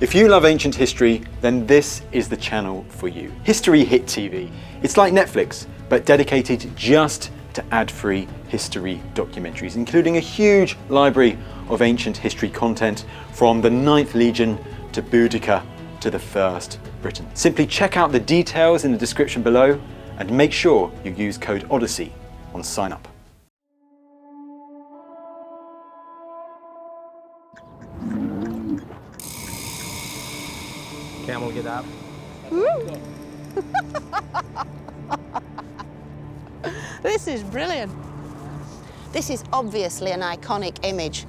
If you love ancient history, then this is the channel for you. History Hit TV. It's like Netflix, but dedicated just to ad-free history documentaries, including a huge library of ancient history content from the 9th Legion to Boudica to the First Britain. Simply check out the details in the description below and make sure you use code Odyssey on sign up. Camel, get up. This is brilliant. This is obviously an iconic image.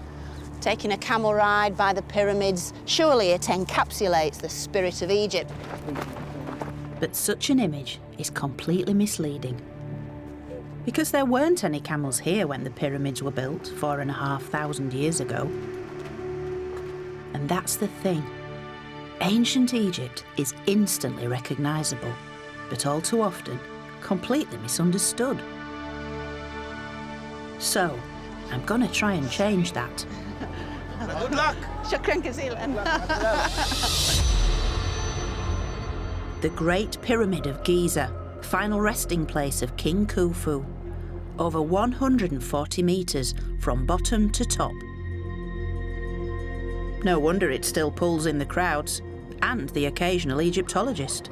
Taking a camel ride by the pyramids, surely it encapsulates the spirit of Egypt. But such an image is completely misleading. Because there weren't any camels here when the pyramids were built 4,500 years ago. And that's the thing. Ancient Egypt is instantly recognisable, but all too often completely misunderstood. So, I'm gonna try and change that. Good luck. Shukran kazeelan. The Great Pyramid of Giza, final resting place of King Khufu, over 140 metres from bottom to top. No wonder it still pulls in the crowds and the occasional Egyptologist.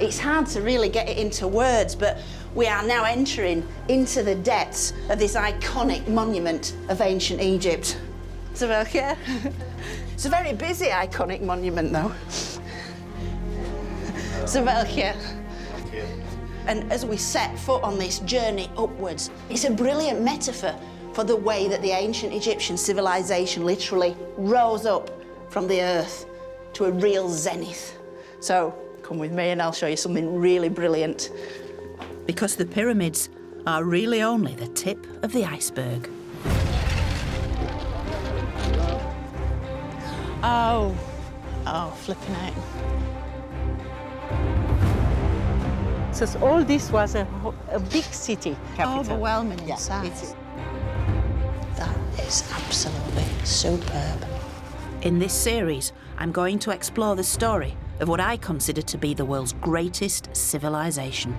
It's hard to really get it into words, but we are now entering into the depths of this iconic monument of ancient Egypt. It's a very busy iconic monument, though. And as we set foot on this journey upwards, it's a brilliant metaphor for the way that the ancient Egyptian civilization literally rose up from the earth to a real zenith. So come with me and I'll show you something really brilliant. Because the pyramids are really only the tip of the iceberg. Oh, flipping out. So all this was a big city capital. Overwhelming in size. That is absolutely superb. In this series, I'm going to explore the story of what I consider to be the world's greatest civilization.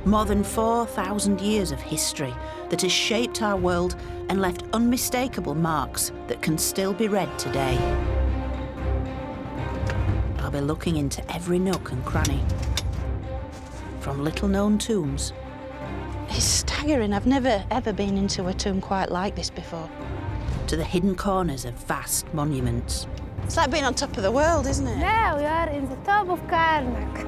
More than 4,000 years of history that has shaped our world and left unmistakable marks that can still be read today. I'll be looking into every nook and cranny. From little-known tombs. It's staggering. I've never, ever been into a tomb quite like this before. To the hidden corners of vast monuments. It's like being on top of the world, isn't it? Now we are in the top of Karnak.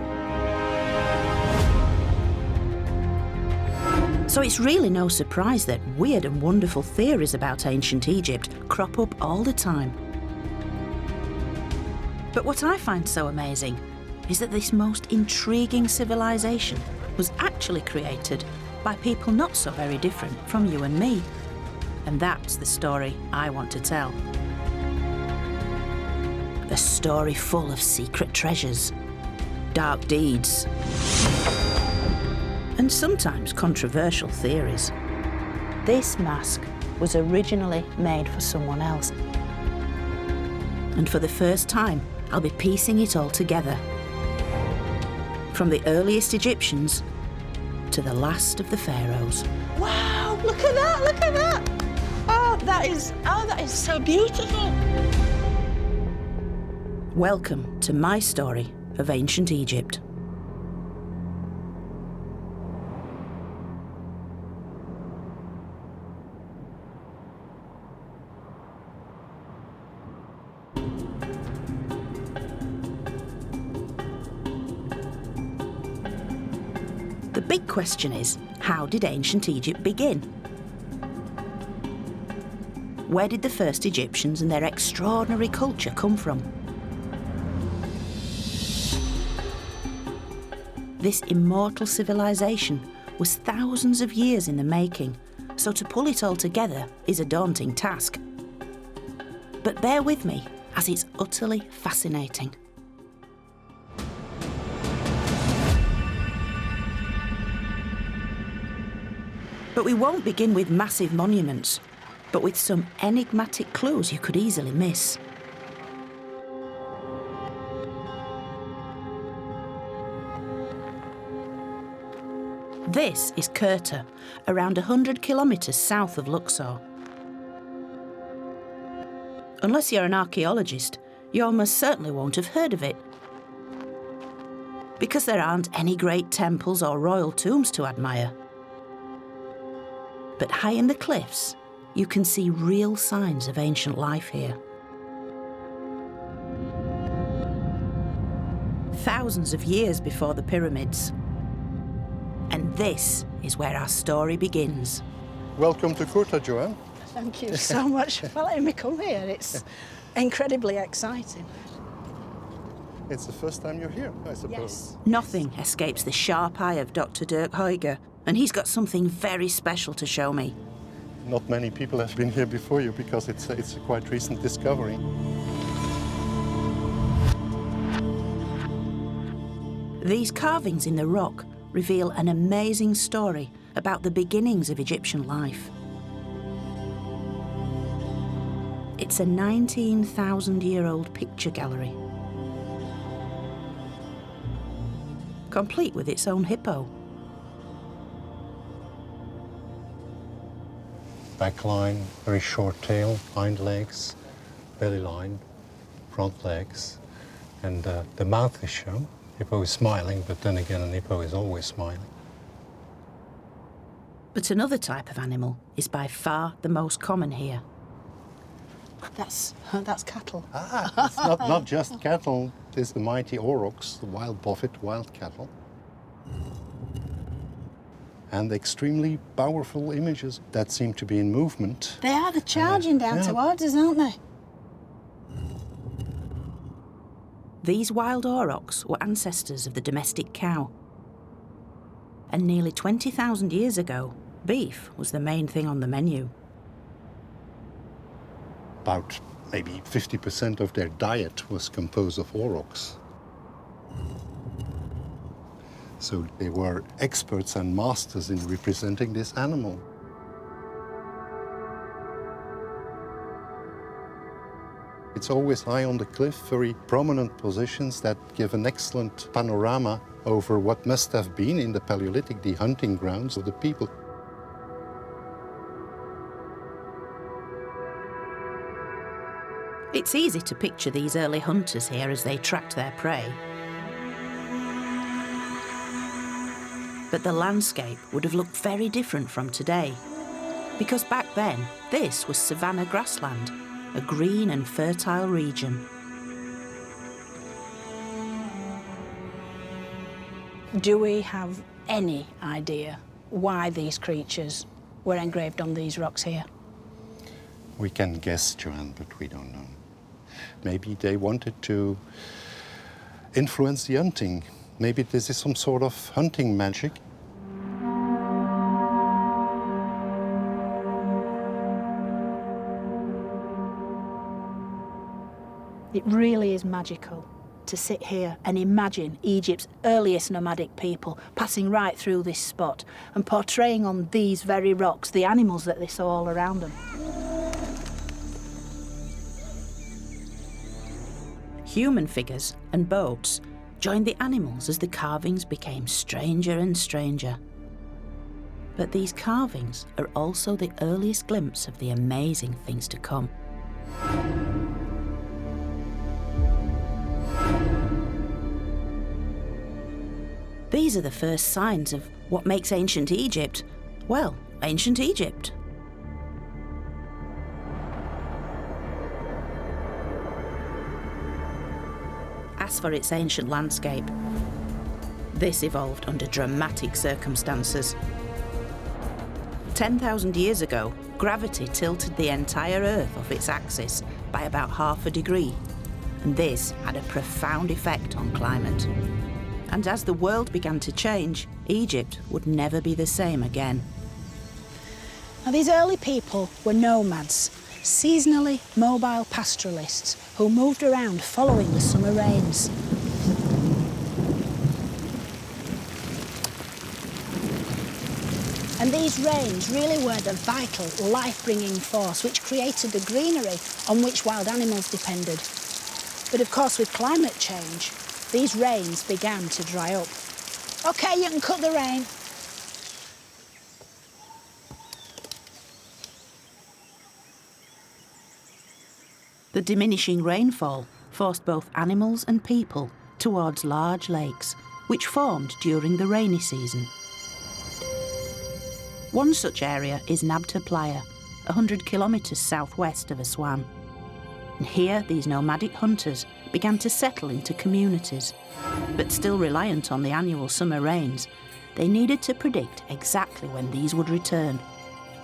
So it's really no surprise that weird and wonderful theories about ancient Egypt crop up all the time. But what I find so amazing is that this most intriguing civilization was actually created by people not so very different from you and me. And that's the story I want to tell. A story full of secret treasures, dark deeds, and sometimes controversial theories. This mask was originally made for someone else. And for the first time, I'll be piecing it all together. From the earliest Egyptians to the last of the pharaohs. Wow, look at that, look at that. Oh, that is so beautiful. Welcome to my story of ancient Egypt. The big question is, how did ancient Egypt begin? Where did the first Egyptians and their extraordinary culture come from? This immortal civilization was thousands of years in the making, so to pull it all together is a daunting task. But bear with me, as it's utterly fascinating. But we won't begin with massive monuments, but with some enigmatic clues you could easily miss. This is Sirte, around 100 kilometres south of Luxor. Unless you're an archaeologist, you almost certainly won't have heard of it, because there aren't any great temples or royal tombs to admire. But high in the cliffs, you can see real signs of ancient life here. Thousands of years before the pyramids. And this is where our story begins. Welcome to Sirte, Joann. Thank you so much for letting me come here. It's incredibly exciting. It's the first time you're here, I suppose. Yes. Nothing escapes the sharp eye of Dr. Dirk Huyger, and he's got something very special to show me. Not many people have been here before you because it's a quite recent discovery. These carvings in the rock reveal an amazing story about the beginnings of Egyptian life. It's a 19,000-year-old picture gallery, complete with its own hippo. Back line, very short tail, hind legs, belly line, front legs, and the mouth is shown. Hippo is smiling, but then again, an hippo is always smiling. But another type of animal is by far the most common here. That's cattle. It's not just cattle. There's the mighty aurochs, the wild buffet, wild cattle. And extremely powerful images that seem to be in movement. They are, they're charging down towards us, aren't they? These wild aurochs were ancestors of the domestic cow. And nearly 20,000 years ago, beef was the main thing on the menu. About maybe 50% of their diet was composed of aurochs. So they were experts and masters in representing this animal. It's always high on the cliff, very prominent positions that give an excellent panorama over what must have been in the Paleolithic the hunting grounds of the people. It's easy to picture these early hunters here as they tracked their prey. But the landscape would have looked very different from today, because back then, this was savanna grassland, a green and fertile region. Do we have any idea why these creatures were engraved on these rocks here? We can guess, Joann, but we don't know. Maybe they wanted to influence the hunting. Maybe this is some sort of hunting magic. It really is magical to sit here and imagine Egypt's earliest nomadic people passing right through this spot and portraying on these very rocks the animals that they saw all around them. Human figures and boats joined the animals as the carvings became stranger and stranger. But these carvings are also the earliest glimpse of the amazing things to come. These are the first signs of what makes ancient Egypt, well, ancient Egypt. As for its ancient landscape, this evolved under dramatic circumstances. 10,000 years ago, gravity tilted the entire Earth off its axis by about ½ a degree, and this had a profound effect on climate. And as the world began to change, Egypt would never be the same again. Now, these early people were nomads, seasonally mobile pastoralists who moved around following the summer rains. And these rains really were the vital, life-bringing force which created the greenery on which wild animals depended. But of course, with climate change, these rains began to dry up. OK, you can cut the rain. The diminishing rainfall forced both animals and people towards large lakes, which formed during the rainy season. One such area is Nabta Playa, 100 kilometres southwest of Aswan. And here, these nomadic hunters began to settle into communities. But still reliant on the annual summer rains, they needed to predict exactly when these would return.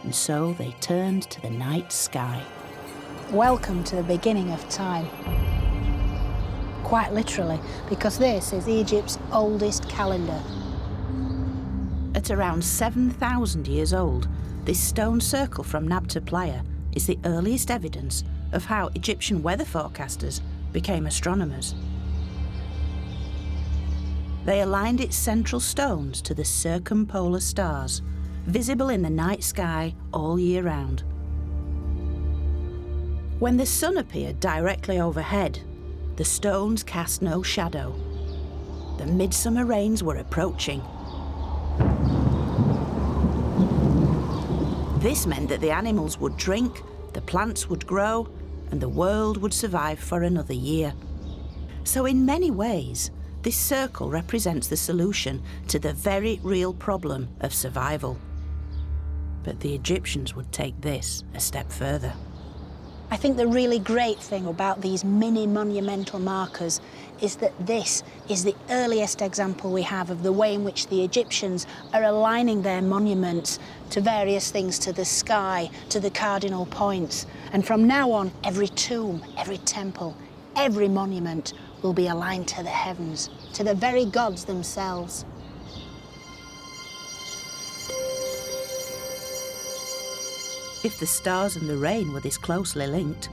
And so they turned to the night sky. Welcome to the beginning of time. Quite literally, because this is Egypt's oldest calendar. At around 7,000 years old, this stone circle from Nabta Playa is the earliest evidence of how Egyptian weather forecasters became astronomers. They aligned its central stones to the circumpolar stars, visible in the night sky all year round. When the sun appeared directly overhead, the stones cast no shadow. The midsummer rains were approaching. This meant that the animals would drink, the plants would grow, and the world would survive for another year. So in many ways, this circle represents the solution to the very real problem of survival. But the Egyptians would take this a step further. I think the really great thing about these mini monumental markers is that this is the earliest example we have of the way in which the Egyptians are aligning their monuments to various things, to the sky, to the cardinal points. And from now on, every tomb, every temple, every monument will be aligned to the heavens, to the very gods themselves. If the stars and the rain were this closely linked,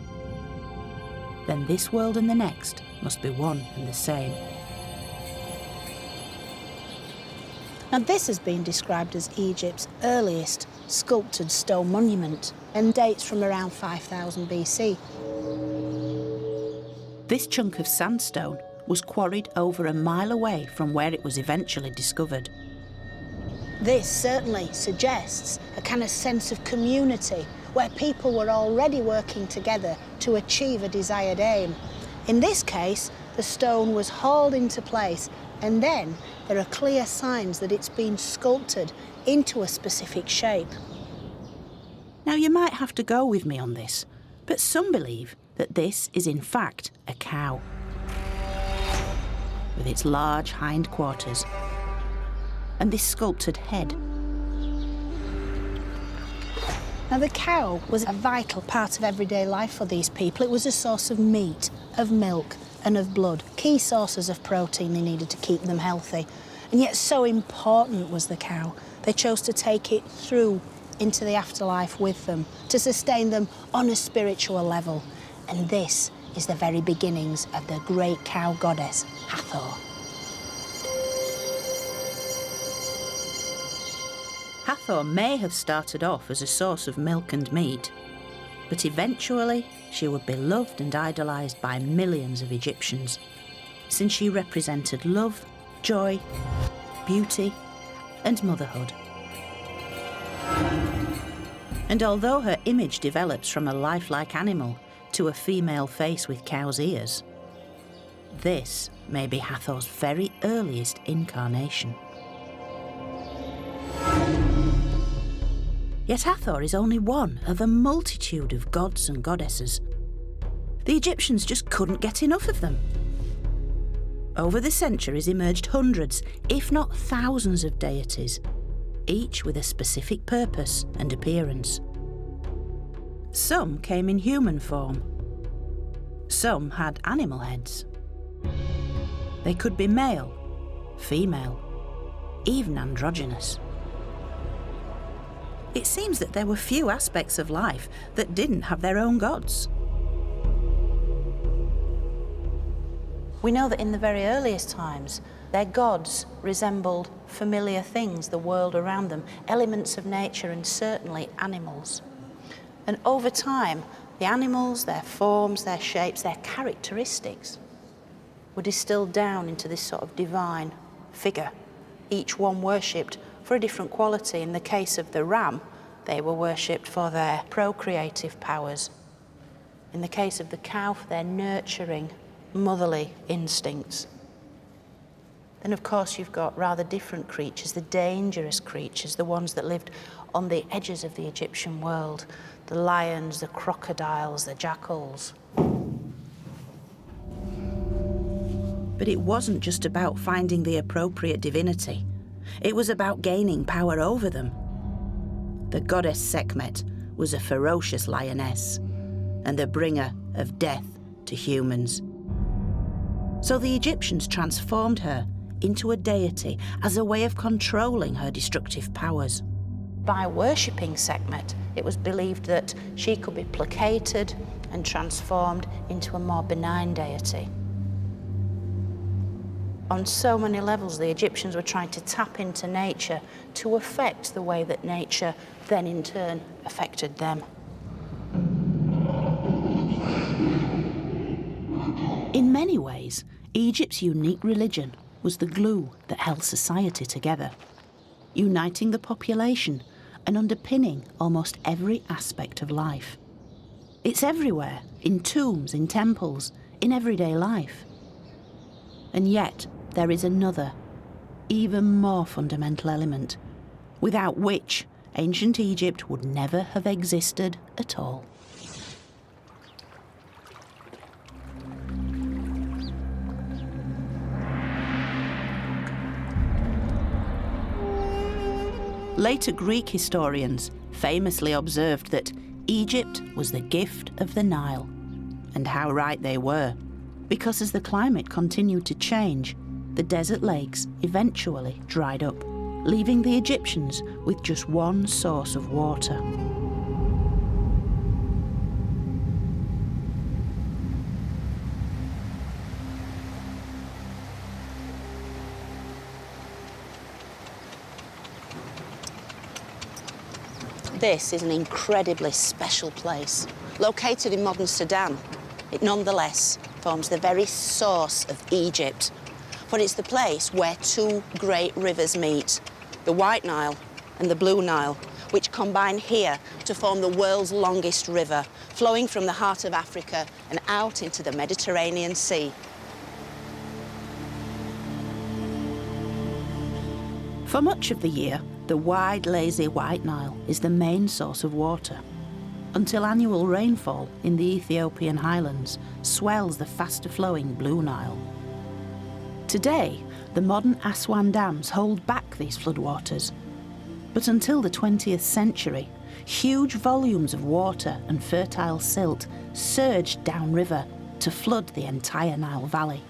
then this world and the next must be one and the same. Now this has been described as Egypt's earliest sculpted stone monument and dates from around 5000 BC. This chunk of sandstone was quarried over a mile away from where it was eventually discovered. This certainly suggests a kind of sense of community where people were already working together to achieve a desired aim. In this case, the stone was hauled into place, and then there are clear signs that it's been sculpted into a specific shape. Now you might have to go with me on this, but some believe that this is in fact a cow, with its large hindquarters and this sculpted head. Now the cow was a vital part of everyday life for these people. It was a source of meat, of milk and of blood, key sources of protein they needed to keep them healthy. And yet so important was the cow, they chose to take it through into the afterlife with them, to sustain them on a spiritual level. And this is the very beginnings of the great cow goddess, Hathor. Hathor may have started off as a source of milk and meat, but eventually she would be loved and idolised by millions of Egyptians, since she represented love, joy, beauty and motherhood. And although her image develops from a lifelike animal to a female face with cow's ears, this may be Hathor's very earliest incarnation. Yet Hathor is only one of a multitude of gods and goddesses. The Egyptians just couldn't get enough of them. Over the centuries emerged hundreds, if not thousands of deities, each with a specific purpose and appearance. Some came in human form. Some had animal heads. They could be male, female, even androgynous. It seems that there were few aspects of life that didn't have their own gods. We know that in the very earliest times, their gods resembled familiar things, the world around them, elements of nature and certainly animals. And over time, the animals, their forms, their shapes, their characteristics were distilled down into this sort of divine figure, each one worshipped for a different quality. In the case of the ram, they were worshipped for their procreative powers. In the case of the cow, for their nurturing, motherly instincts. Then, of course, you've got rather different creatures, the dangerous creatures, the ones that lived on the edges of the Egyptian world, the lions, the crocodiles, the jackals. But it wasn't just about finding the appropriate divinity. It was about gaining power over them. The goddess Sekhmet was a ferocious lioness and the bringer of death to humans. So the Egyptians transformed her into a deity as a way of controlling her destructive powers. By worshipping Sekhmet, it was believed that she could be placated and transformed into a more benign deity. On so many levels, the Egyptians were trying to tap into nature to affect the way that nature then in turn affected them. In many ways, Egypt's unique religion was the glue that held society together, uniting the population and underpinning almost every aspect of life. It's everywhere, in tombs, in temples, in everyday life. And yet, there is another, even more fundamental element, without which ancient Egypt would never have existed at all. Later Greek historians famously observed that Egypt was the gift of the Nile. And how right they were, because as the climate continued to change, the desert lakes eventually dried up, leaving the Egyptians with just one source of water. This is an incredibly special place. Located in modern Sudan, it nonetheless forms the very source of Egypt. For it's the place where two great rivers meet, the White Nile and the Blue Nile, which combine here to form the world's longest river, flowing from the heart of Africa and out into the Mediterranean Sea. For much of the year, the wide, lazy White Nile is the main source of water, until annual rainfall in the Ethiopian highlands swells the faster-flowing Blue Nile. Today, the modern Aswan dams hold back these floodwaters, but until the 20th century, huge volumes of water and fertile silt surged downriver to flood the entire Nile Valley,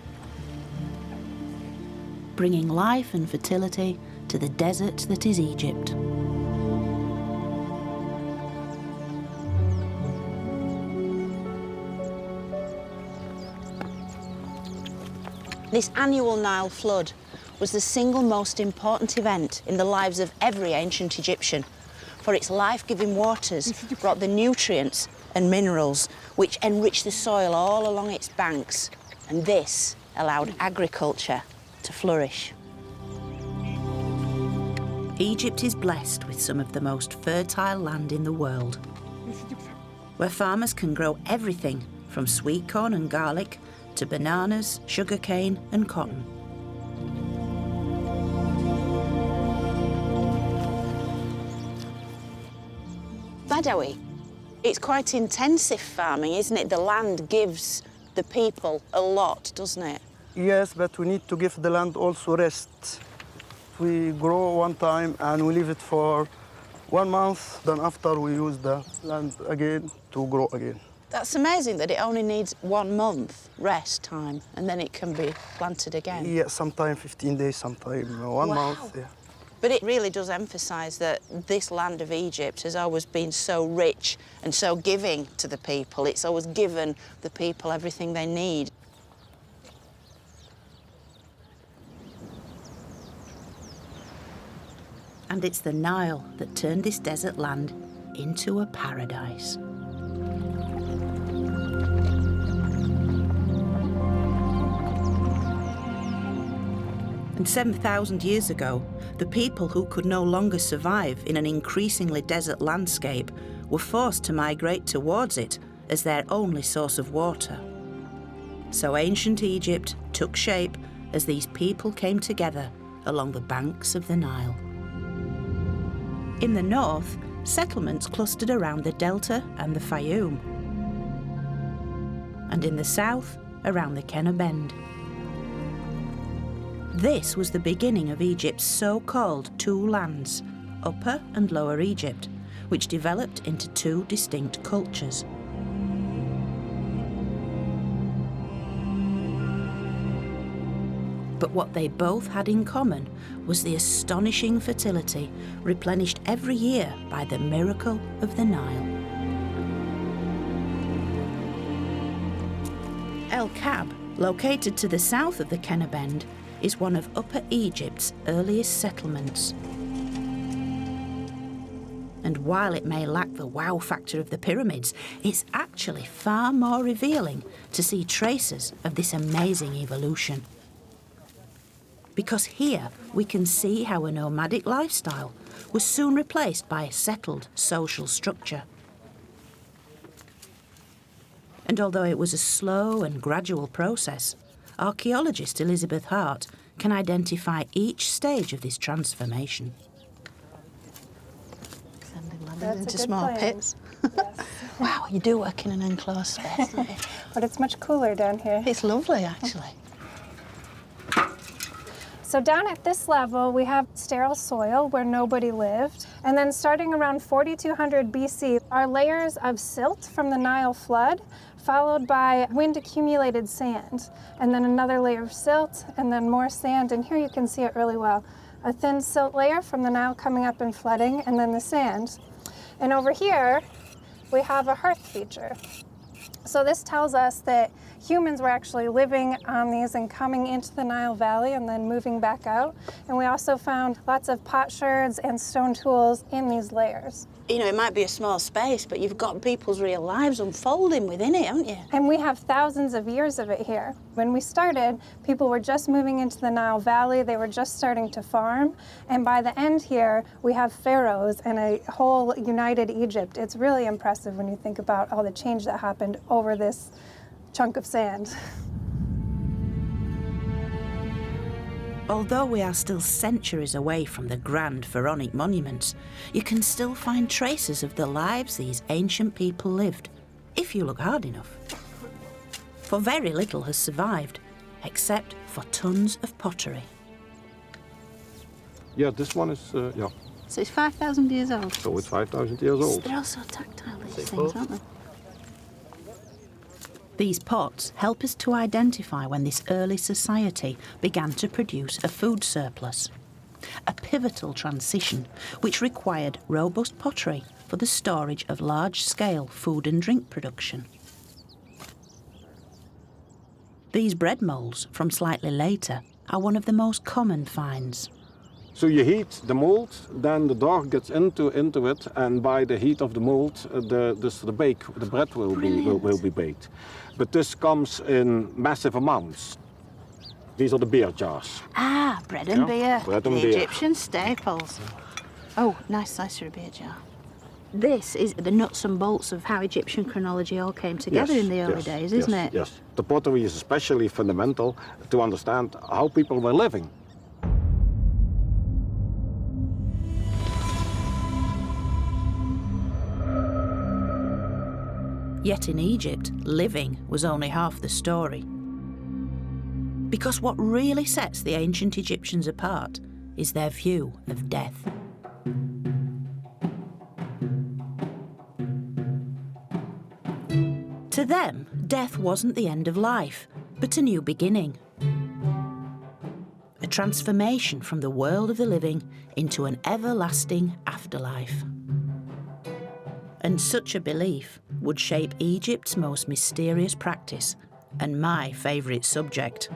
bringing life and fertility to the desert that is Egypt. This annual Nile flood was the single most important event in the lives of every ancient Egyptian, for its life-giving waters brought the nutrients and minerals which enriched the soil all along its banks, and this allowed agriculture to flourish. Egypt is blessed with some of the most fertile land in the world, where farmers can grow everything from sweet corn and garlic to bananas, sugarcane and cotton. Badawi, it's quite intensive farming, isn't it? The land gives the people a lot, doesn't it? Yes, but we need to give the land also rest. We grow one time and we leave it for 1 month, then after we use the land again to grow again. That's amazing that it only needs 1 month rest time and then it can be planted again. Yeah, sometime 15 days, sometime 1 month. Yeah. But it really does emphasise that this land of Egypt has always been so rich and so giving to the people. It's always given the people everything they need. And it's the Nile that turned this desert land into a paradise. And 7,000 years ago, the people who could no longer survive in an increasingly desert landscape were forced to migrate towards it as their only source of water. So ancient Egypt took shape as these people came together along the banks of the Nile. In the north, settlements clustered around the Delta and the Fayoum. And in the south, around the Kenner Bend. This was the beginning of Egypt's so-called two lands, Upper and Lower Egypt, which developed into two distinct cultures. But what they both had in common was the astonishing fertility replenished every year by the miracle of the Nile. El Kab, located to the south of the Kenner Bend, is one of Upper Egypt's earliest settlements. And while it may lack the wow factor of the pyramids, it's actually far more revealing to see traces of this amazing evolution. Because here we can see how a nomadic lifestyle was soon replaced by a settled social structure. And although it was a slow and gradual process, archaeologist Elizabeth Hart can identify each stage of this transformation. Sending ladders into small pits. Yes. Wow, you do work in an enclosed space, don't you? But it's much cooler down here. It's lovely, actually. So down at this level, we have sterile soil where nobody lived. And then starting around 4200 BC, are layers of silt from the Nile flood, followed by wind-accumulated sand. And then another layer of silt, and then more sand. And here you can see it really well. A thin silt layer from the Nile coming up and flooding, and then the sand. And over here, we have a hearth feature. So this tells us that humans were actually living on these and coming into the Nile Valley and then moving back out. And we also found lots of potsherds and stone tools in these layers. You know, it might be a small space, but you've got people's real lives unfolding within it, haven't you? And we have thousands of years of it here. When we started, people were just moving into the Nile Valley. They were just starting to farm. And by the end here, we have pharaohs and a whole united Egypt. It's really impressive when you think about all the change that happened over this chunk of sand. Although we are still centuries away from the grand pharaonic monuments, you can still find traces of the lives these ancient people lived, if you look hard enough. For very little has survived, except for tons of pottery. Yeah, this one is, yeah. So it's 5,000 years old? So it's 5,000 years old. They're also tactile, these things, aren't they? These pots help us to identify when this early society began to produce a food surplus. A pivotal transition which required robust pottery for the storage of large-scale food and drink production. These bread moulds from slightly later are one of the most common finds. So you heat the mold, then the dough gets into it, and by the heat of the mold, the bread will be baked. But this comes in massive amounts. These are the beer jars. Ah, bread and beer. Bread and the beer. Egyptian staples. Oh, nice slice for a beer jar. This is the nuts and bolts of how Egyptian chronology all came together in the early days, isn't it? Yes. The pottery is especially fundamental to understand how people were living. Yet in Egypt, living was only half the story. Because what really sets the ancient Egyptians apart is their view of death. To them, death wasn't the end of life, but a new beginning. A transformation from the world of the living into an everlasting afterlife. And such a belief would shape Egypt's most mysterious practice and my favourite subject.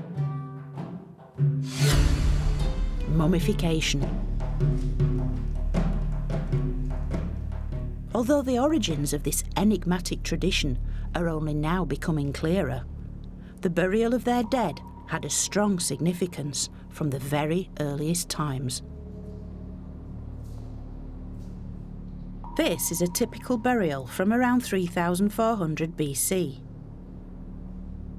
Mummification. Although the origins of this enigmatic tradition are only now becoming clearer, the burial of their dead had a strong significance from the very earliest times. This is a typical burial from around 3400 BC.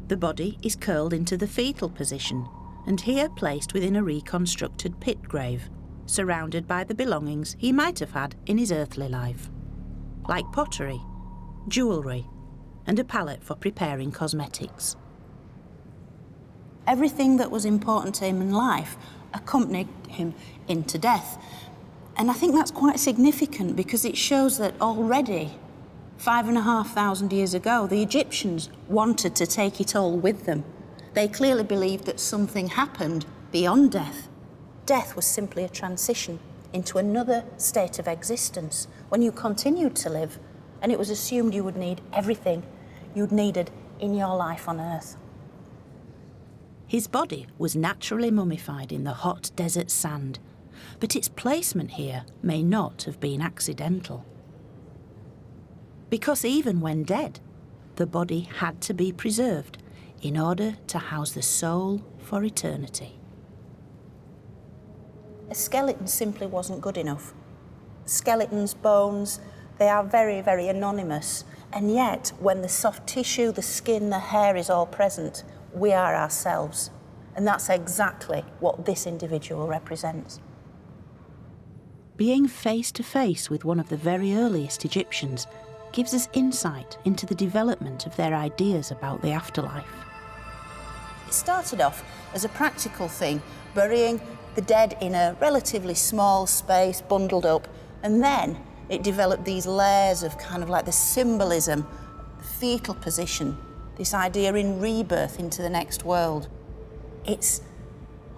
The body is curled into the fetal position and here placed within a reconstructed pit grave, surrounded by the belongings he might have had in his earthly life, like pottery, jewellery, and a palette for preparing cosmetics. Everything that was important to him in life accompanied him into death. And I think that's quite significant because it shows that already 5,500 years ago, the Egyptians wanted to take it all with them. They clearly believed that something happened beyond death. Death was simply a transition into another state of existence when you continued to live, and it was assumed you would need everything you'd needed in your life on Earth. His body was naturally mummified in the hot desert sand, but its placement here may not have been accidental. Because even when dead, the body had to be preserved in order to house the soul for eternity. A skeleton simply wasn't good enough. Skeletons, bones, they are very, very anonymous. And yet, when the soft tissue, the skin, the hair is all present, we are ourselves. And that's exactly what this individual represents. Being face to face with one of the very earliest Egyptians gives us insight into the development of their ideas about the afterlife. It started off as a practical thing, burying the dead in a relatively small space, bundled up, and then it developed these layers of kind of like the symbolism, the fetal position, this idea in rebirth into the next world. It's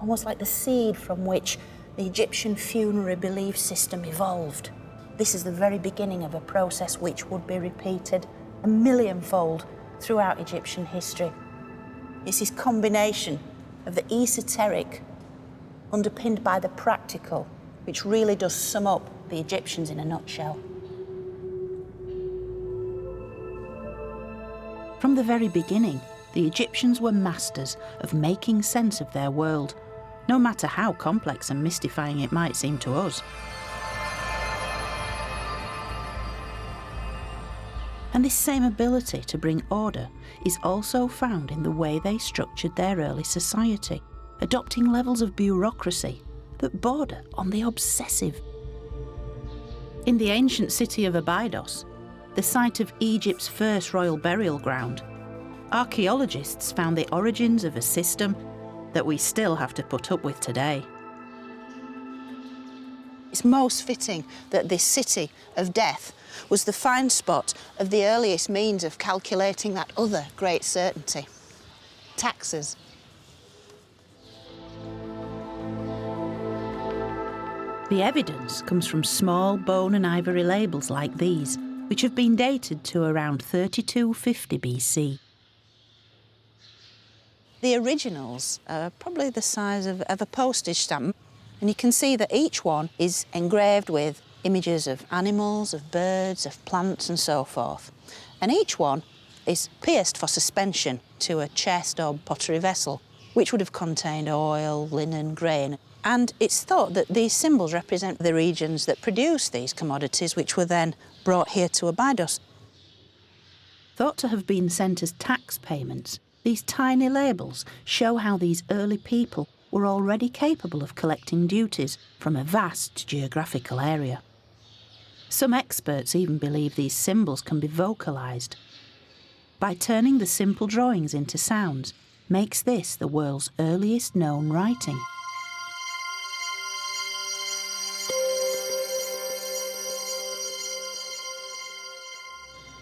almost like the seed from which the Egyptian funerary belief system evolved. This is the very beginning of a process which would be repeated a millionfold throughout Egyptian history. It's this combination of the esoteric underpinned by the practical, which really does sum up the Egyptians in a nutshell. From the very beginning, the Egyptians were masters of making sense of their world, no matter how complex and mystifying it might seem to us. And this same ability to bring order is also found in the way they structured their early society, adopting levels of bureaucracy that border on the obsessive. In the ancient city of Abydos, the site of Egypt's first royal burial ground, archaeologists found the origins of a system that we still have to put up with today. It's most fitting that this city of death was the find spot of the earliest means of calculating that other great certainty, taxes. The evidence comes from small bone and ivory labels like these, which have been dated to around 3250 BC. The originals are probably the size of a postage stamp, and you can see that each one is engraved with images of animals, of birds, of plants and so forth. And each one is pierced for suspension to a chest or pottery vessel, which would have contained oil, linen, grain. And it's thought that these symbols represent the regions that produce these commodities, which were then brought here to Abydos. Thought to have been sent as tax payments, these tiny labels show how these early people were already capable of collecting duties from a vast geographical area. Some experts even believe these symbols can be vocalised. By turning the simple drawings into sounds, makes this the world's earliest known writing.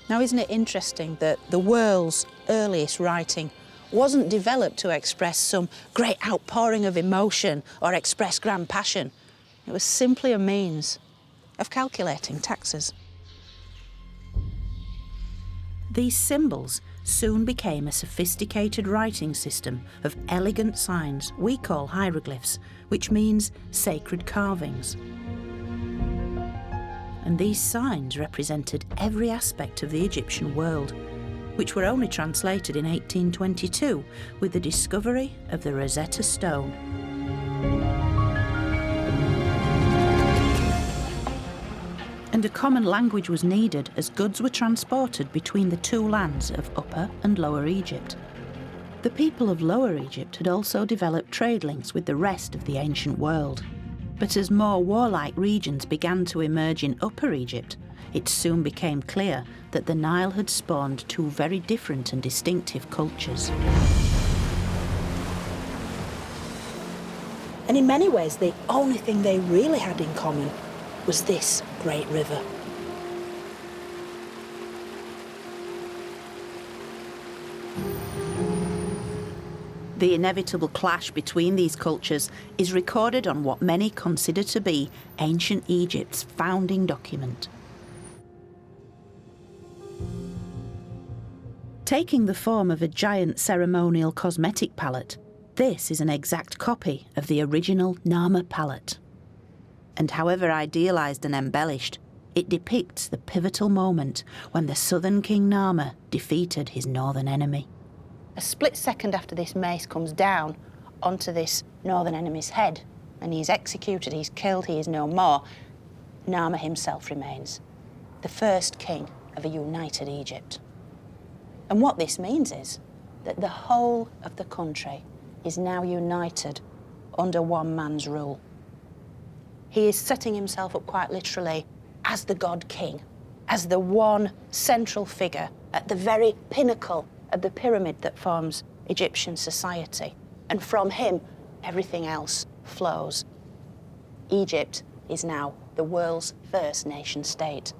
Now, isn't it interesting that the world's earliest writing wasn't developed to express some great outpouring of emotion or express grand passion? It was simply a means of calculating taxes. These symbols soon became a sophisticated writing system of elegant signs we call hieroglyphs, which means sacred carvings. And these signs represented every aspect of the Egyptian world, which were only translated in 1822 with the discovery of the Rosetta Stone. And a common language was needed as goods were transported between the two lands of Upper and Lower Egypt. The people of Lower Egypt had also developed trade links with the rest of the ancient world. But as more warlike regions began to emerge in Upper Egypt, it soon became clear that the Nile had spawned two very different and distinctive cultures. And in many ways, the only thing they really had in common was this great river. The inevitable clash between these cultures is recorded on what many consider to be ancient Egypt's founding document. Taking the form of a giant ceremonial cosmetic palette, this is an exact copy of the original Narmer palette. And however idealised and embellished, it depicts the pivotal moment when the southern king Narmer defeated his northern enemy. A split second after this mace comes down onto this northern enemy's head, and he's executed, he's killed, he is no more, Narmer himself remains, the first king of a united Egypt. And what this means is that the whole of the country is now united under one man's rule. He is setting himself up quite literally as the god king, as the one central figure at the very pinnacle of the pyramid that forms Egyptian society. And from him, everything else flows. Egypt is now the world's first nation state.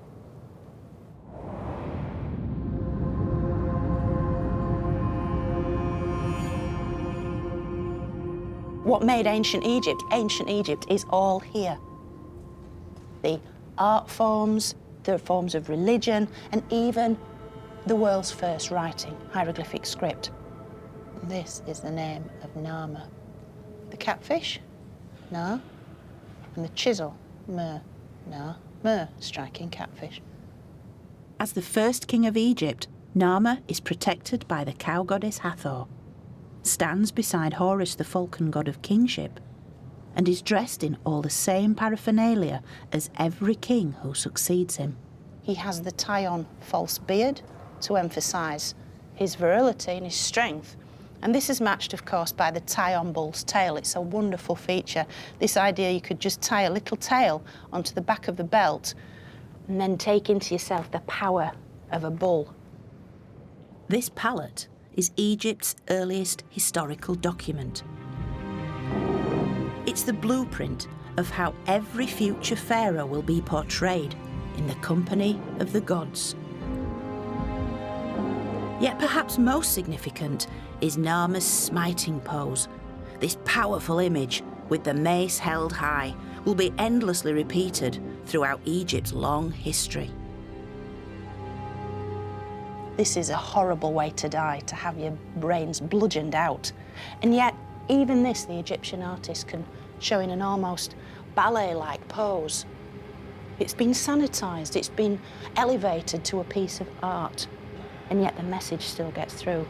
What made ancient Egypt is all here. The art forms, the forms of religion, and even the world's first writing, hieroglyphic script. This is the name of Narmer. The catfish, Na, and the chisel, Mer, Na, Mer, striking catfish. As the first king of Egypt, Narmer is protected by the cow goddess Hathor, stands beside Horus, the falcon god of kingship, and is dressed in all the same paraphernalia as every king who succeeds him. He has the tie-on false beard to emphasise his virility and his strength. And this is matched, of course, by the tie-on bull's tail. It's a wonderful feature. This idea you could just tie a little tail onto the back of the belt and then take into yourself the power of a bull. This palette is Egypt's earliest historical document. It's the blueprint of how every future pharaoh will be portrayed in the company of the gods. Yet perhaps most significant is Narmer's smiting pose. This powerful image, with the mace held high, will be endlessly repeated throughout Egypt's long history. This is a horrible way to die, to have your brains bludgeoned out. And yet, even this, the Egyptian artist can show in an almost ballet-like pose. It's been sanitised, it's been elevated to a piece of art, and yet the message still gets through.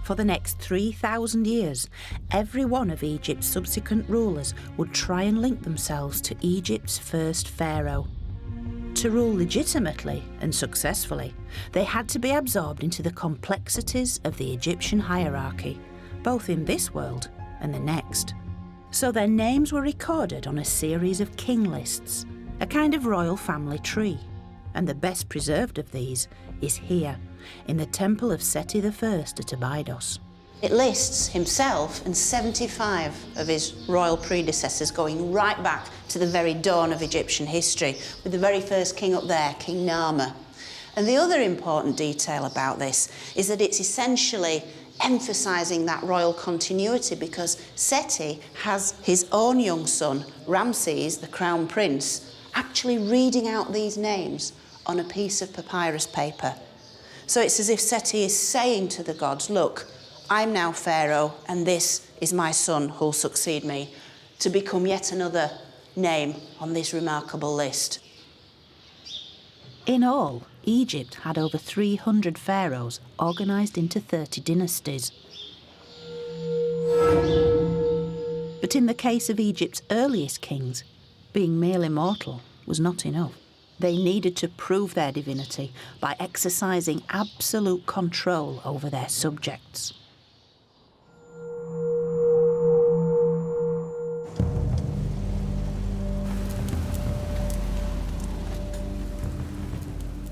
For the next 3,000 years, every one of Egypt's subsequent rulers would try and link themselves to Egypt's first pharaoh. To rule legitimately and successfully, they had to be absorbed into the complexities of the Egyptian hierarchy, both in this world and the next. So their names were recorded on a series of king lists, a kind of royal family tree. And the best preserved of these is here, in the temple of Seti I at Abydos. It lists himself and 75 of his royal predecessors going right back to the very dawn of Egyptian history, with the very first king up there, King Narmer. And the other important detail about this is that it's essentially emphasising that royal continuity, because Seti has his own young son, Ramses, the crown prince, actually reading out these names on a piece of papyrus paper. So it's as if Seti is saying to the gods, look, I'm now pharaoh and this is my son who'll succeed me, to become yet another name on this remarkable list. In all, Egypt had over 300 pharaohs organised into 30 dynasties. But in the case of Egypt's earliest kings, being merely mortal was not enough. They needed to prove their divinity by exercising absolute control over their subjects.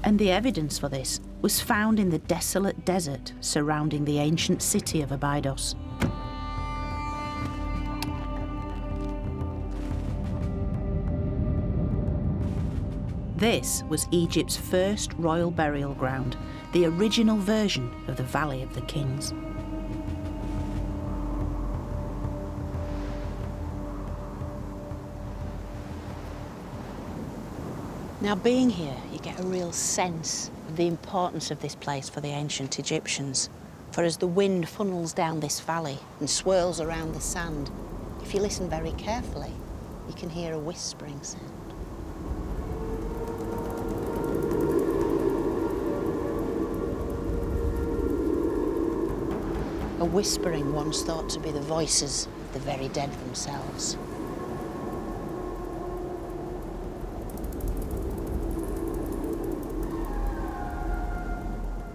And the evidence for this was found in the desolate desert surrounding the ancient city of Abydos. This was Egypt's first royal burial ground, the original version of the Valley of the Kings. Now, being here, you get a real sense of the importance of this place for the ancient Egyptians. For as the wind funnels down this valley and swirls around the sand, if you listen very carefully, you can hear a whispering sound. A whispering once thought to be the voices of the very dead themselves.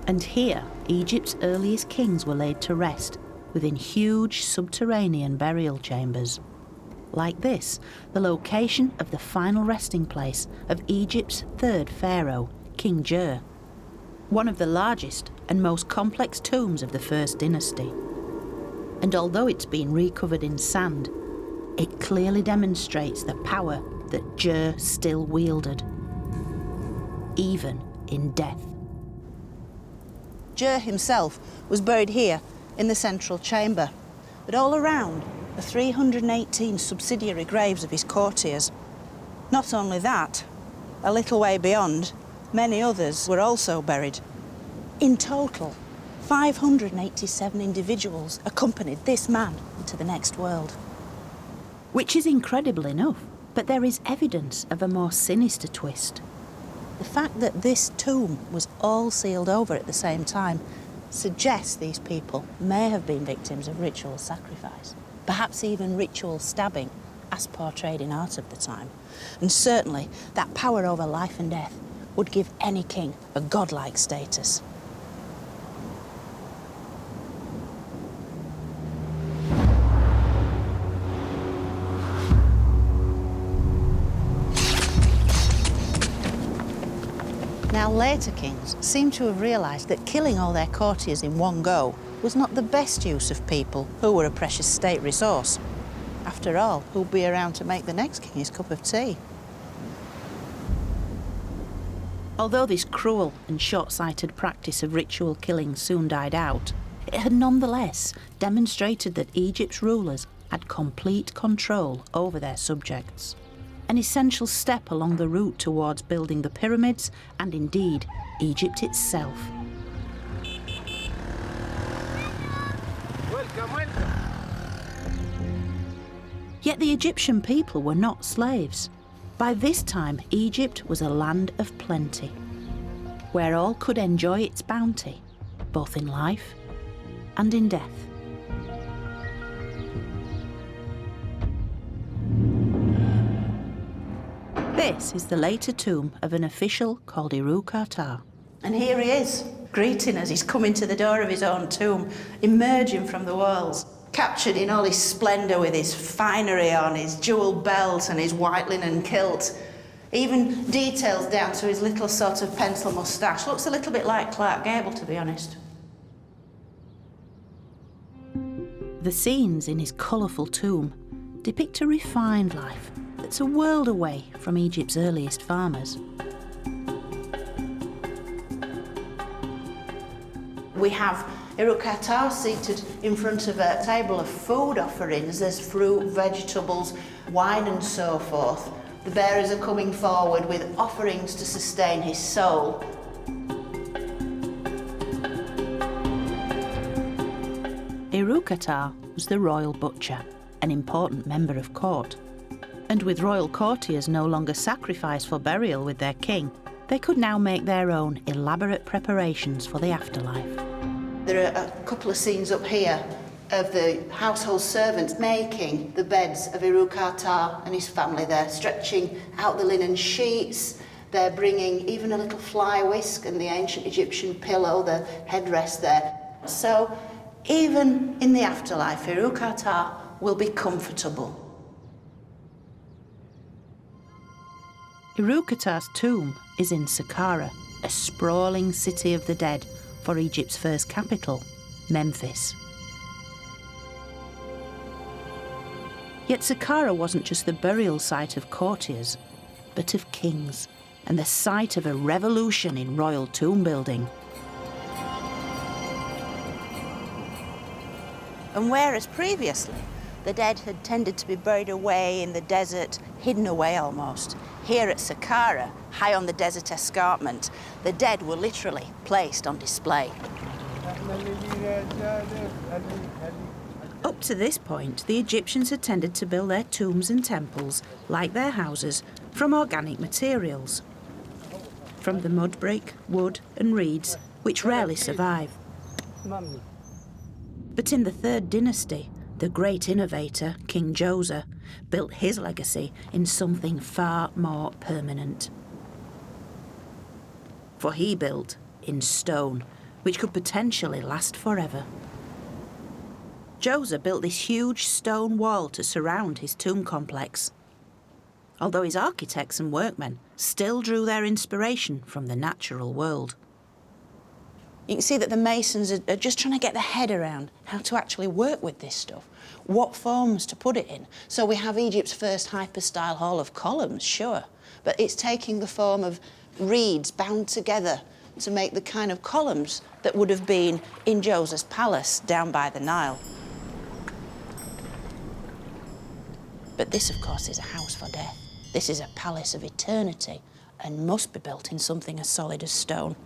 And here, Egypt's earliest kings were laid to rest within huge subterranean burial chambers. Like this, the location of the final resting place of Egypt's third pharaoh, King Jer, one of the largest and most complex tombs of the first dynasty. And although it's been recovered in sand, it clearly demonstrates the power that Jer still wielded, even in death. Jer himself was buried here in the central chamber, but all around are 318 subsidiary graves of his courtiers. Not only that, a little way beyond, many others were also buried. In total, 587 individuals accompanied this man into the next world. Which is incredible enough, but there is evidence of a more sinister twist. The fact that this tomb was all sealed over at the same time suggests these people may have been victims of ritual sacrifice, perhaps even ritual stabbing, as portrayed in art of the time. And certainly that power over life and death would give any king a godlike status. Now, later kings seem to have realised that killing all their courtiers in one go was not the best use of people who were a precious state resource. After all, who'd be around to make the next king his cup of tea? Although this cruel and short-sighted practice of ritual killing soon died out, it had nonetheless demonstrated that Egypt's rulers had complete control over their subjects. An essential step along the route towards building the pyramids and indeed Egypt itself. Welcome. Yet the Egyptian people were not slaves. By this time, Egypt was a land of plenty, where all could enjoy its bounty, both in life and in death. This is the later tomb of an official called Iru-Kartar. And here he is, greeting us. He's coming to the door of his own tomb, emerging from the walls, captured in all his splendour with his finery on, his jewelled belt and his white linen kilt. Even details down to his little sort of pencil moustache. Looks a little bit like Clark Gable, to be honest. The scenes in his colourful tomb depict a refined life that's a world away from Egypt's earliest farmers. We have Irukatar seated in front of a table of food offerings. There's fruit, vegetables, wine and so forth. The bearers are coming forward with offerings to sustain his soul. Irukatar was the royal butcher, an important member of court. And with royal courtiers no longer sacrificed for burial with their king, they could now make their own elaborate preparations for the afterlife. There are a couple of scenes up here of the household servants making the beds of Irukatar and his family. They're stretching out the linen sheets, they're bringing even a little fly whisk and the ancient Egyptian pillow, the headrest there. So even in the afterlife, Irukatar will be comfortable. Irukatar's tomb is in Saqqara, a sprawling city of the dead for Egypt's first capital, Memphis. Yet Saqqara wasn't just the burial site of courtiers, but of kings, and the site of a revolution in royal tomb building. And whereas previously the dead had tended to be buried away in the desert, hidden away almost, here at Saqqara, high on the desert escarpment, the dead were literally placed on display. Up to this point, the Egyptians had tended to build their tombs and temples, like their houses, from organic materials. From the mud brick, wood and reeds, which rarely survive. But in the third dynasty, the great innovator, King Djoser, built his legacy in something far more permanent. For he built in stone, which could potentially last forever. Djoser built this huge stone wall to surround his tomb complex, although his architects and workmen still drew their inspiration from the natural world. You can see that the masons are just trying to get their head around how to actually work with this stuff, what forms to put it in. So we have Egypt's first hyper-style hall of columns, sure, but it's taking the form of reeds bound together to make the kind of columns that would have been in Djoser's palace down by the Nile. But this, of course, is a house for death. This is a palace of eternity and must be built in something as solid as stone.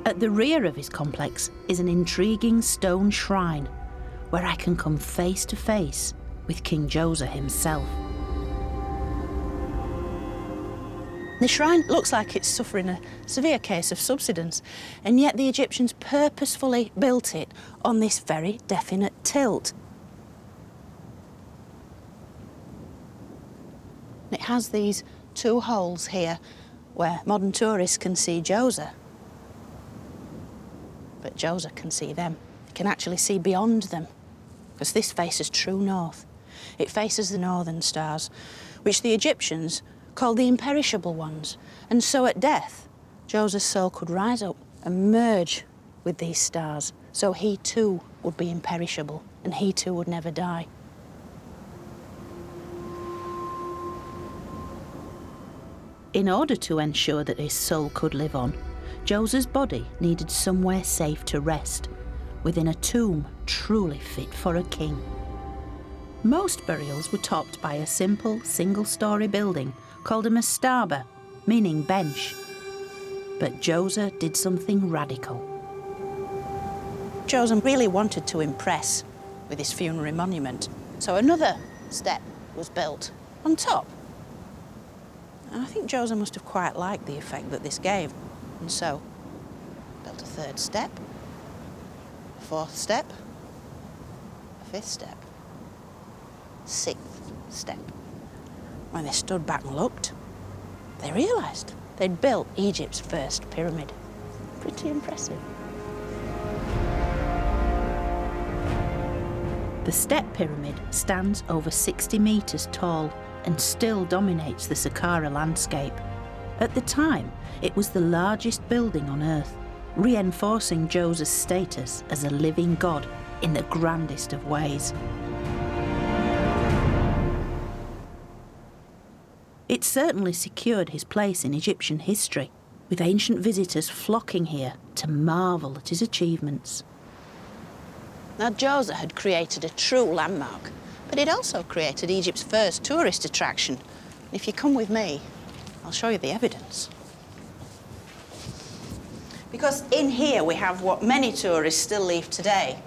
At the rear of his complex is an intriguing stone shrine where I can come face to face with King Djoser himself. The shrine looks like it's suffering a severe case of subsidence, and yet the Egyptians purposefully built it on this very definite tilt. It has these two holes here where modern tourists can see Djoser. But Djoser can see them. He can actually see beyond them, because this faces true north. It faces the northern stars, which the Egyptians called the imperishable ones. And so at death, Djoser's soul could rise up and merge with these stars, so he too would be imperishable, and he too would never die. In order to ensure that his soul could live on, Djoser's body needed somewhere safe to rest, within a tomb truly fit for a king. Most burials were topped by a simple single-storey building called a mastaba, meaning bench. But Djoser did something radical. Djoser really wanted to impress with his funerary monument, so another step was built on top. And I think Djoser must have quite liked the effect that this gave. And so, built a third step, a fourth step, a fifth step, sixth step. When they stood back and looked, they realised they'd built Egypt's first pyramid. Pretty impressive. The step pyramid stands over 60 metres tall and still dominates the Saqqara landscape. At the time, it was the largest building on Earth, reinforcing Djoser's status as a living god in the grandest of ways. It certainly secured his place in Egyptian history, with ancient visitors flocking here to marvel at his achievements. Now, Djoser had created a true landmark, but it also created Egypt's first tourist attraction. If you come with me, I'll show you the evidence. Because in here we have what many tourists still leave today,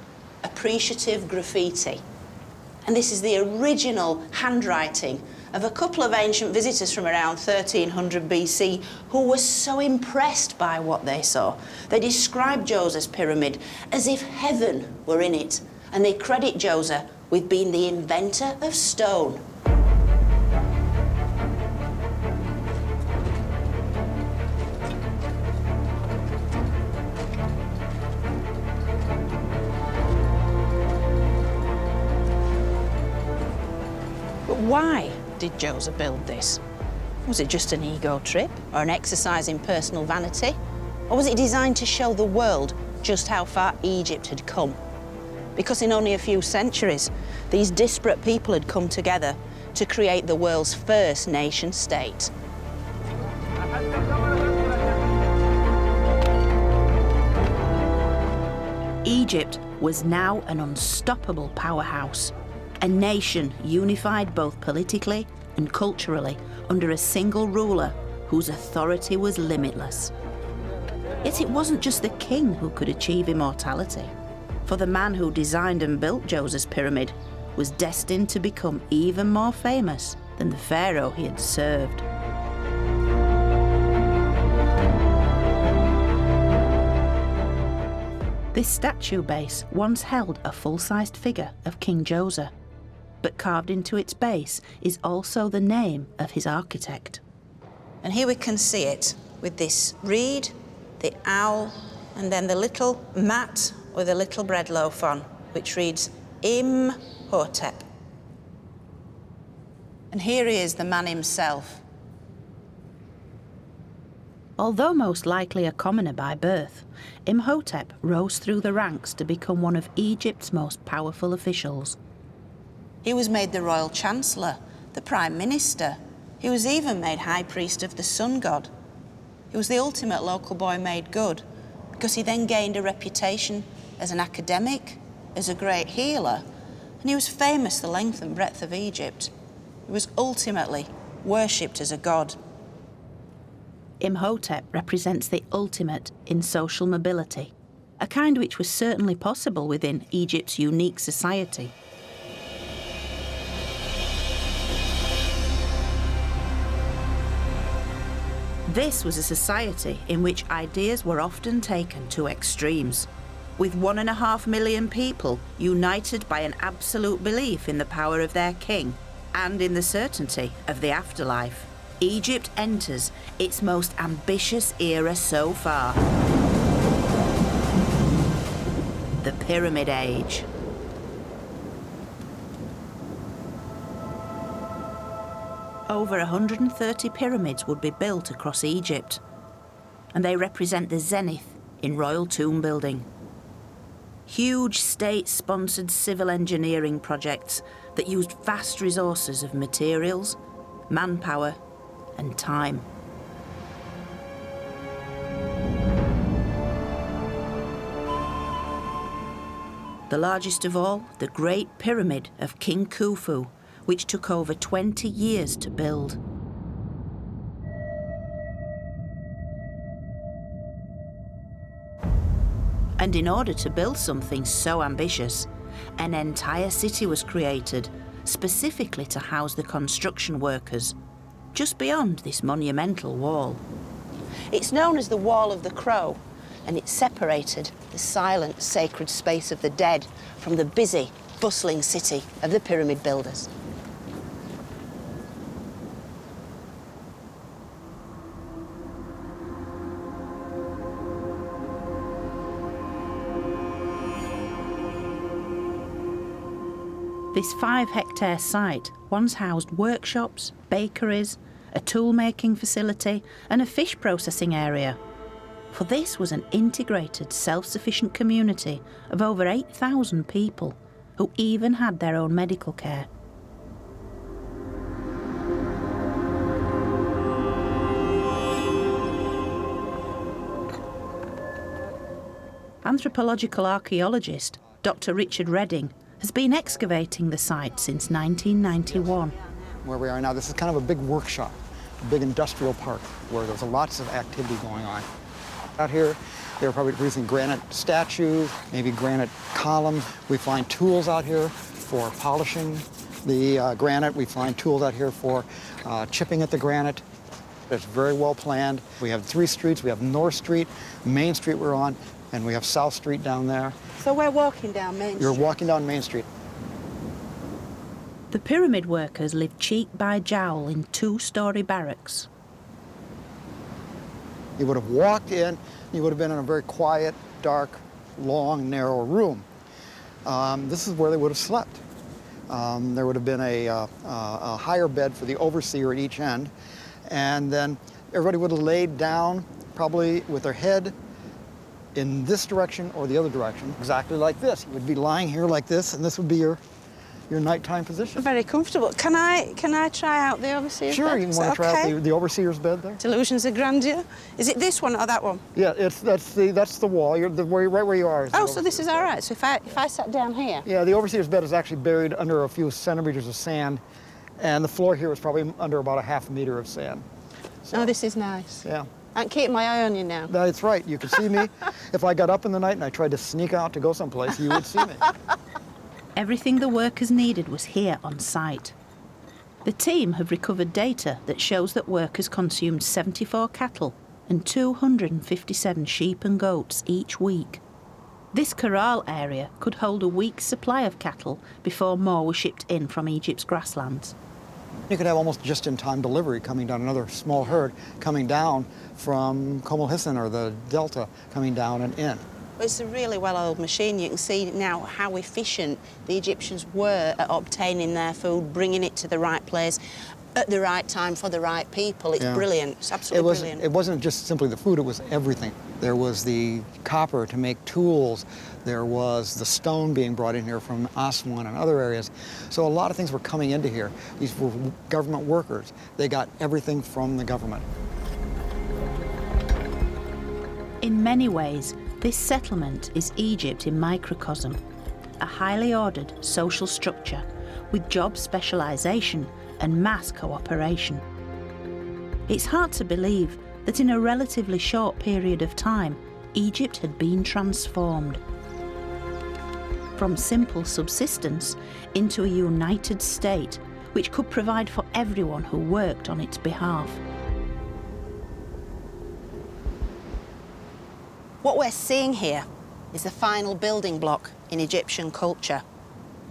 appreciative graffiti. And this is the original handwriting of a couple of ancient visitors from around 1300 BC who were so impressed by what they saw. They described Djoser's pyramid as if heaven were in it, and they credit Djoser with being the inventor of stone. But why did Djoser build this? Was it just an ego trip or an exercise in personal vanity? Or was it designed to show the world just how far Egypt had come? Because in only a few centuries, these disparate people had come together to create the world's first nation state. Egypt was now an unstoppable powerhouse, a nation unified both politically and culturally under a single ruler whose authority was limitless. Yet it wasn't just the king who could achieve immortality, for the man who designed and built Djoser's pyramid was destined to become even more famous than the pharaoh he had served. This statue base once held a full-sized figure of King Djoser, but carved into its base is also the name of his architect. And here we can see it with this reed, the owl, and then the little mat with a little bread loaf on, which reads Imhotep. And here he is, the man himself. Although most likely a commoner by birth, Imhotep rose through the ranks to become one of Egypt's most powerful officials. He was made the royal chancellor, the prime minister. He was even made high priest of the sun god. He was the ultimate local boy made good, because he then gained a reputation as an academic, as a great healer, and he was famous the length and breadth of Egypt. He was ultimately worshipped as a god. Imhotep represents the ultimate in social mobility, a kind which was certainly possible within Egypt's unique society. This was a society in which ideas were often taken to extremes, with 1.5 million people united by an absolute belief in the power of their king and in the certainty of the afterlife. Egypt enters its most ambitious era so far, the Pyramid Age. Over 130 pyramids would be built across Egypt, and they represent the zenith in royal tomb building. Huge state-sponsored civil engineering projects that used vast resources of materials, manpower, and time. The largest of all, the Great Pyramid of King Khufu, which took over 20 years to build. And in order to build something so ambitious, an entire city was created, specifically to house the construction workers, just beyond this monumental wall. It's known as the Wall of the Crow, and it separated the silent, sacred space of the dead from the busy, bustling city of the pyramid builders. This 5-hectare site once housed workshops, bakeries, a tool-making facility and a fish processing area. For this was an integrated, self-sufficient community of over 8,000 people who even had their own medical care. Anthropological archaeologist Dr. Richard Redding has been excavating the site since 1991. Where we are now, this is kind of a big workshop, a big industrial park where there's lots of activity going on. Out here, they're probably producing granite statues, maybe granite columns. We find tools out here for polishing the granite. We find tools out here for chipping at the granite. It's very well planned. We have 3 streets. We have North Street, Main Street we're on, and we have South Street down there. So we're walking down Main Street? You're walking down Main Street. The pyramid workers live cheek by jowl in 2-storey barracks. You would have walked in, you would have been in a very quiet, dark, long, narrow room. This is where they would have slept. There would have been a higher bed for the overseer at each end, and then everybody would have laid down, probably with their head in this direction or the other direction, exactly like this. You would be lying here like this, and this would be your nighttime position. Very comfortable. Can I try out the overseer's bed? Sure, you want to try out the overseer's bed there? Delusions of grandeur. Is it this one or that one? Yeah, that's the wall. You're right where you are. Oh, so this is all right. So if I sat down here? Yeah, the overseer's bed is actually buried under a few centimeters of sand, and the floor here is probably under about a ½ meter of sand. So, oh, this is nice. Yeah. I can keep my eye on you now. That's right. You can see me. If I got up in the night and I tried to sneak out to go someplace, you would see me. Everything the workers needed was here on site. The team have recovered data that shows that workers consumed 74 cattle and 257 sheep and goats each week. This corral area could hold a week's supply of cattle before more were shipped in from Egypt's grasslands. You could have almost just-in-time delivery coming down, another small herd coming down from Komel-Hissen or the Delta coming down and in. It's a really well-oiled machine. You can see now how efficient the Egyptians were at obtaining their food, bringing it to the right place at the right time for the right people. It's brilliant. It's absolutely brilliant. It wasn't just simply the food, it was everything. There was the copper to make tools. There was the stone being brought in here from Aswan and other areas. So a lot of things were coming into here. These were government workers. They got everything from the government. In many ways, this settlement is Egypt in microcosm, a highly ordered social structure with job specialisation and mass cooperation. It's hard to believe that in a relatively short period of time, Egypt had been transformed. From simple subsistence into a united state which could provide for everyone who worked on its behalf. What we're seeing here is the final building block in Egyptian culture,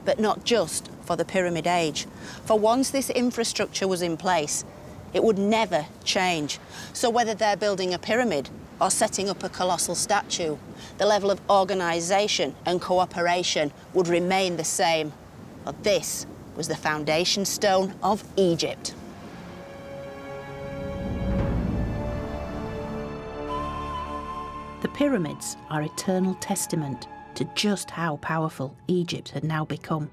but not just for the Pyramid Age. For once this infrastructure was in place, it would never change. So whether they're building a pyramid or setting up a colossal statue, the level of organisation and cooperation would remain the same. But this was the foundation stone of Egypt. The pyramids are eternal testament to just how powerful Egypt had now become.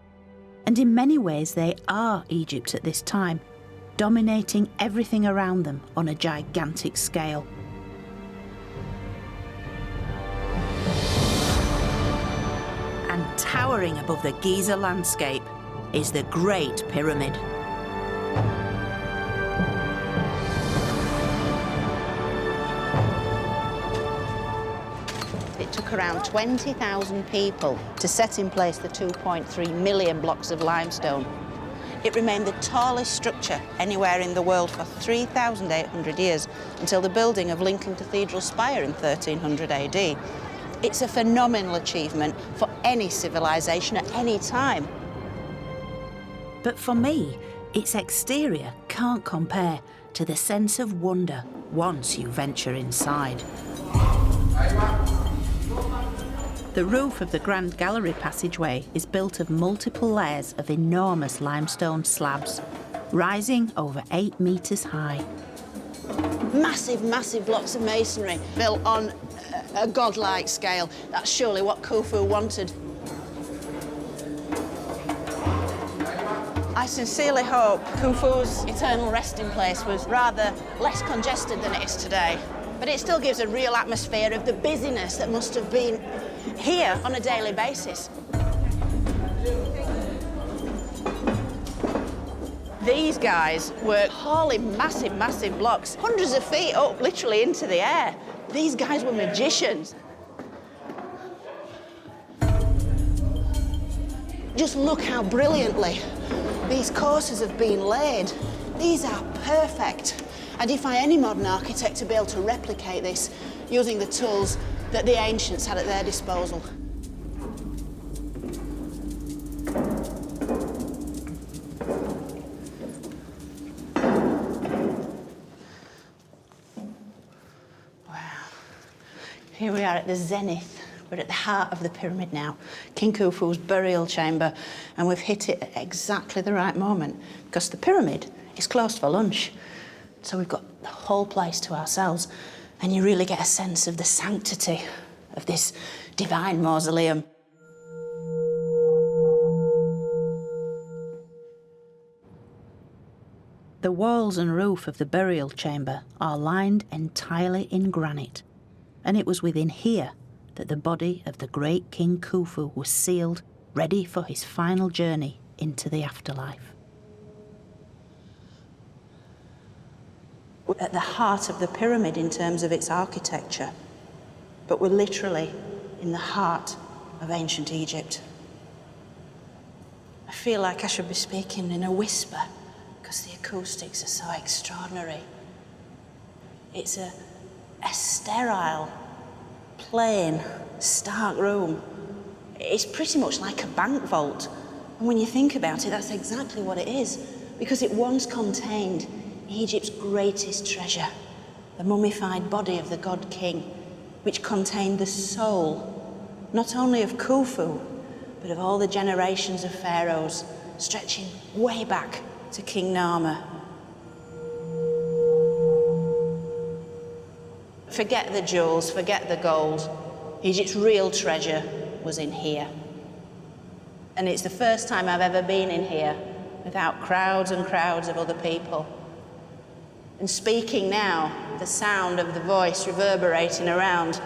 And in many ways they are Egypt at this time, dominating everything around them on a gigantic scale. And towering above the Giza landscape is the Great Pyramid. It took around 20,000 people to set in place the 2.3 million blocks of limestone. It remained the tallest structure anywhere in the world for 3,800 years, until the building of Lincoln Cathedral spire in 1300 AD. It's a phenomenal achievement for any civilization at any time. But for me, its exterior can't compare to the sense of wonder once you venture inside. The roof of the Grand Gallery passageway is built of multiple layers of enormous limestone slabs, rising over 8 metres high. Massive, massive blocks of masonry built on a godlike scale. That's surely what Khufu wanted. I sincerely hope Khufu's eternal resting place was rather less congested than it is today. but it still gives a real atmosphere of the busyness that must have been here on a daily basis. These guys were hauling massive, massive blocks, hundreds of feet up, literally into the air. These guys were magicians. Just look how brilliantly these courses have been laid. These are perfect. I defy any modern architect to be able to replicate this using the tools that the ancients had at their disposal. Here we are at the zenith. We're at the heart of the pyramid now, King Khufu's burial chamber, and we've hit it at exactly the right moment because the pyramid is closed for lunch. So we've got the whole place to ourselves, and you really get a sense of the sanctity of this divine mausoleum. The walls and roof of the burial chamber are lined entirely in granite, and it was within here that the body of the great King Khufu was sealed, ready for his final journey into the afterlife. We're at the heart of the pyramid in terms of its architecture, but we're literally in the heart of ancient Egypt. I feel like I should be speaking in a whisper because the acoustics are so extraordinary. It's a sterile, plain, stark room. It's pretty much like a bank vault. And when you think about it, that's exactly what it is, because it once contained Egypt's greatest treasure, the mummified body of the god king, which contained the soul, not only of Khufu, but of all the generations of pharaohs, stretching way back to King Narmer. Forget the jewels, forget the gold. Egypt's real treasure was in here. And it's the first time I've ever been in here without crowds and crowds of other people. And speaking now, the sound of the voice reverberating around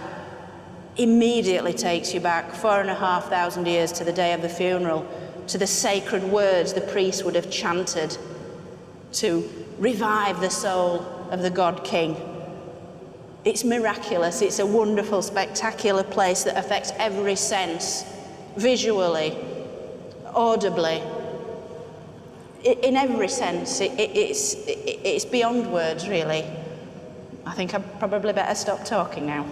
immediately takes you back 4,500 years to the day of the funeral, to the sacred words the priest would have chanted to revive the soul of the god king. It's miraculous, it's a wonderful, spectacular place that affects every sense, visually, audibly. In every sense, it's beyond words, really. I think I probably better stop talking now.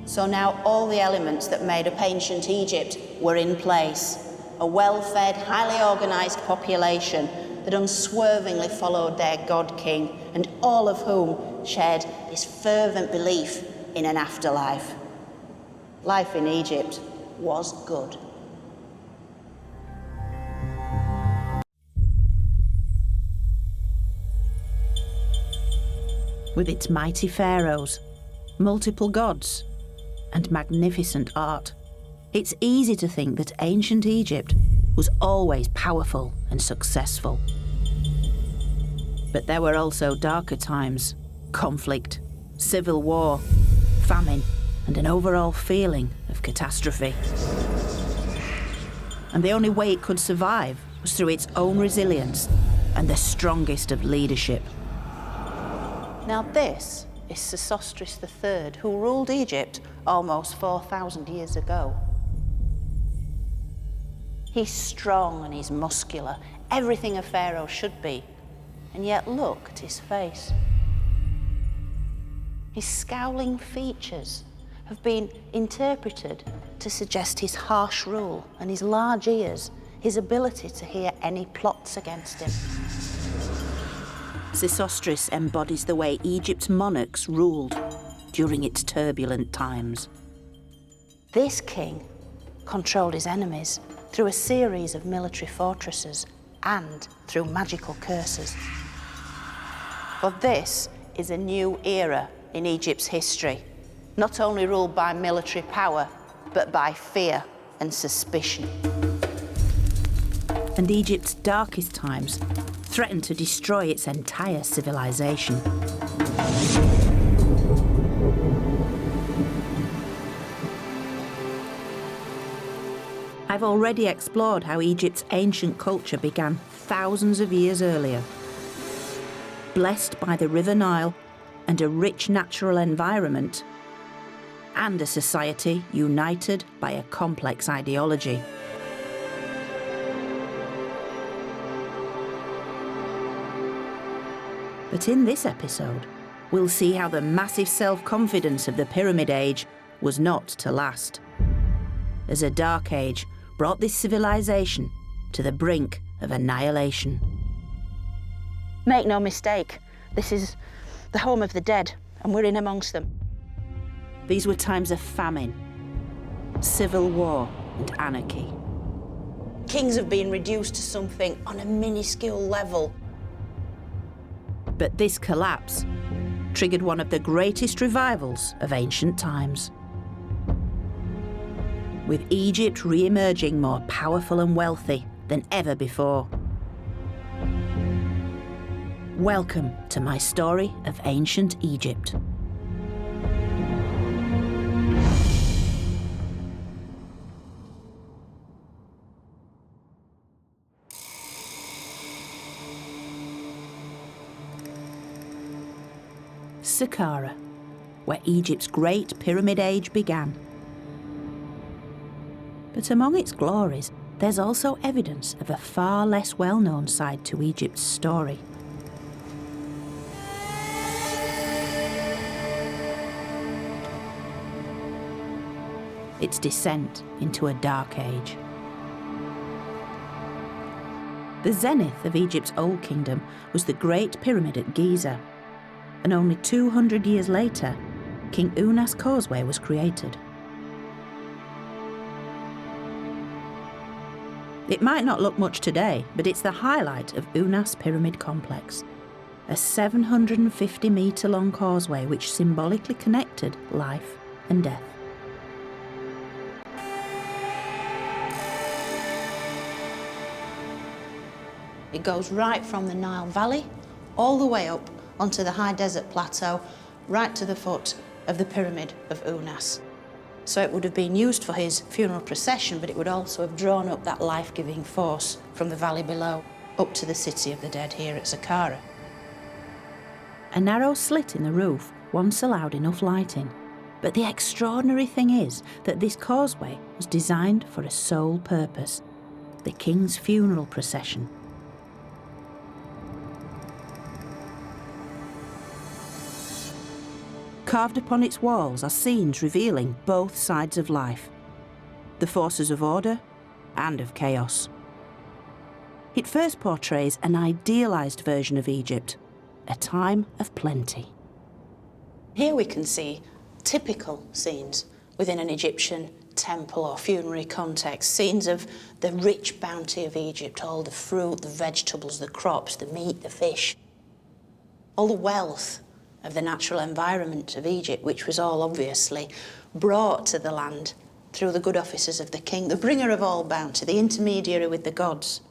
So now all the elements that made up ancient Egypt were in place. A well-fed, highly organised population that unswervingly followed their god king, and all of whom shared this fervent belief in an afterlife. Life in Egypt was good. With its mighty pharaohs, multiple gods, and magnificent art, it's easy to think that ancient Egypt was always powerful and successful. But there were also darker times: conflict, civil war, famine, and an overall feeling of catastrophe. And the only way it could survive was through its own resilience and the strongest of leadership. Now this is Sesostris III, who ruled Egypt almost 4,000 years ago. He's strong and he's muscular, everything a pharaoh should be. And yet look at his face. His scowling features have been interpreted to suggest his harsh rule, and his large ears, his ability to hear any plots against him. Sesostris embodies the way Egypt's monarchs ruled during its turbulent times. This king controlled his enemies through a series of military fortresses and through magical curses. But this is a new era in Egypt's history, not only ruled by military power, but by fear and suspicion. and Egypt's darkest times threatened to destroy its entire civilization. I've already explored how Egypt's ancient culture began thousands of years earlier. Blessed by the River Nile and a rich natural environment, and a society united by a complex ideology. But in this episode, we'll see how the massive self-confidence of the Pyramid Age was not to last, as a dark age brought this civilization to the brink of annihilation. Make no mistake, this is the home of the dead, and we're in amongst them. These were times of famine, civil war, and anarchy. Kings have been reduced to something on a minuscule level. But this collapse triggered one of the greatest revivals of ancient times, with Egypt re-emerging more powerful and wealthy than ever before. Welcome to my story of ancient Egypt. Saqqara, where Egypt's great Pyramid Age began. But among its glories, there's also evidence of a far less well-known side to Egypt's story. Its descent into a dark age. The zenith of Egypt's Old Kingdom was the Great Pyramid at Giza, and only 200 years later, King Unas Causeway was created. It might not look much today, but it's the highlight of Unas Pyramid Complex, a 750-metre-long causeway which symbolically connected life and death. It goes right from the Nile Valley all the way up onto the high desert plateau, right to the foot of the Pyramid of Unas. So it would have been used for his funeral procession, but it would also have drawn up that life-giving force from the valley below up to the city of the dead here at Saqqara. A narrow slit in the roof once allowed enough lighting, but the extraordinary thing is that this causeway was designed for a sole purpose: the king's funeral procession. Carved upon its walls are scenes revealing both sides of life, the forces of order and of chaos. It first portrays an idealised version of Egypt, a time of plenty. Here we can see typical scenes within an Egyptian temple or funerary context, scenes of the rich bounty of Egypt, all the fruit, the vegetables, the crops, the meat, the fish, all the wealth of the natural environment of Egypt, which was all obviously brought to the land through the good offices of the king, the bringer of all bounty, the intermediary with the gods.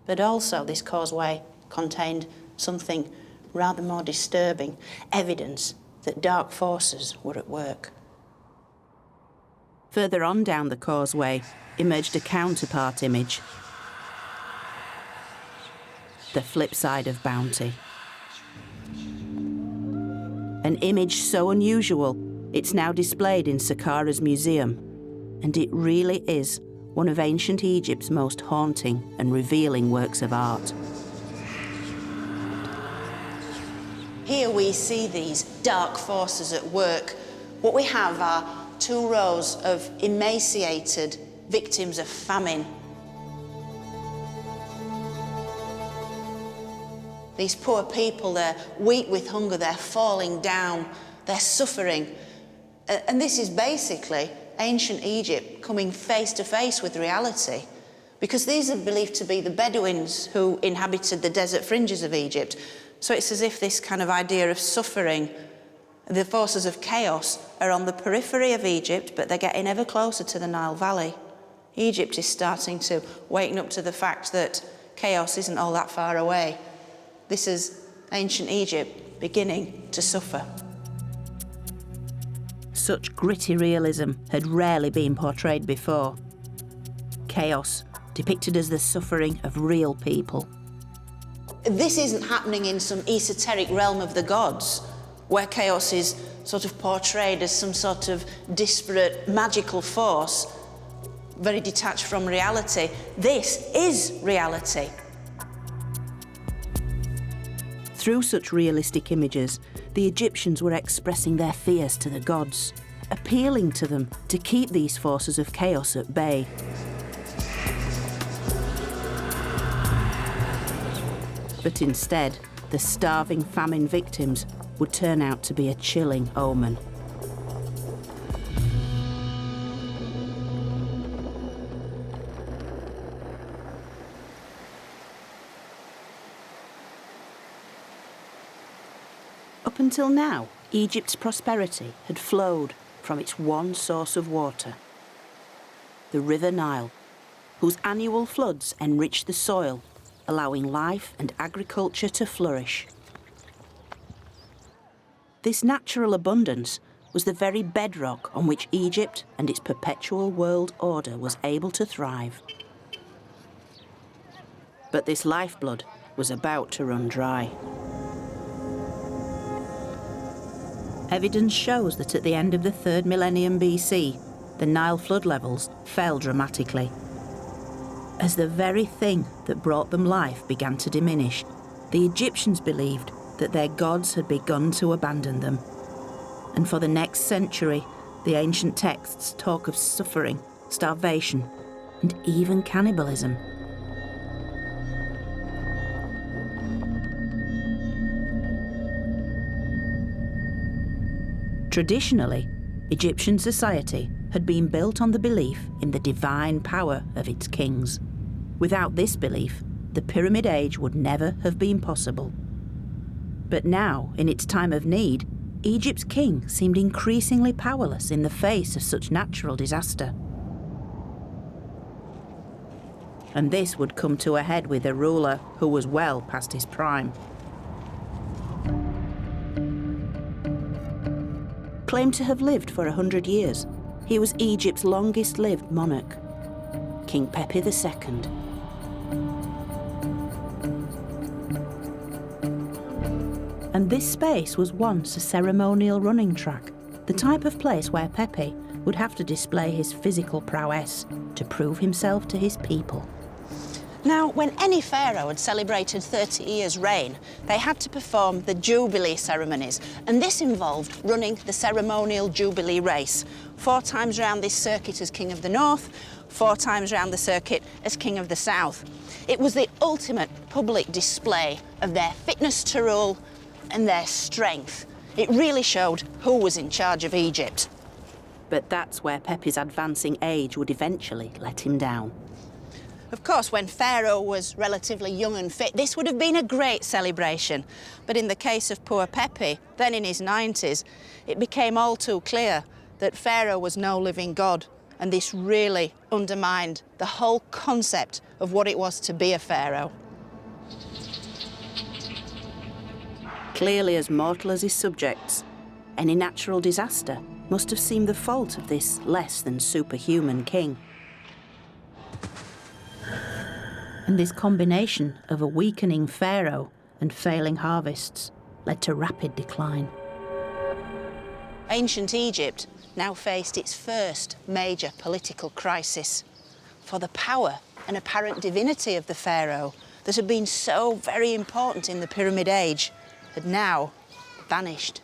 But also this causeway contained something rather more disturbing, evidence that dark forces were at work. Further on down the causeway emerged a counterpart image, the flip side of bounty. An image so unusual, it's now displayed in Saqqara's museum, and it really is one of ancient Egypt's most haunting and revealing works of art. Here we see these dark forces at work. What we have are two rows of emaciated victims of famine. These poor people, they're weak with hunger, they're falling down, they're suffering. And this is basically ancient Egypt coming face to face with reality, because these are believed to be the Bedouins who inhabited the desert fringes of Egypt. So it's as if this kind of idea of suffering, the forces of chaos, are on the periphery of Egypt, but they're getting ever closer to the Nile Valley. Egypt is starting to waken up to the fact that chaos isn't all that far away. This is ancient Egypt beginning to suffer. Such gritty realism had rarely been portrayed before. Chaos, depicted as the suffering of real people. This isn't happening in some esoteric realm of the gods, where chaos is sort of portrayed as some sort of disparate magical force, very detached from reality. This is reality. Through such realistic images, the Egyptians were expressing their fears to the gods, appealing to them to keep these forces of chaos at bay. But instead, the starving famine victims would turn out to be a chilling omen. Up until now, Egypt's prosperity had flowed from its one source of water, the River Nile, whose annual floods enriched the soil, allowing life and agriculture to flourish. This natural abundance was the very bedrock on which Egypt and its perpetual world order was able to thrive. But this lifeblood was about to run dry. Evidence shows that at the end of the 3rd millennium BC, the Nile flood levels fell dramatically. As the very thing that brought them life began to diminish, the Egyptians believed that their gods had begun to abandon them. And for the next century, the ancient texts talk of suffering, starvation, and even cannibalism. Traditionally, Egyptian society had been built on the belief in the divine power of its kings. Without this belief, the Pyramid Age would never have been possible. But now, in its time of need, Egypt's king seemed increasingly powerless in the face of such natural disaster. And this would come to a head with a ruler who was well past his prime. Claimed to have lived for 100 years, he was Egypt's longest-lived monarch, King Pepi II. And this space was once a ceremonial running track, the type of place where Pepi would have to display his physical prowess to prove himself to his people. Now, when any pharaoh had celebrated 30 years' reign, they had to perform the Jubilee ceremonies, and this involved running the ceremonial Jubilee race, 4 times round this circuit as King of the North, 4 times round the circuit as King of the South. It was the ultimate public display of their fitness to rule and their strength. It really showed who was in charge of Egypt. But that's where Pepi's advancing age would eventually let him down. Of course, when Pharaoh was relatively young and fit, this would have been a great celebration. But in the case of poor Pepi, then in his 90s, it became all too clear that Pharaoh was no living god, and this really undermined the whole concept of what it was to be a pharaoh. Clearly as mortal as his subjects, any natural disaster must have seemed the fault of this less than superhuman king. And this combination of a weakening pharaoh and failing harvests led to rapid decline. Ancient Egypt now faced its first major political crisis. For the power and apparent divinity of the pharaoh that had been so very important in the Pyramid Age had now vanished.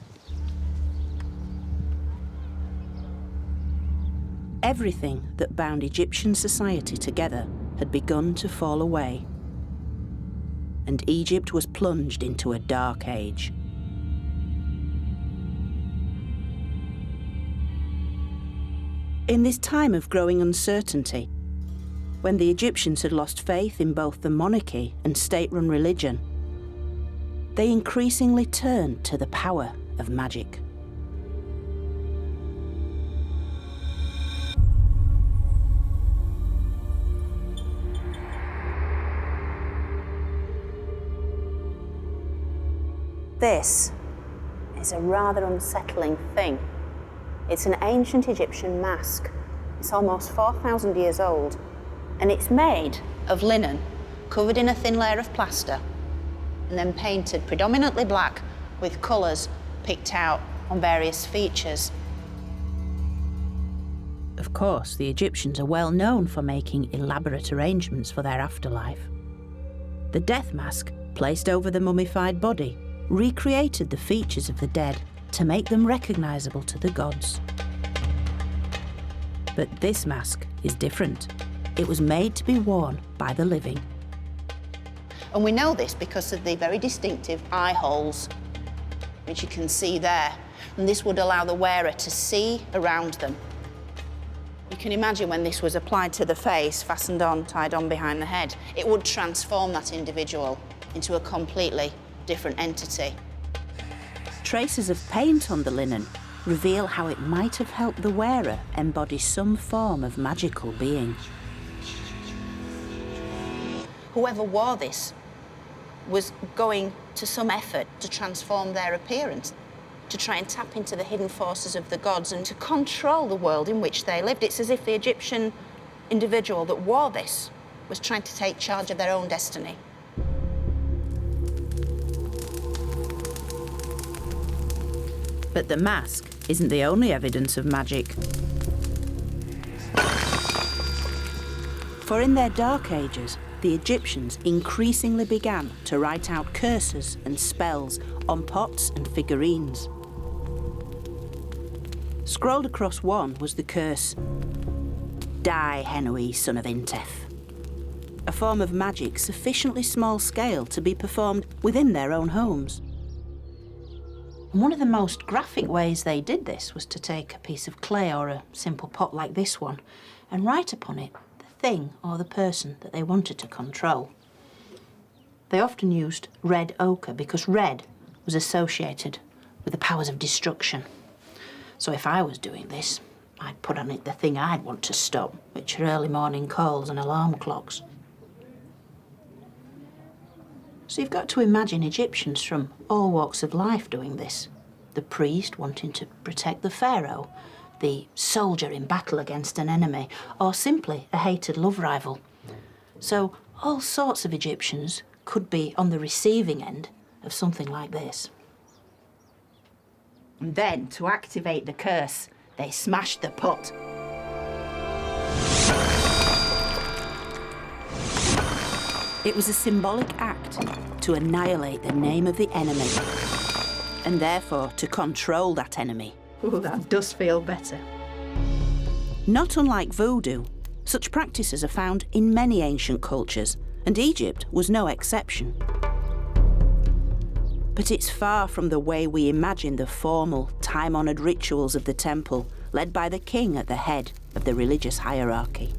Everything that bound Egyptian society together had begun to fall away, and Egypt was plunged into a dark age. In this time of growing uncertainty, when the Egyptians had lost faith in both the monarchy and state-run religion, they increasingly turned to the power of magic. This is a rather unsettling thing. It's an ancient Egyptian mask. It's almost 4,000 years old, and it's made of linen, covered in a thin layer of plaster, and then painted predominantly black with colours picked out on various features. Of course, the Egyptians are well known for making elaborate arrangements for their afterlife. The death mask, placed over the mummified body, recreated the features of the dead to make them recognisable to the gods. But this mask is different. It was made to be worn by the living. And we know this because of the very distinctive eye holes, which you can see there. And this would allow the wearer to see around them. You can imagine when this was applied to the face, fastened on, tied on behind the head, it would transform that individual into a completely different entity. Traces of paint on the linen reveal how it might have helped the wearer embody some form of magical being. Whoever wore this was going to some effort to transform their appearance, to try and tap into the hidden forces of the gods and to control the world in which they lived. It's as if the Egyptian individual that wore this was trying to take charge of their own destiny. But the mask isn't the only evidence of magic. For in their dark ages, the Egyptians increasingly began to write out curses and spells on pots and figurines. Scrolled across one was the curse, "Die, Henui, son of Intef," a form of magic sufficiently small scale to be performed within their own homes. And one of the most graphic ways they did this was to take a piece of clay or a simple pot like this one and write upon it the thing or the person that they wanted to control. They often used red ochre because red was associated with the powers of destruction. So if I was doing this, I'd put on it the thing I'd want to stop, which are early morning calls and alarm clocks. So you've got to imagine Egyptians from all walks of life doing this. The priest wanting to protect the pharaoh, the soldier in battle against an enemy, or simply a hated love rival. So all sorts of Egyptians could be on the receiving end of something like this. And then, to activate the curse, they smashed the pot. It was a symbolic act to annihilate the name of the enemy, and therefore to control that enemy. Ooh, that does feel better. Not unlike voodoo, such practices are found in many ancient cultures, and Egypt was no exception. But it's far from the way we imagine the formal, time-honoured rituals of the temple, led by the king at the head of the religious hierarchy.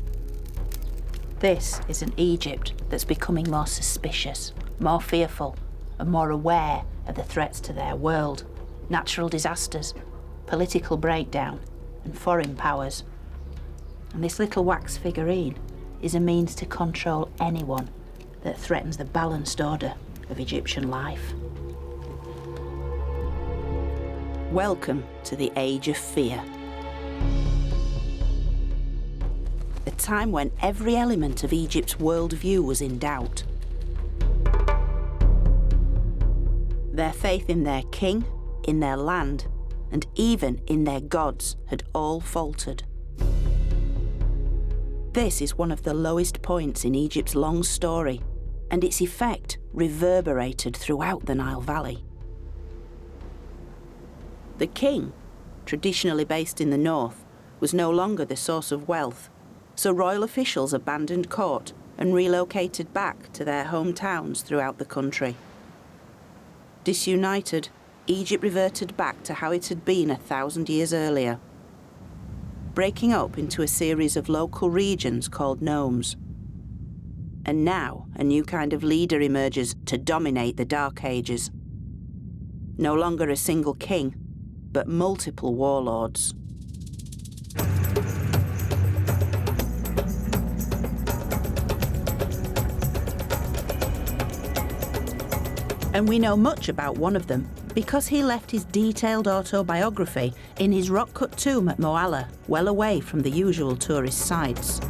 This is an Egypt that's becoming more suspicious, more fearful, and more aware of the threats to their world, natural disasters, political breakdown, and foreign powers. And this little wax figurine is a means to control anyone that threatens the balanced order of Egyptian life. Welcome to the Age of Fear. A time when every element of Egypt's worldview was in doubt. Their faith in their king, in their land, and even in their gods had all faltered. This is one of the lowest points in Egypt's long story, and its effect reverberated throughout the Nile Valley. The king, traditionally based in the north, was no longer the source of wealth, so royal officials abandoned court and relocated back to their hometowns throughout the country. Disunited, Egypt reverted back to how it had been 1,000 years earlier, breaking up into a series of local regions called nomes. And now a new kind of leader emerges to dominate the Dark Ages. No longer a single king, but multiple warlords. And we know much about one of them because he left his detailed autobiography in his rock-cut tomb at Moala, well away from the usual tourist sites.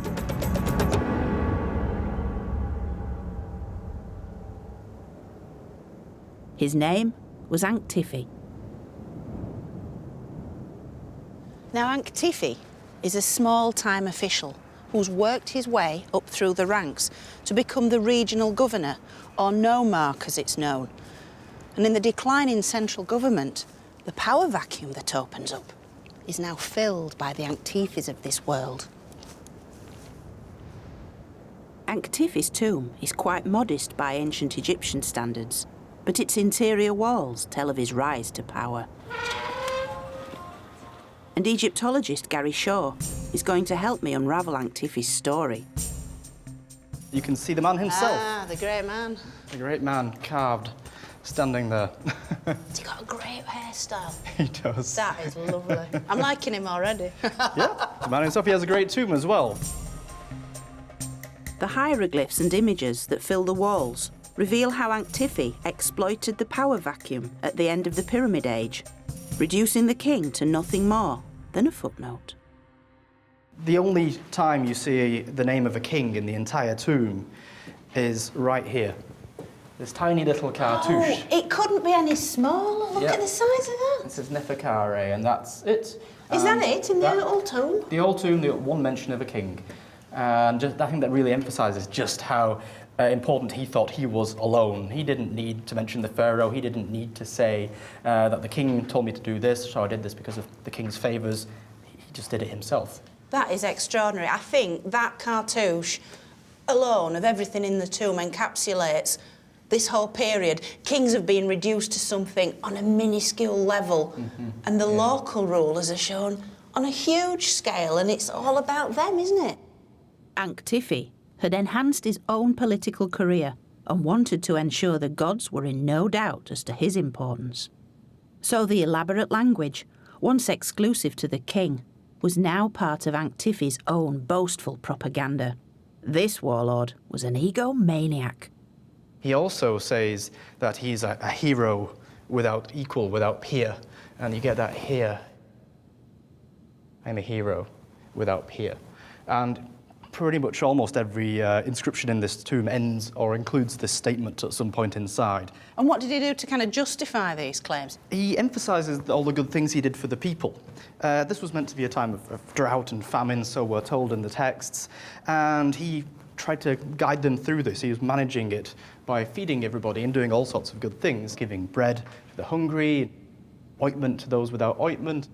His name was Ankh-Tifi. Now, Ankh-Tifi is a small-time official who's worked his way up through the ranks to become the regional governor, or nomarch as it's known. And in the decline in central government, the power vacuum that opens up is now filled by the Ankh-Tifis of this world. Ankh-Tifi's tomb is quite modest by ancient Egyptian standards, but its interior walls tell of his rise to power. And Egyptologist Gary Shaw is going to help me unravel Ankh-Tifi's story. You can see the man himself. Ah, the great man. The great man carved, standing there. He's got a great hairstyle. He does. That is lovely. I'm liking him already. Yeah, the man himself, he has a great tomb as well. The hieroglyphs and images that fill the walls reveal how Ankh-Tifi exploited the power vacuum at the end of the Pyramid Age, reducing the king to nothing more than a footnote. The only time you see the name of a king in the entire tomb is right here. This tiny little cartouche. Oh, it couldn't be any smaller. Look Yeah. at the size of that. This is Neferkare, and that's it. Is that it in the old tomb? The old tomb, the one mention of a king. And just, I think that really emphasises just how important he thought he was alone. He didn't need to mention the pharaoh. He didn't need to say that the king told me to do this, so I did this because of the king's favours. He just did it himself. That is extraordinary. I think that cartouche alone of everything in the tomb encapsulates this whole period. Kings have been reduced to something on a minuscule level, and the local rulers are shown on a huge scale, and it's all about them, isn't it? Ankh-Tifi had enhanced his own political career and wanted to ensure the gods were in no doubt as to his importance. So the elaborate language, once exclusive to the king, was now part of Ankh-Tifi's own boastful propaganda. This warlord was an egomaniac. He also says that he's a hero without equal, without peer. And you get that here. I'm a hero without peer. And pretty much almost every inscription in this tomb ends or includes this statement at some point inside. And what did he do to kind of justify these claims? He emphasises all the good things he did for the people. This was meant to be a time of drought and famine, so we're told in the texts, and he tried to guide them through this. He was managing it by feeding everybody and doing all sorts of good things, giving bread to the hungry, ointment to those without ointment,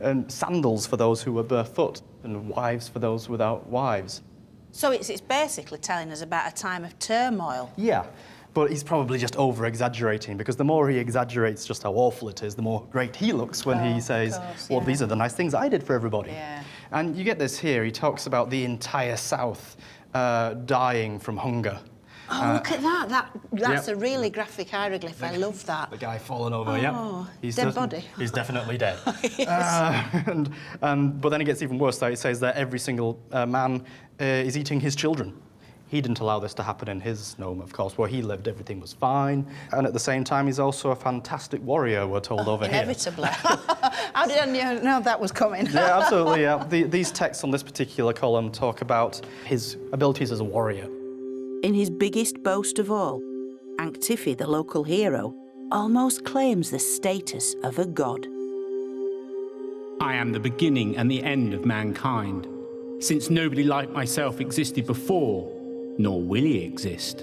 and sandals for those who were barefoot, and wives for those without wives. So it's basically telling us about a time of turmoil. Yeah, but he's probably just over-exaggerating, because the more he exaggerates just how awful it is, the more great he looks when he says, well, these are the nice things I did for everybody. Yeah. And you get this here, he talks about the entire South dying from hunger. Oh, look at that. That's a really graphic hieroglyph. I love that. The guy falling over, yeah. Dead body. He's definitely dead. Yes. But then it gets even worse. It says that every single man is eating his children. He didn't allow this to happen in his nome, of course. Where he lived, everything was fine. And at the same time, he's also a fantastic warrior, we're told over inevitably. Here. How did I know that was coming? Yeah, absolutely, yeah. These texts on this particular column talk about his abilities as a warrior. In his biggest boast of all, Ankh-Tifi, the local hero, almost claims the status of a god. I am the beginning and the end of mankind, since nobody like myself existed before, nor will he exist.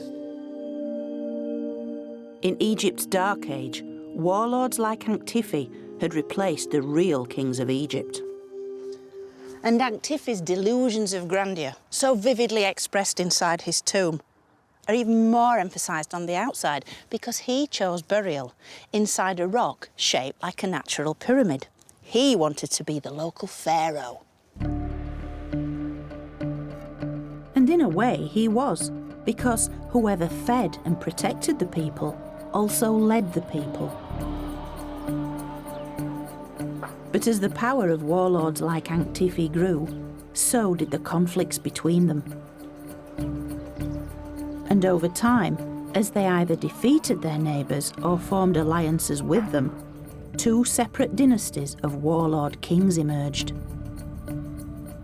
In Egypt's Dark Age, warlords like Ankh-Tifi had replaced the real kings of Egypt. And Ankh-Tifi's delusions of grandeur, so vividly expressed inside his tomb, are even more emphasised on the outside because he chose burial inside a rock shaped like a natural pyramid. He wanted to be the local pharaoh. And in a way, he was, because whoever fed and protected the people also led the people. But as the power of warlords like Ankh-Tifi grew, so did the conflicts between them. And over time, As they either defeated their neighbours or formed alliances with them, two separate dynasties of warlord kings emerged.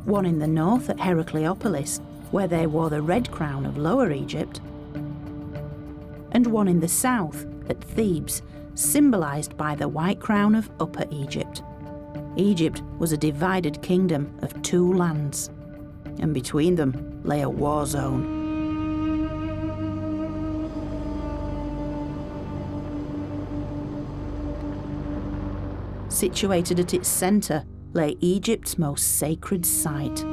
One in the north at Heracleopolis, where they wore the red crown of Lower Egypt, and one in the south at Thebes, symbolised by the white crown of Upper Egypt. Egypt was a divided kingdom of two lands, and between them lay a war zone. Situated at its centre lay Egypt's most sacred site,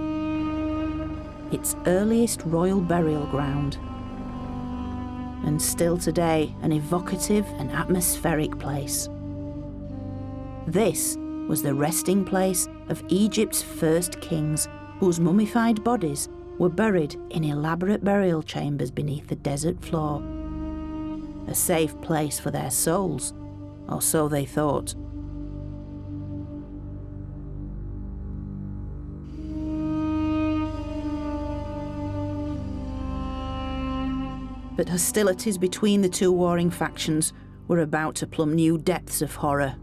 its earliest royal burial ground, and still today an evocative and atmospheric place. This was the resting place of Egypt's first kings, whose mummified bodies were buried in elaborate burial chambers beneath the desert floor. A safe place for their souls, or so they thought. But hostilities between the two warring factions were about to plumb new depths of horror,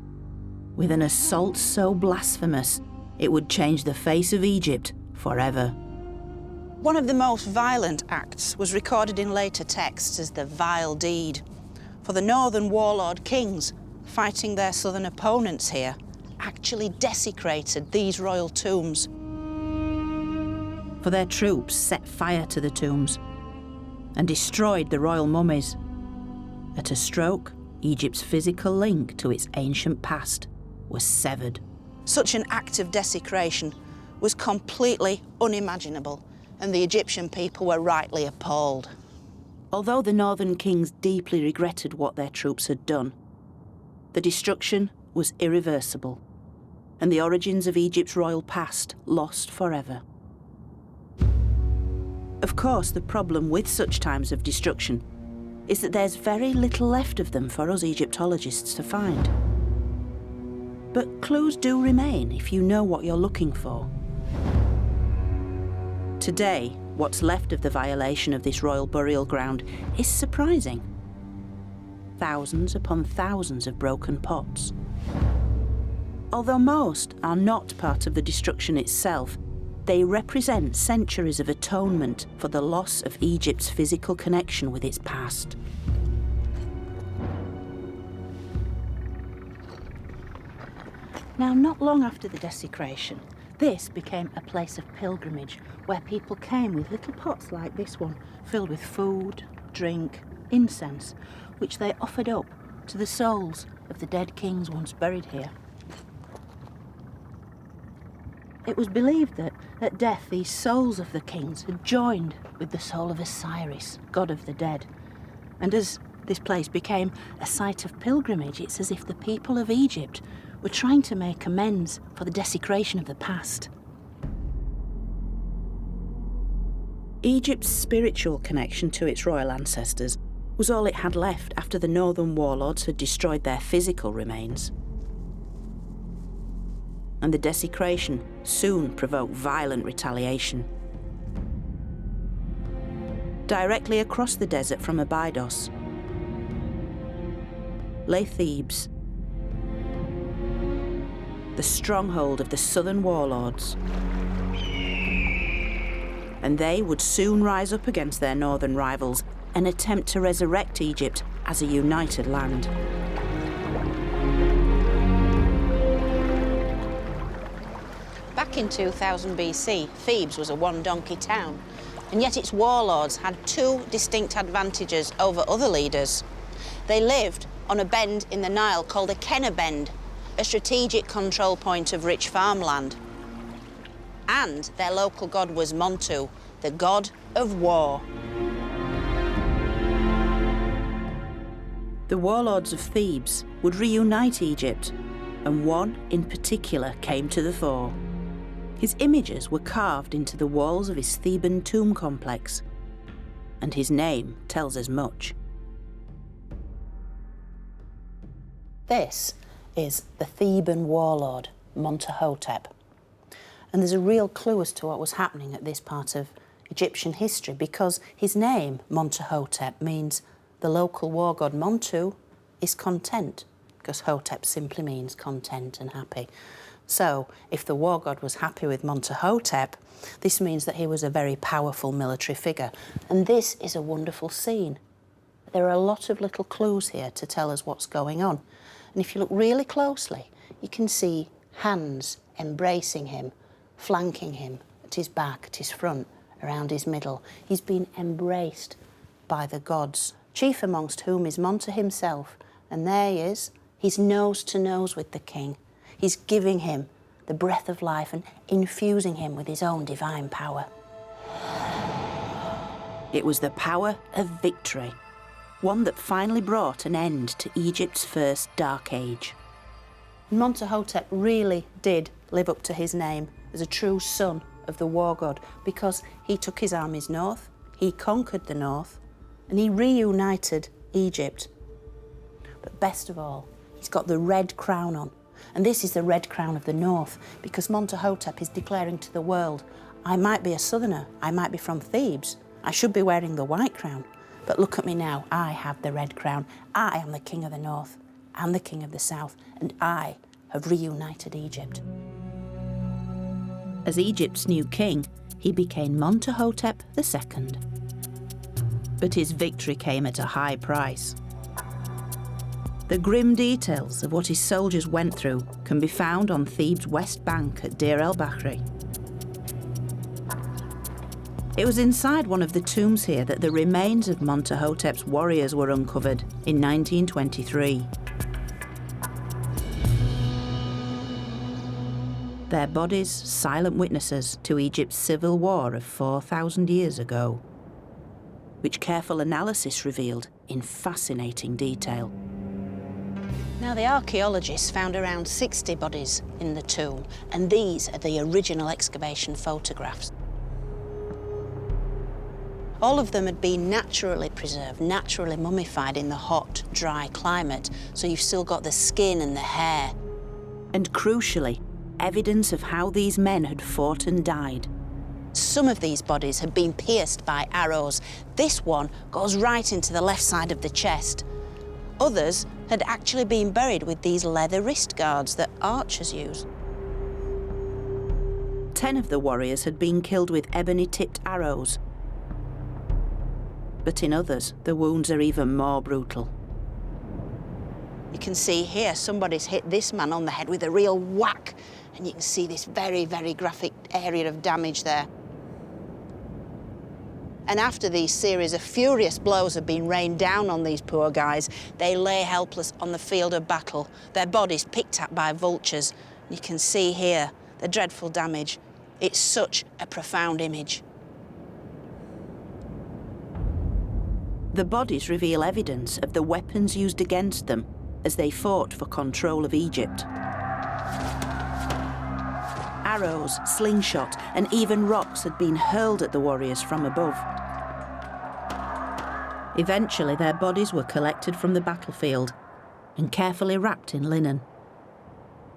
with an assault so blasphemous it would change the face of Egypt forever. One of the most violent acts was recorded in later texts as the vile deed, for the northern warlord kings, fighting their southern opponents here, actually desecrated these royal tombs. For their troops set fire to the tombs and destroyed the royal mummies. At a stroke, Egypt's physical link to its ancient past was severed. Such an act of desecration was completely unimaginable, and the Egyptian people were rightly appalled. Although the northern kings deeply regretted what their troops had done, the destruction was irreversible, and the origins of Egypt's royal past lost forever. Of course, the problem with such times of destruction is that there's very little left of them for us Egyptologists to find. But clues do remain if you know what you're looking for. Today, what's left of the violation of this royal burial ground is surprising. Thousands upon thousands of broken pots. Although most are not part of the destruction itself, they represent centuries of atonement for the loss of Egypt's physical connection with its past. Now, not long after the desecration, this became a place of pilgrimage where people came with little pots like this one, filled with food, drink, incense, which they offered up to the souls of the dead kings once buried here. It was believed that at death these souls of the kings had joined with the soul of Osiris, god of the dead. And as this place became a site of pilgrimage, it's as if the people of Egypt were trying to make amends for the desecration of the past. Egypt's spiritual connection to its royal ancestors was all it had left after the northern warlords had destroyed their physical remains. And the desecration soon provoked violent retaliation. Directly across the desert from Abydos lay Thebes, the stronghold of the southern warlords. And they would soon rise up against their northern rivals and attempt to resurrect Egypt as a united land. Back in 2000 BC, Thebes was a one-donkey town, and yet its warlords had two distinct advantages over other leaders. They lived on a bend in the Nile called Akhenaten, a strategic control point of rich farmland. And their local god was Montu, the god of war. The warlords of Thebes would reunite Egypt, and one in particular came to the fore. His images were carved into the walls of his Theban tomb complex, and his name tells us much. This is the Theban warlord, Montuhotep. And there's a real clue as to what was happening at this part of Egyptian history, because his name, Montuhotep, means the local war god Montu is content, because Hotep simply means content and happy. So, if the war god was happy with Montuhotep, this means that he was a very powerful military figure. And this is a wonderful scene. There are a lot of little clues here to tell us what's going on. And if you look really closely, you can see hands embracing him, flanking him at his back, at his front, around his middle. He's been embraced by the gods, chief amongst whom is Montu himself. And there he is. He's nose to nose with the king. He's giving him the breath of life and infusing him with his own divine power. It was the power of victory, one that finally brought an end to Egypt's first dark age. Montuhotep really did live up to his name as a true son of the war god, because he took his armies north, he conquered the north, and he reunited Egypt. But best of all, he's got the red crown on. And this is the red crown of the north, because Montuhotep is declaring to the world, I might be a southerner, I might be from Thebes, I should be wearing the white crown, but look at me now, I have the red crown. I am the king of the north and the king of the south, and I have reunited Egypt. As Egypt's new king, he became Montuhotep II. But his victory came at a high price. The grim details of what his soldiers went through can be found on Thebes' west bank at Deir el-Bahri. It was inside one of the tombs here that the remains of Montuhotep's warriors were uncovered in 1923. Their bodies silent witnesses to Egypt's civil war of 4,000 years ago, which careful analysis revealed in fascinating detail. Now, the archaeologists found around 60 bodies in the tomb, and these are the original excavation photographs. All of them had been naturally preserved, naturally mummified in the hot, dry climate, so you've still got the skin and the hair. And crucially, evidence of how these men had fought and died. Some of these bodies had been pierced by arrows. This one goes right into the left side of the chest. Others had actually been buried with these leather wrist guards that archers use. 10 of the warriors had been killed with ebony-tipped arrows. But in others, the wounds are even more brutal. You can see here somebody's hit this man on the head with a real whack, and you can see this very, very graphic area of damage there. And after these series of furious blows have been rained down on these poor guys, they lay helpless on the field of battle, their bodies picked at by vultures. You can see here the dreadful damage. It's such a profound image. The bodies reveal evidence of the weapons used against them as they fought for control of Egypt. Arrows, slingshot, and even rocks had been hurled at the warriors from above. Eventually, their bodies were collected from the battlefield and carefully wrapped in linen.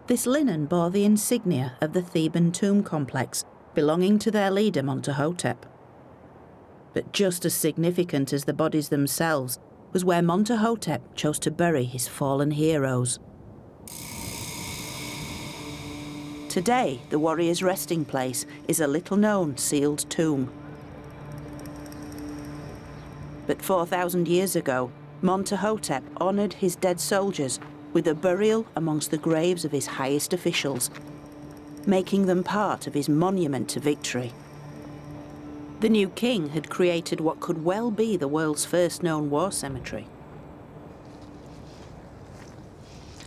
This linen bore the insignia of the Theban tomb complex, belonging to their leader Montuhotep. But just as significant as the bodies themselves was where Montuhotep chose to bury his fallen heroes. Today, the warrior's resting place is a little-known sealed tomb. But 4,000 years ago, Montuhotep honoured his dead soldiers with a burial amongst the graves of his highest officials, making them part of his monument to victory. The new king had created what could well be the world's first known war cemetery.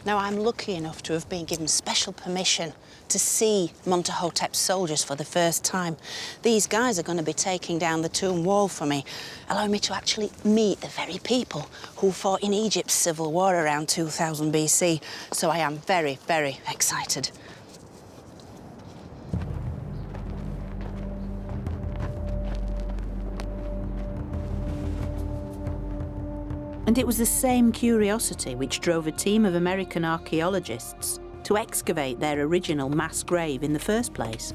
Now, I'm lucky enough to have been given special permission to see Montuhotep's soldiers for the first time. These guys are going to be taking down the tomb wall for me, allowing me to actually meet the very people who fought in Egypt's civil war around 2000 BC. So I am very, very excited. And it was the same curiosity which drove a team of American archaeologists to excavate their original mass grave in the first place.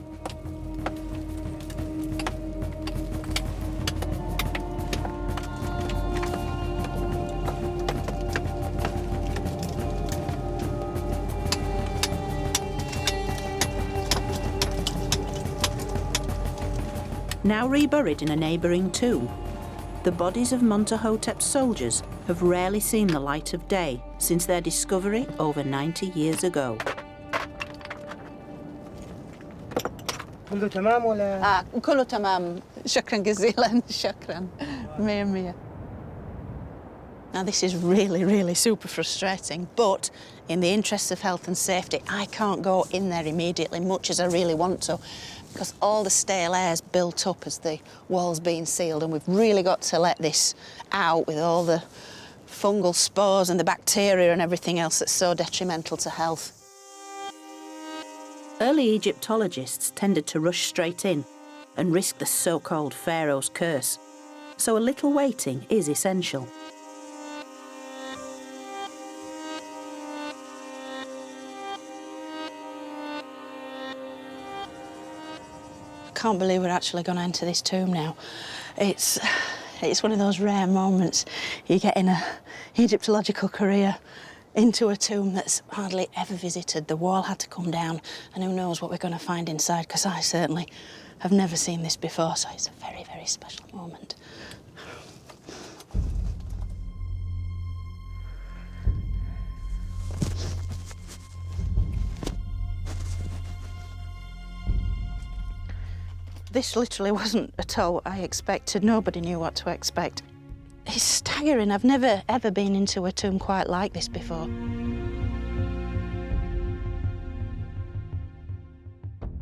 now reburied in a neighbouring tomb. The bodies of Montahotep's soldiers have rarely seen the light of day since their discovery over 90 years ago. كله تمام ولا؟ كله تمام. شكراً جزيلاً. شكراً. مية مية. Now this is really, really super frustrating, but in the interests of health and safety, I can't go in there immediately, much as I really want to, because all the stale air's built up as the wall's being sealed, and we've really got to let this out with all the fungal spores and the bacteria and everything else that's so detrimental to health. Early Egyptologists tended to rush straight in and risk the so-called pharaoh's curse, so a little waiting is essential. I can't believe we're actually going to enter this tomb now. It's one of those rare moments you get in a Egyptological career, into a tomb that's hardly ever visited. The wall had to come down, and who knows what we're going to find inside, because I certainly have never seen this before, so it's a very, very special moment. This literally wasn't at all what I expected. Nobody knew what to expect. It's staggering. I've never, ever been into a tomb quite like this before.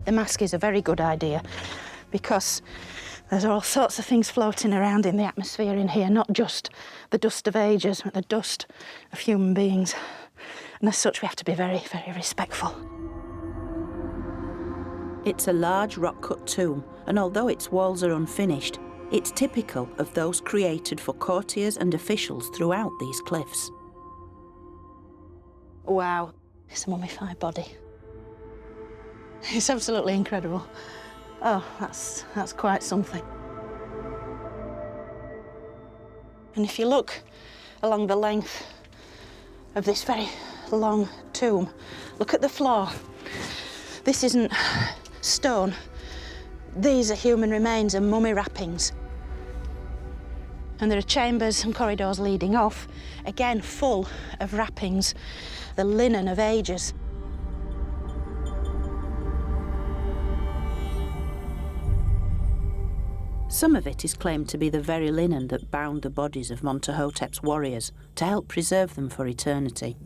The mask is a very good idea because there's all sorts of things floating around in the atmosphere in here, not just the dust of ages, but the dust of human beings. And as such, we have to be very, very respectful. It's a large rock-cut tomb, and although its walls are unfinished, it's typical of those created for courtiers and officials throughout these cliffs. Wow, it's a mummified body. It's absolutely incredible. Oh, that's quite something. And if you look along the length of this very long tomb, look at the floor. This isn't stone. These are human remains and mummy wrappings. And there are chambers and corridors leading off, again full of wrappings, the linen of ages. Some of it is claimed to be the very linen that bound the bodies of Montahotep's warriors to help preserve them for eternity.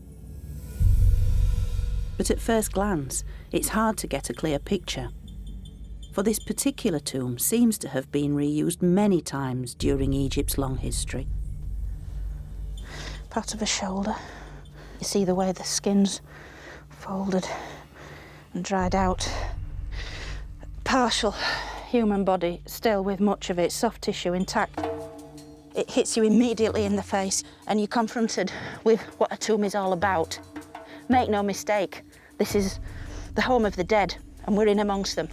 But at first glance, it's hard to get a clear picture. For this particular tomb seems to have been reused many times during Egypt's long history. Part of a shoulder. You see the way the skin's folded and dried out. Partial human body, still with much of its soft tissue intact. It hits you immediately in the face, and you're confronted with what a tomb is all about. Make no mistake, this is the home of the dead, and we're in amongst them.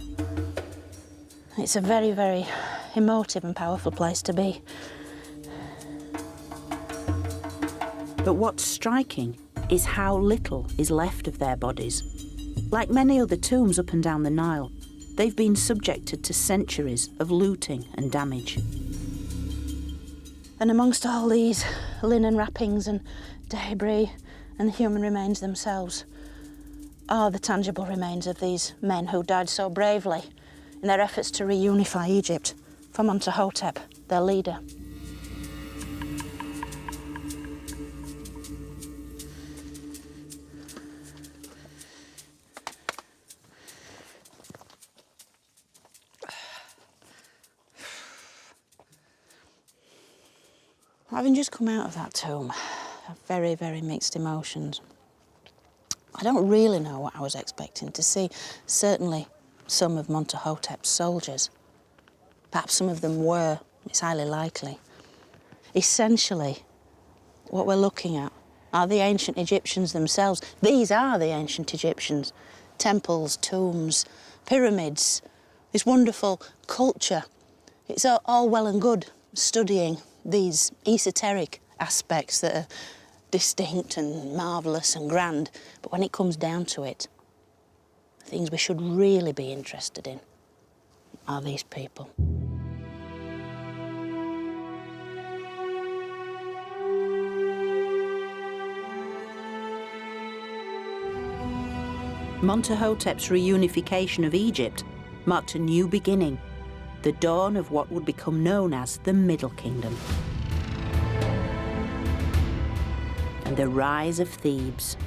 It's a very, very emotive and powerful place to be. But what's striking is how little is left of their bodies. Like many other tombs up and down the Nile, they've been subjected to centuries of looting and damage. And amongst all these linen wrappings and debris and the human remains themselves are the tangible remains of these men who died so bravely in their efforts to reunify Egypt for Montahotep, their leader. Having just come out of that tomb, I have very, very mixed emotions. I don't really know what I was expecting to see. Certainly some of Montahotep's soldiers. Perhaps some of them were, it's highly likely. Essentially, what we're looking at are the ancient Egyptians themselves. These are the ancient Egyptians. Temples, tombs, pyramids, this wonderful culture. It's all well and good studying these esoteric aspects that are distinct and marvellous and grand, but when it comes down to it, the things we should really be interested in are these people. Montahotep's reunification of Egypt marked a new beginning, the dawn of what would become known as the Middle Kingdom. And the rise of Thebes.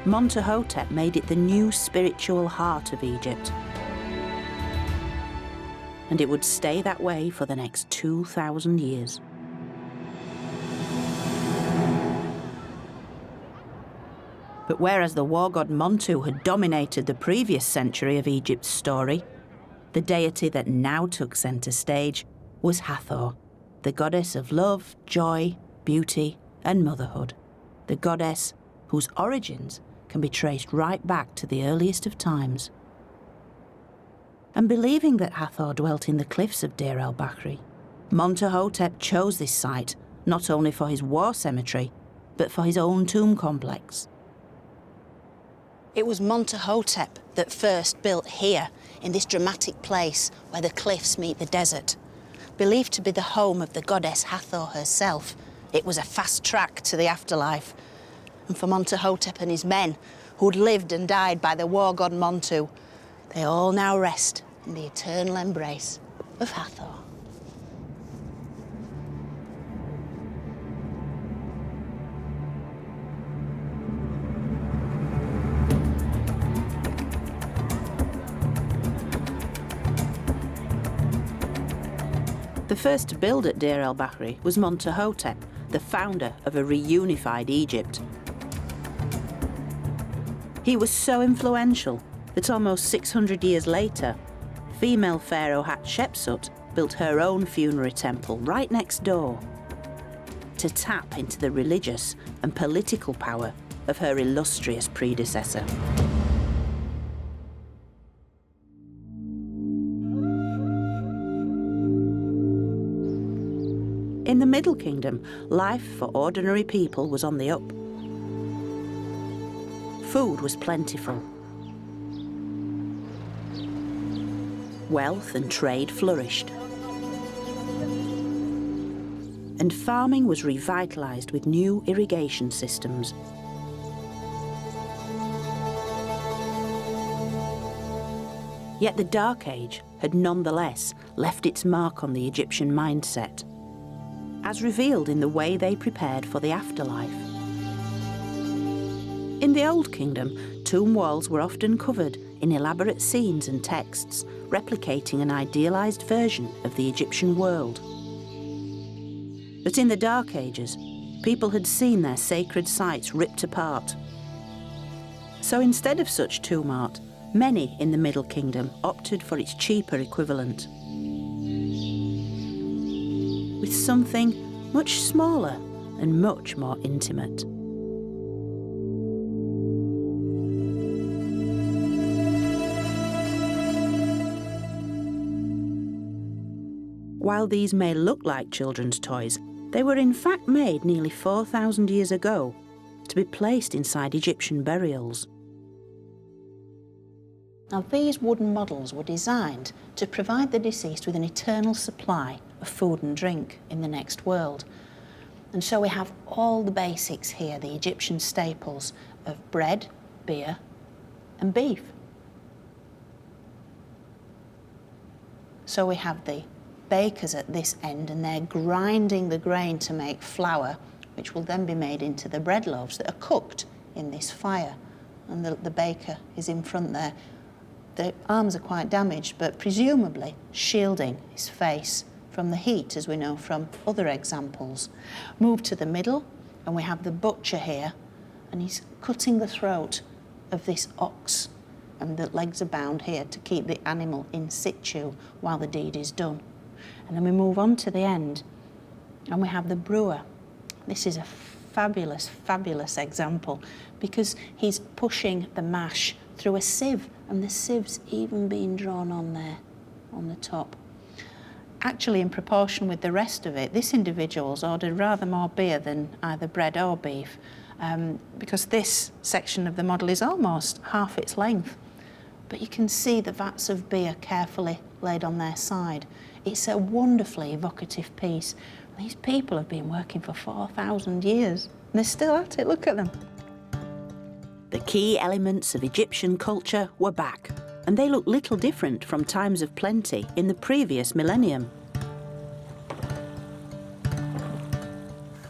Montahotep made it the new spiritual heart of Egypt. And it would stay that way for the next 2,000 years. But whereas the war god Montu had dominated the previous century of Egypt's story, the deity that now took centre stage was Hathor, the goddess of love, joy, beauty, and motherhood. The goddess whose origins can be traced right back to the earliest of times. And believing that Hathor dwelt in the cliffs of Deir el-Bahri, Montahotep chose this site not only for his war cemetery, but for his own tomb complex. It was Montahotep that first built here, in this dramatic place where the cliffs meet the desert. Believed to be the home of the goddess Hathor herself, it was a fast track to the afterlife. And for Montahotep and his men, who'd lived and died by the war god Montu, they all now rest in the eternal embrace of Hathor. The first to build at Deir el-Bahri was Montahotep, the founder of a reunified Egypt. He was so influential that almost 600 years later, female pharaoh Hatshepsut built her own funerary temple right next door to tap into the religious and political power of her illustrious predecessor. In the Middle Kingdom, life for ordinary people was on the up. Food was plentiful. Wealth and trade flourished. And farming was revitalised with new irrigation systems. Yet the Dark Age had nonetheless left its mark on the Egyptian mindset, as revealed in the way they prepared for the afterlife. In the Old Kingdom, tomb walls were often covered in elaborate scenes and texts, replicating an idealised version of the Egyptian world. But in the Dark Ages, people had seen their sacred sites ripped apart. So instead of such tomb art, many in the Middle Kingdom opted for its cheaper equivalent, with something much smaller and much more intimate. While these may look like children's toys, they were in fact made nearly 4,000 years ago to be placed inside Egyptian burials. Now, these wooden models were designed to provide the deceased with an eternal supply of food and drink in the next world. And so we have all the basics here, the Egyptian staples of bread, beer, and beef. So we have the bakers at this end, and they're grinding the grain to make flour, which will then be made into the bread loaves that are cooked in this fire. And the baker is in front there. The arms are quite damaged, but presumably shielding his face from the heat, as we know from other examples. Move to the middle, and we have the butcher here, and he's cutting the throat of this ox, and the legs are bound here to keep the animal in situ while the deed is done. And then we move on to the end, and we have the brewer. This is a fabulous, fabulous example, because he's pushing the mash through a sieve, and the sieve's even being drawn on there, on the top. Actually, in proportion with the rest of it, this individual's ordered rather more beer than either bread or beef, because this section of the model is almost half its length. But you can see the vats of beer carefully laid on their side. It's a wonderfully evocative piece, These people have been working for 4,000 years, and they're still at it, look at them. The key elements of Egyptian culture were back, and they look little different from times of plenty in the previous millennium.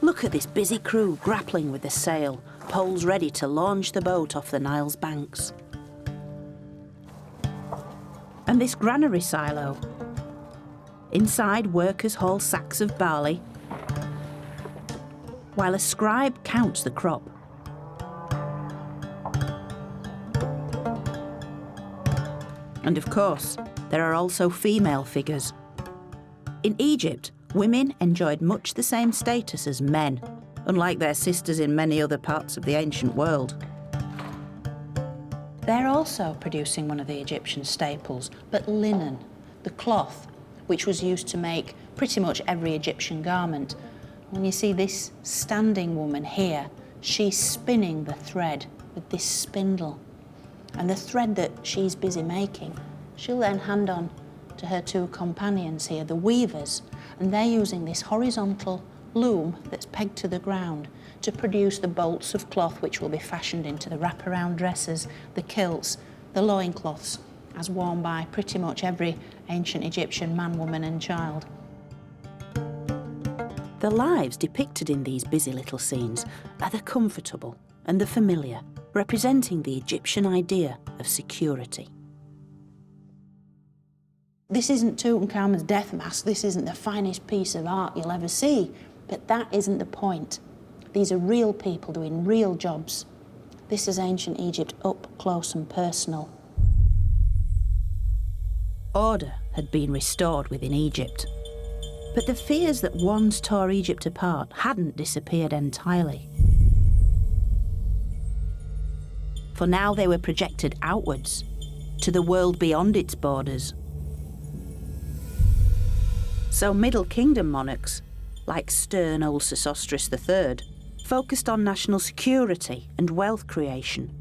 Look at this busy crew grappling with the sail, poles ready to launch the boat off the Nile's banks. And this granary silo. Inside, workers haul sacks of barley, while a scribe counts the crop. And of course, there are also female figures. In Egypt, women enjoyed much the same status as men, unlike their sisters in many other parts of the ancient world. They're also producing one of the Egyptian staples, but linen, the cloth, which was used to make pretty much every Egyptian garment. When you see this standing woman here, she's spinning the thread with this spindle. And the thread that she's busy making, she'll then hand on to her two companions here, the weavers, and they're using this horizontal loom that's pegged to the ground to produce the bolts of cloth which will be fashioned into the wraparound dresses, the kilts, the loincloths, as worn by pretty much every ancient Egyptian man, woman and child. The lives depicted in these busy little scenes are the comfortable and the familiar, representing the Egyptian idea of security. This isn't Tutankhamun's death mask, this isn't the finest piece of art you'll ever see, but that isn't the point. These are real people doing real jobs. This is ancient Egypt up close and personal. Order had been restored within Egypt, but the fears that once tore Egypt apart hadn't disappeared entirely. For now they were projected outwards, to the world beyond its borders. So Middle Kingdom monarchs, like stern old Sesostris III, focused on national security and wealth creation.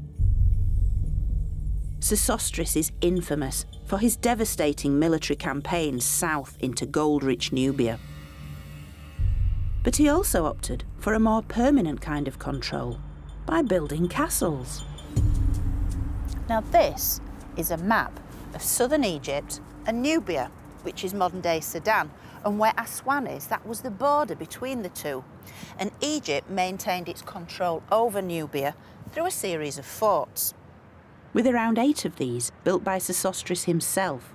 Sesostris is infamous for his devastating military campaigns south into gold-rich Nubia. But he also opted for a more permanent kind of control by building castles. Now this is a map of southern Egypt and Nubia, which is modern-day Sudan, and where Aswan is, that was the border between the two. And Egypt maintained its control over Nubia through a series of forts. With around 8 of these built by Sesostris himself,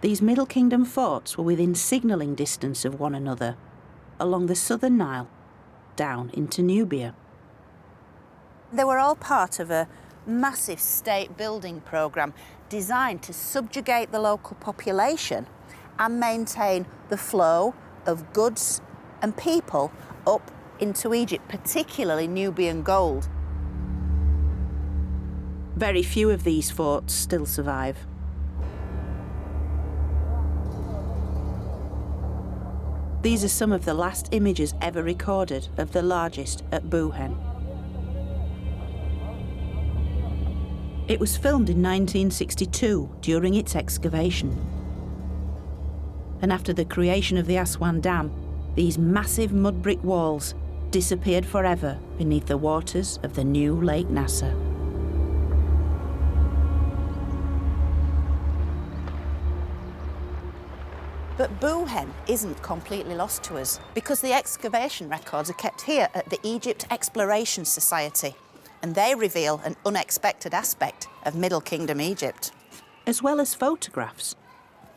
these Middle Kingdom forts were within signalling distance of one another, along the southern Nile, down into Nubia. They were all part of a massive state building programme designed to subjugate the local population and maintain the flow of goods and people up into Egypt, particularly Nubian gold. Very few of these forts still survive. These are some of the last images ever recorded of the largest at Buhen. It was filmed in 1962 during its excavation. And after the creation of the Aswan Dam, these massive mud brick walls disappeared forever beneath the waters of the new Lake Nasser. But Buhen isn't completely lost to us, because the excavation records are kept here at the Egypt Exploration Society, and they reveal an unexpected aspect of Middle Kingdom Egypt. As well as photographs,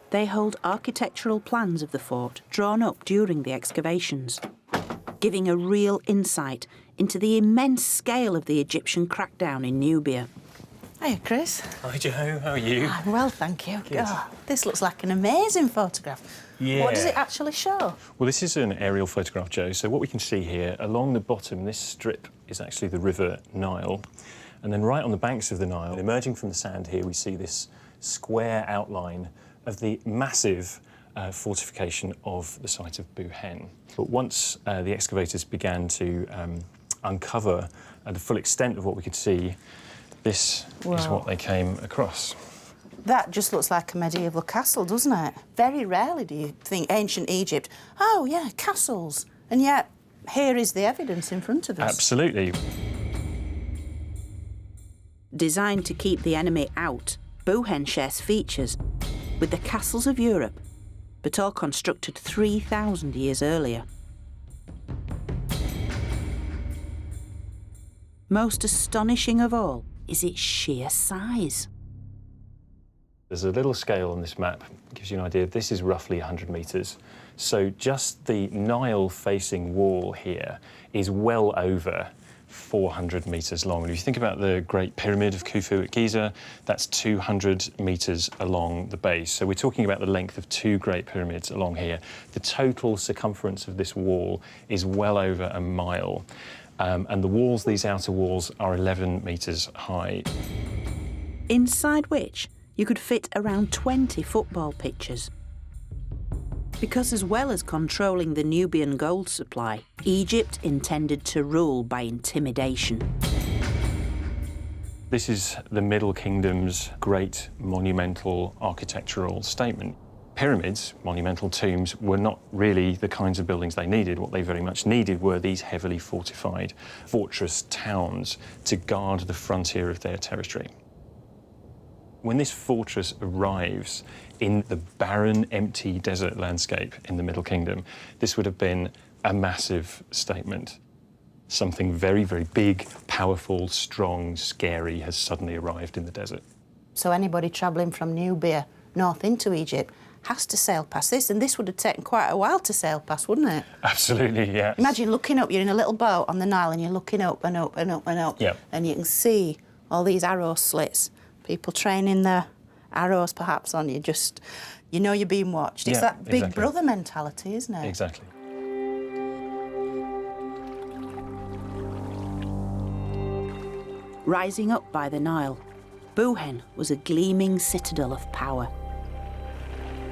they hold architectural plans of the fort drawn up during the excavations, giving a real insight into the immense scale of the Egyptian crackdown in Nubia. Hiya, Chris. Hi, Jo. How are you? I'm well, thank you. Oh, this looks like an amazing photograph. Yeah. What does it actually show? Well, this is an aerial photograph, Jo. So what we can see here, along the bottom, this strip is actually the River Nile. And then right on the banks of the Nile, emerging from the sand here, we see this square outline of the massive fortification of the site of Buhen. But once the excavators began to uncover the full extent of what we could see, this is what they came across. That just looks like a medieval castle, doesn't it? Very rarely do you think ancient Egypt, oh yeah, castles. And yet, here is the evidence in front of us. Absolutely. Designed to keep the enemy out, Buhen shares features with the castles of Europe, but all constructed 3,000 years earlier. Most astonishing of all is its sheer size. There's a little scale on this map, gives you an idea. This is roughly 100 metres. So just the Nile-facing wall here is well over 400 metres long. And if you think about the Great Pyramid of Khufu at Giza, that's 200 metres along the base. So we're talking about the length of 2 Great Pyramids along here. The total circumference of this wall is well over a mile. And the walls, these outer walls, are 11 metres high. Inside which you could fit around 20 football pitches. Because as well as controlling the Nubian gold supply, Egypt intended to rule by intimidation. This is the Middle Kingdom's great monumental architectural statement. Pyramids, monumental tombs, were not really the kinds of buildings they needed. What they very much needed were these heavily fortified fortress towns to guard the frontier of their territory. When this fortress arrives in the barren, empty desert landscape in the Middle Kingdom, this would have been a massive statement. Something very, very big, powerful, strong, scary has suddenly arrived in the desert. So anybody travelling from Nubia north into Egypt has to sail past this, and this would have taken quite a while to sail past, wouldn't it? Absolutely, yeah. Imagine looking up, you're in a little boat on the Nile and you're looking up and up and up and up, yep. And you can see all these arrow slits, people training their arrows perhaps on you, just, you know you're being watched. It's that big brother mentality, isn't it? Exactly. Rising up by the Nile, Buhen was a gleaming citadel of power.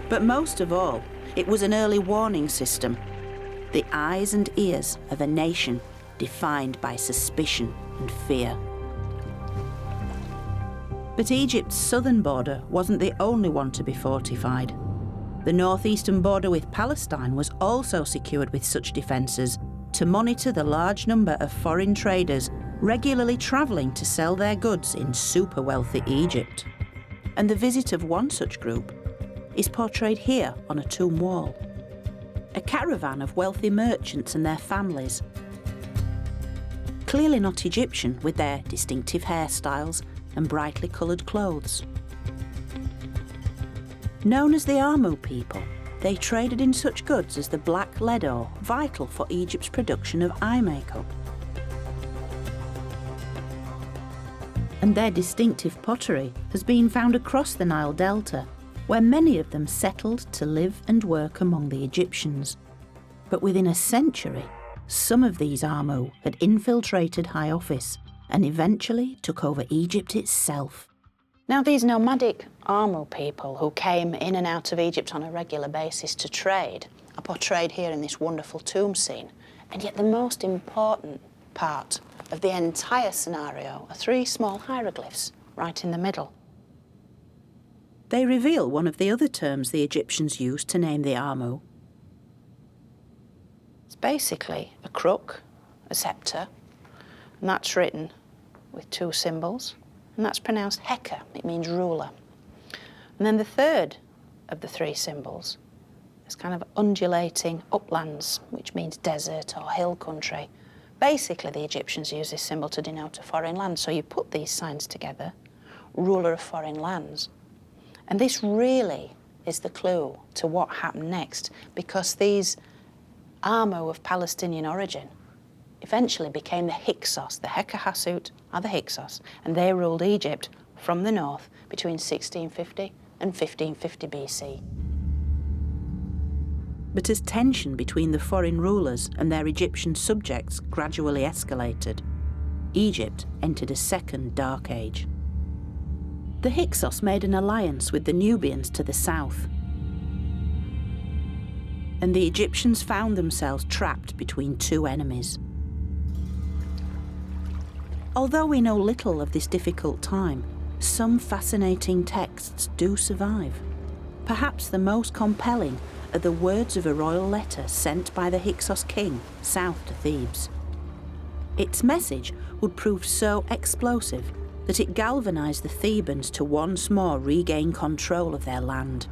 But most of all, it was an early warning system, the eyes and ears of a nation defined by suspicion and fear. But Egypt's southern border wasn't the only one to be fortified. The northeastern border with Palestine was also secured with such defences to monitor the large number of foreign traders regularly travelling to sell their goods in super-wealthy Egypt. And the visit of one such group is portrayed here on a tomb wall. A caravan of wealthy merchants and their families. Clearly not Egyptian, with their distinctive hairstyles and brightly coloured clothes. Known as the Amu people, they traded in such goods as the black lead ore, vital for Egypt's production of eye makeup. And their distinctive pottery has been found across the Nile Delta, where many of them settled to live and work among the Egyptians. But within a century, some of these Amu had infiltrated high office and eventually took over Egypt itself. Now, these nomadic Amu people who came in and out of Egypt on a regular basis to trade are portrayed here in this wonderful tomb scene. And yet the most important part of the entire scenario are 3 small hieroglyphs right in the middle. They reveal one of the other terms the Egyptians used to name the Amu. It's basically a crook, a sceptre, and that's written with 2 symbols, and that's pronounced Heka. It means ruler. And then the third of the 3 symbols is kind of undulating uplands, which means desert or hill country. Basically, the Egyptians used this symbol to denote a foreign land. So you put these signs together, ruler of foreign lands. And this really is the clue to what happened next, because these Amu of Palestinian origin eventually became the Hyksos. The Heka are the Hyksos, and they ruled Egypt from the north between 1650 and 1550 BC. But as tension between the foreign rulers and their Egyptian subjects gradually escalated, Egypt entered a second dark age. The Hyksos made an alliance with the Nubians to the south, and the Egyptians found themselves trapped between 2 enemies. Although we know little of this difficult time, some fascinating texts do survive. Perhaps the most compelling are the words of a royal letter sent by the Hyksos king south to Thebes. Its message would prove so explosive that it galvanised the Thebans to once more regain control of their land.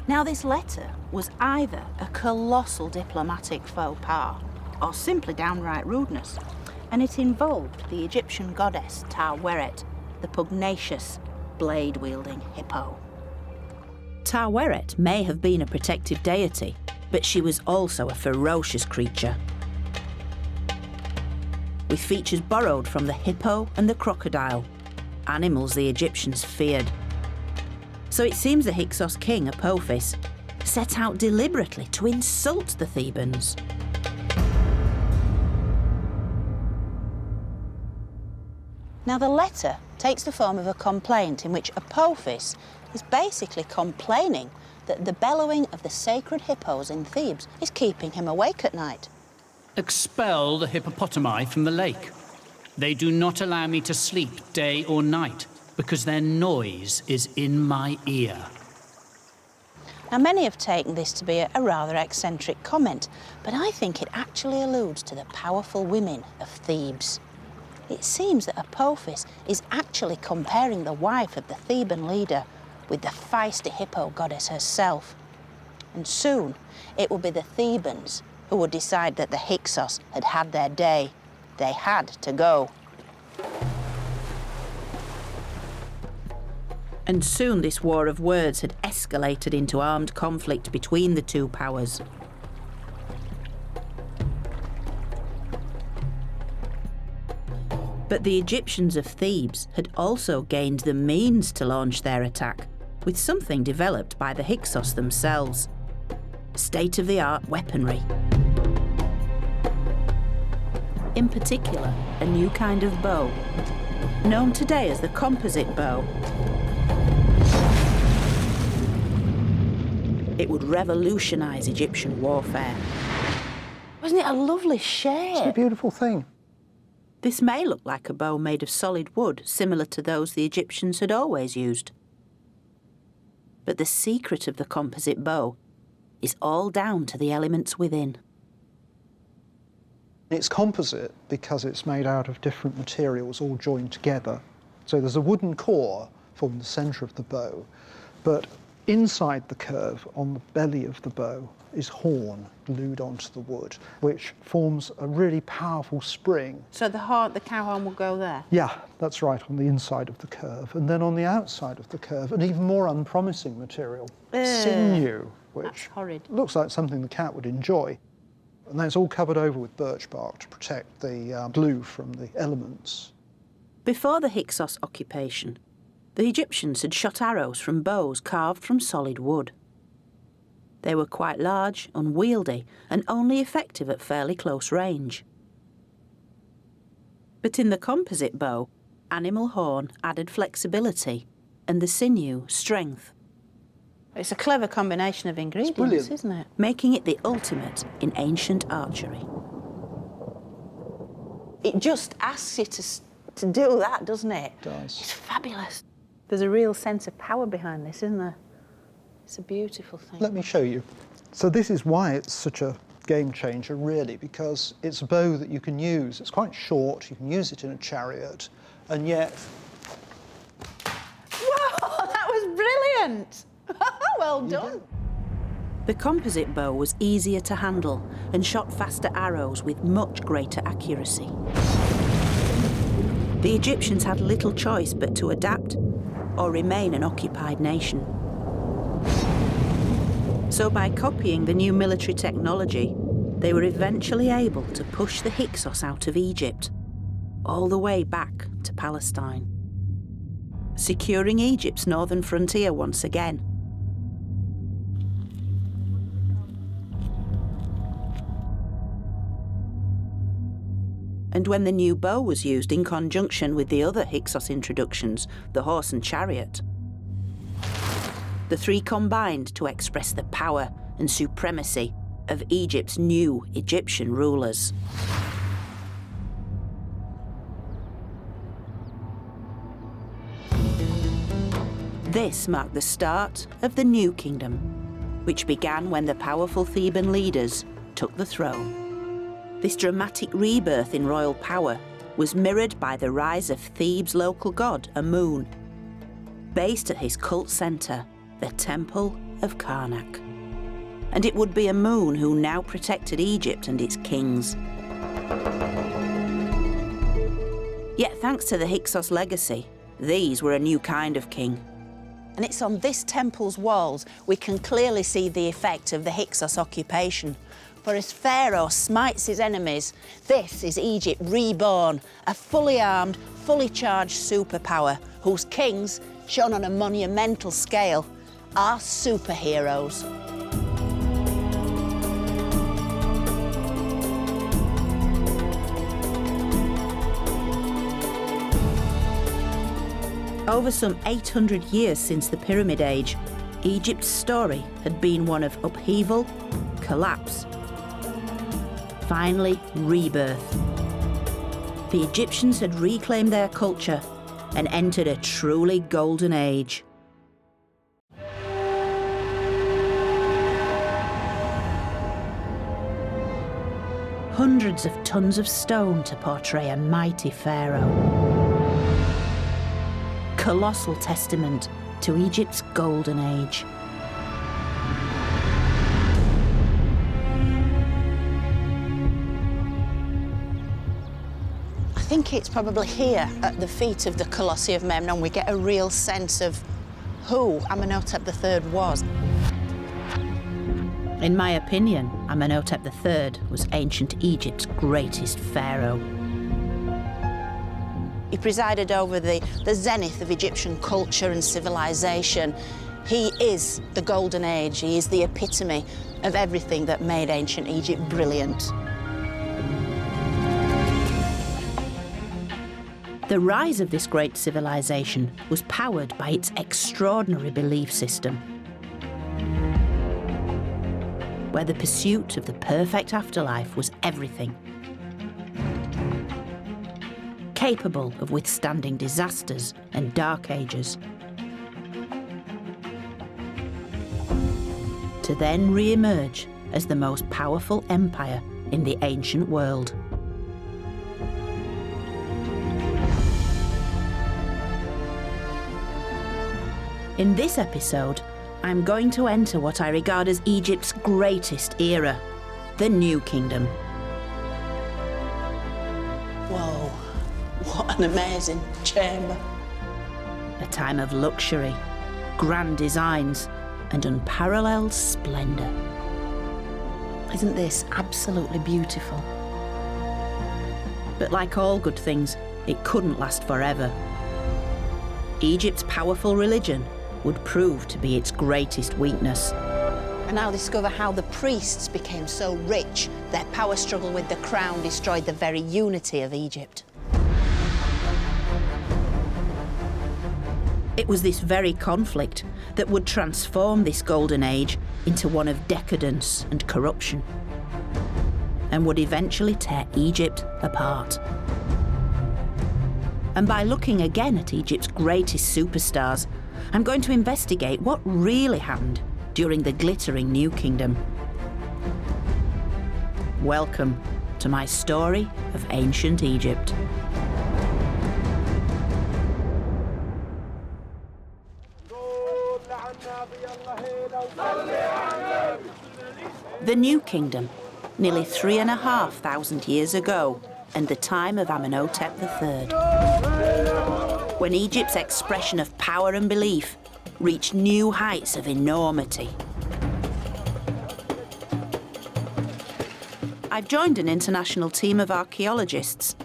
Now, this letter was either a colossal diplomatic faux pas or simply downright rudeness, and it involved the Egyptian goddess Taweret, the pugnacious, blade-wielding hippo. Taweret may have been a protective deity, but she was also a ferocious creature, with features borrowed from the hippo and the crocodile, animals the Egyptians feared. So it seems the Hyksos king Apophis set out deliberately to insult the Thebans. Now, the letter takes the form of a complaint in which Apophis is basically complaining that the bellowing of the sacred hippos in Thebes is keeping him awake at night. Expel the hippopotami from the lake. They do not allow me to sleep day or night because their noise is in my ear. Now, many have taken this to be a rather eccentric comment, but I think it actually alludes to the powerful women of Thebes. It seems that Apophis is actually comparing the wife of the Theban leader with the feisty hippo goddess herself. And soon, it will be the Thebans who would decide that the Hyksos had had their day. They had to go. And soon this war of words had escalated into armed conflict between the two powers. But the Egyptians of Thebes had also gained the means to launch their attack with something developed by the Hyksos themselves: state-of-the-art weaponry. In particular, a new kind of bow, known today as the composite bow. It would revolutionise Egyptian warfare. Wasn't it a lovely shape? It's a beautiful thing. This may look like a bow made of solid wood, similar to those the Egyptians had always used. But the secret of the composite bow is all down to the elements within. It's composite because it's made out of different materials all joined together. So there's a wooden core forming the centre of the bow, but inside the curve, on the belly of the bow, is horn glued onto the wood, which forms a really powerful spring. So the cow horn will go there? Yeah, that's right, on the inside of the curve. And then on the outside of the curve, an even more unpromising material, sinew, which looks like something the cat would enjoy. And that's all covered over with birch bark to protect the glue from the elements. Before the Hyksos occupation, the Egyptians had shot arrows from bows carved from solid wood. They were quite large, unwieldy, and only effective at fairly close range. But in the composite bow, animal horn added flexibility, and the sinew, strength. It's a clever combination of ingredients, isn't it? Making it the ultimate in ancient archery. It just asks you to do that, doesn't it? It does. It's fabulous. There's a real sense of power behind this, isn't there? It's a beautiful thing. Let me show you. So this is why it's such a game changer, really, because it's a bow that you can use. It's quite short, you can use it in a chariot, and yet... Whoa, that was brilliant! Well done. The composite bow was easier to handle and shot faster arrows with much greater accuracy. The Egyptians had little choice but to adapt or remain an occupied nation. So by copying the new military technology, they were eventually able to push the Hyksos out of Egypt, all the way back to Palestine, securing Egypt's northern frontier once again. And when the new bow was used in conjunction with the other Hyksos introductions, the horse and chariot, the three combined to express the power and supremacy of Egypt's new Egyptian rulers. This marked the start of the New Kingdom, which began when the powerful Theban leaders took the throne. This dramatic rebirth in royal power was mirrored by the rise of Thebes' local god, Amun, based at his cult centre, the Temple of Karnak. And it would be Amun who now protected Egypt and its kings. Yet thanks to the Hyksos legacy, these were a new kind of king. And it's on this temple's walls we can clearly see the effect of the Hyksos occupation. For as Pharaoh smites his enemies, this is Egypt reborn, a fully armed, fully charged superpower whose kings, shown on a monumental scale, are superheroes. Over some 800 years since the Pyramid Age, Egypt's story had been one of upheaval, collapse, finally rebirth. The Egyptians had reclaimed their culture and entered a truly golden age. Hundreds of tons of stone to portray a mighty pharaoh. Colossal testament to Egypt's golden age. I think it's probably here at the feet of the Colossi of Memnon we get a real sense of who Amenhotep III was. In my opinion, Amenhotep III was ancient Egypt's greatest pharaoh. He presided over the zenith of Egyptian culture and civilization. He is the golden age. He is the epitome of everything that made ancient Egypt brilliant. The rise of this great civilization was powered by its extraordinary belief system, where the pursuit of the perfect afterlife was everything. Capable of withstanding disasters and dark ages, to then re-emerge as the most powerful empire in the ancient world. In this episode, I'm going to enter what I regard as Egypt's greatest era, the New Kingdom. Whoa, what an amazing chamber. A time of luxury, grand designs, and unparalleled splendour. Isn't this absolutely beautiful? But like all good things, it couldn't last forever. Egypt's powerful religion would prove to be its greatest weakness. And I'll discover how the priests became so rich, their power struggle with the crown destroyed the very unity of Egypt. It was this very conflict that would transform this golden age into one of decadence and corruption, and would eventually tear Egypt apart. And by looking again at Egypt's greatest superstars, I'm going to investigate what really happened during the glittering New Kingdom. Welcome to my story of ancient Egypt. The New Kingdom, nearly 3,500 years ago, and the time of Amenhotep III, when Egypt's expression of power and belief reached new heights of enormity. I've joined an international team of archaeologists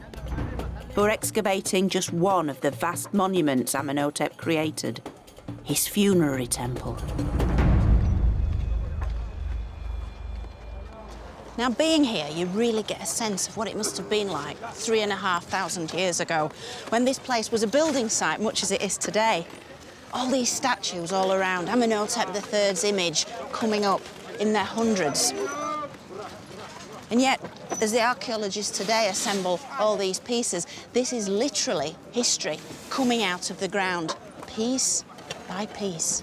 who are excavating just one of the vast monuments Amenhotep created, his funerary temple. Now, being here, you really get a sense of what it must have been like 3,500 years ago, when this place was a building site, much as it is today. All these statues all around, Amenhotep III's image coming up in their hundreds. And yet, as the archaeologists today assemble all these pieces, this is literally history coming out of the ground, piece by piece.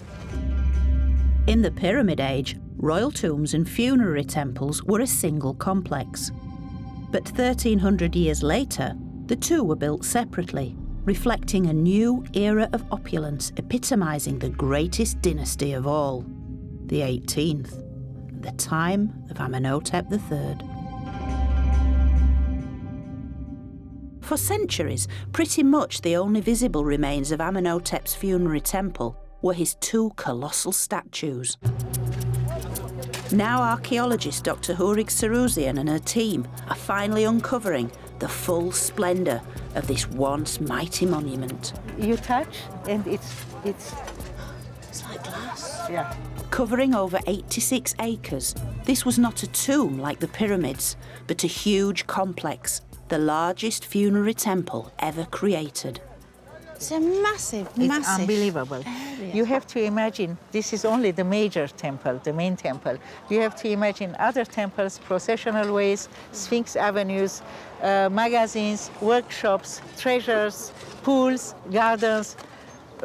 In the Pyramid Age, royal tombs and funerary temples were a single complex. But 1300 years later, the two were built separately, reflecting a new era of opulence epitomising the greatest dynasty of all, the 18th, the time of Amenhotep III. For centuries, pretty much the only visible remains of Amenhotep's funerary temple were his two colossal statues. Now archaeologist Dr. Hourig Saruzian and her team are finally uncovering the full splendour of this once mighty monument. You touch and it's like glass. Yeah. Covering over 86 acres, this was not a tomb like the pyramids, but a huge complex, the largest funerary temple ever created. It's a massive, It's unbelievable. area. You have to imagine, this is only the major temple, the main temple. You have to imagine other temples, processional ways, Sphinx avenues, magazines, workshops, treasures, pools, gardens,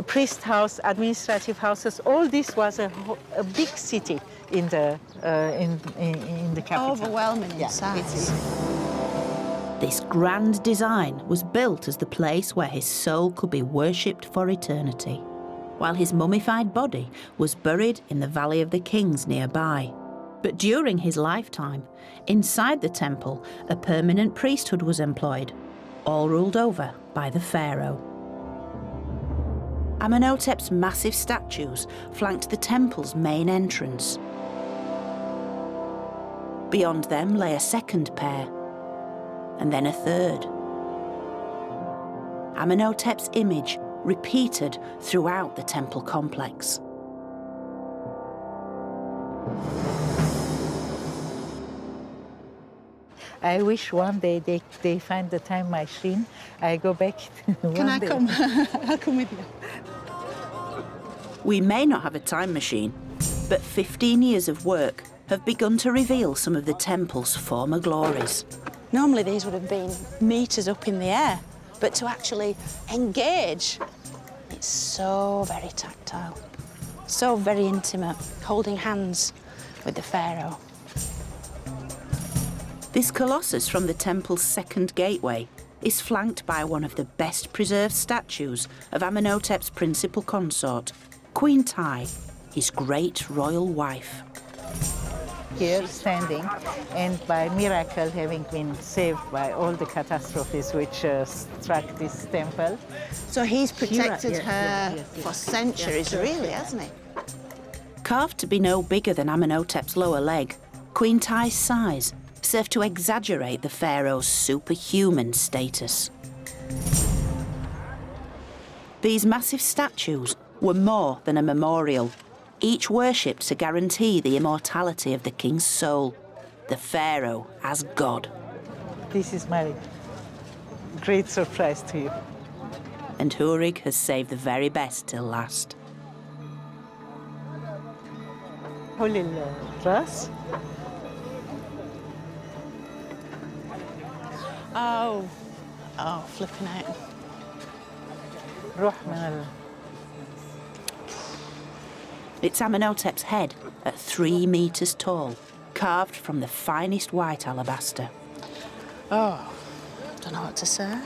priest house, administrative houses. All this was a big city in the capital. Overwhelming in size. This grand design was built as the place where his soul could be worshipped for eternity, while his mummified body was buried in the Valley of the Kings nearby. But during his lifetime, inside the temple, a permanent priesthood was employed, all ruled over by the pharaoh. Amenhotep's massive statues flanked the temple's main entrance. Beyond them lay a second pair, and then a third. Amenhotep's image repeated throughout the temple complex. I wish one day they find the time machine. I go back. Can I come? I'll come with you. We may not have a time machine, but 15 years of work have begun to reveal some of the temple's former glories. Normally these would have been meters up in the air, but to actually engage, it's so very tactile, so very intimate, holding hands with the pharaoh. This colossus from the temple's second gateway is flanked by one of the best preserved statues of Amenhotep's principal consort, Queen Tiye, his great royal wife. Here standing, and by miracle having been saved by all the catastrophes which struck this temple. So he's protected her for centuries, really, hasn't he? Carved to be no bigger than Amenhotep's lower leg, Queen Tiye's size served to exaggerate the pharaoh's superhuman status. These massive statues were more than a memorial, each worshipped to guarantee the immortality of the king's soul, the pharaoh as God. This is my great surprise to you. And Hourig has saved the very best till last. Holy dress. Oh, flipping out. It's Amenhotep's head at 3 meters tall, carved from the finest white alabaster. Oh, don't know what to say.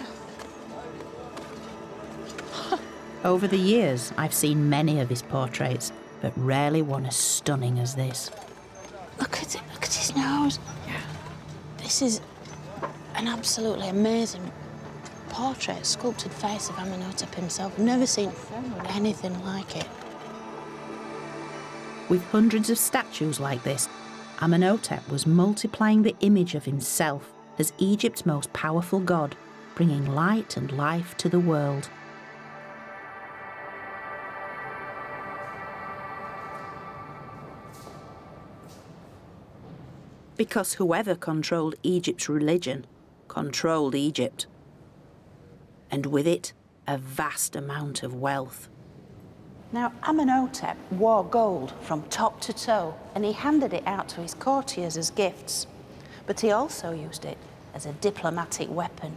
Over the years, I've seen many of his portraits, but rarely one as stunning as this. Look at it, look at his nose. This is an absolutely amazing portrait, sculpted face of Amenhotep himself. Never seen anything like it. With hundreds of statues like this, Amenhotep was multiplying the image of himself as Egypt's most powerful god, bringing light and life to the world. Because whoever controlled Egypt's religion controlled Egypt. And with it, a vast amount of wealth. Now, Amenhotep wore gold from top to toe, and he handed it out to his courtiers as gifts. But he also used it as a diplomatic weapon.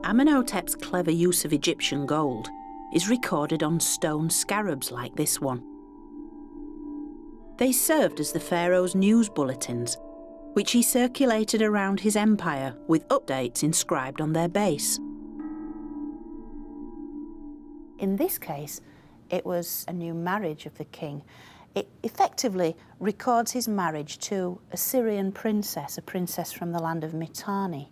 Amenhotep's clever use of Egyptian gold is recorded on stone scarabs like this one. They served as the pharaoh's news bulletins, which he circulated around his empire with updates inscribed on their base. In this case, it was a new marriage of the king. It effectively records his marriage to a Syrian princess, a princess from the land of Mitanni.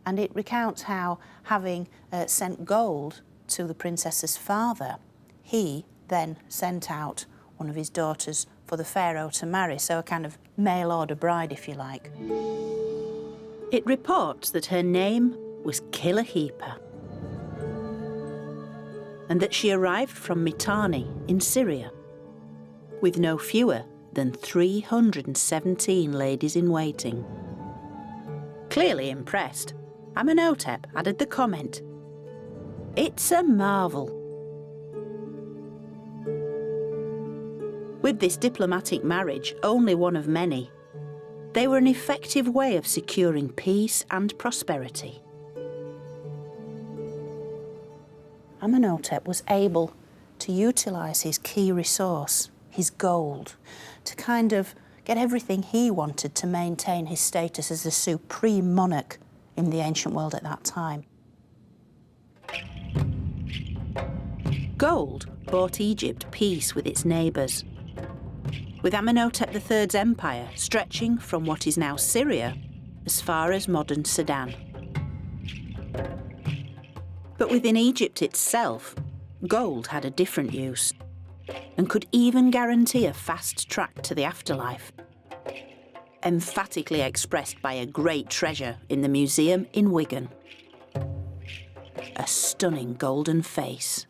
And it recounts how, having sent gold to the princess's father, he then sent out one of his daughters for the pharaoh to marry, so a kind of mail-order bride, if you like. It reports that her name was Kilahipa, and that she arrived from Mitanni in Syria, with no fewer than 317 ladies-in-waiting. Clearly impressed, Amenhotep added the comment, "It's a marvel." With this diplomatic marriage, only one of many, they were an effective way of securing peace and prosperity. Amenhotep was able to utilise his key resource, his gold, to kind of get everything he wanted to maintain his status as the supreme monarch in the ancient world at that time. Gold bought Egypt peace with its neighbours, with Amenhotep III's empire stretching from what is now Syria as far as modern Sudan. But within Egypt itself, gold had a different use and could even guarantee a fast track to the afterlife, emphatically expressed by a great treasure in the museum in Wigan. A stunning golden face.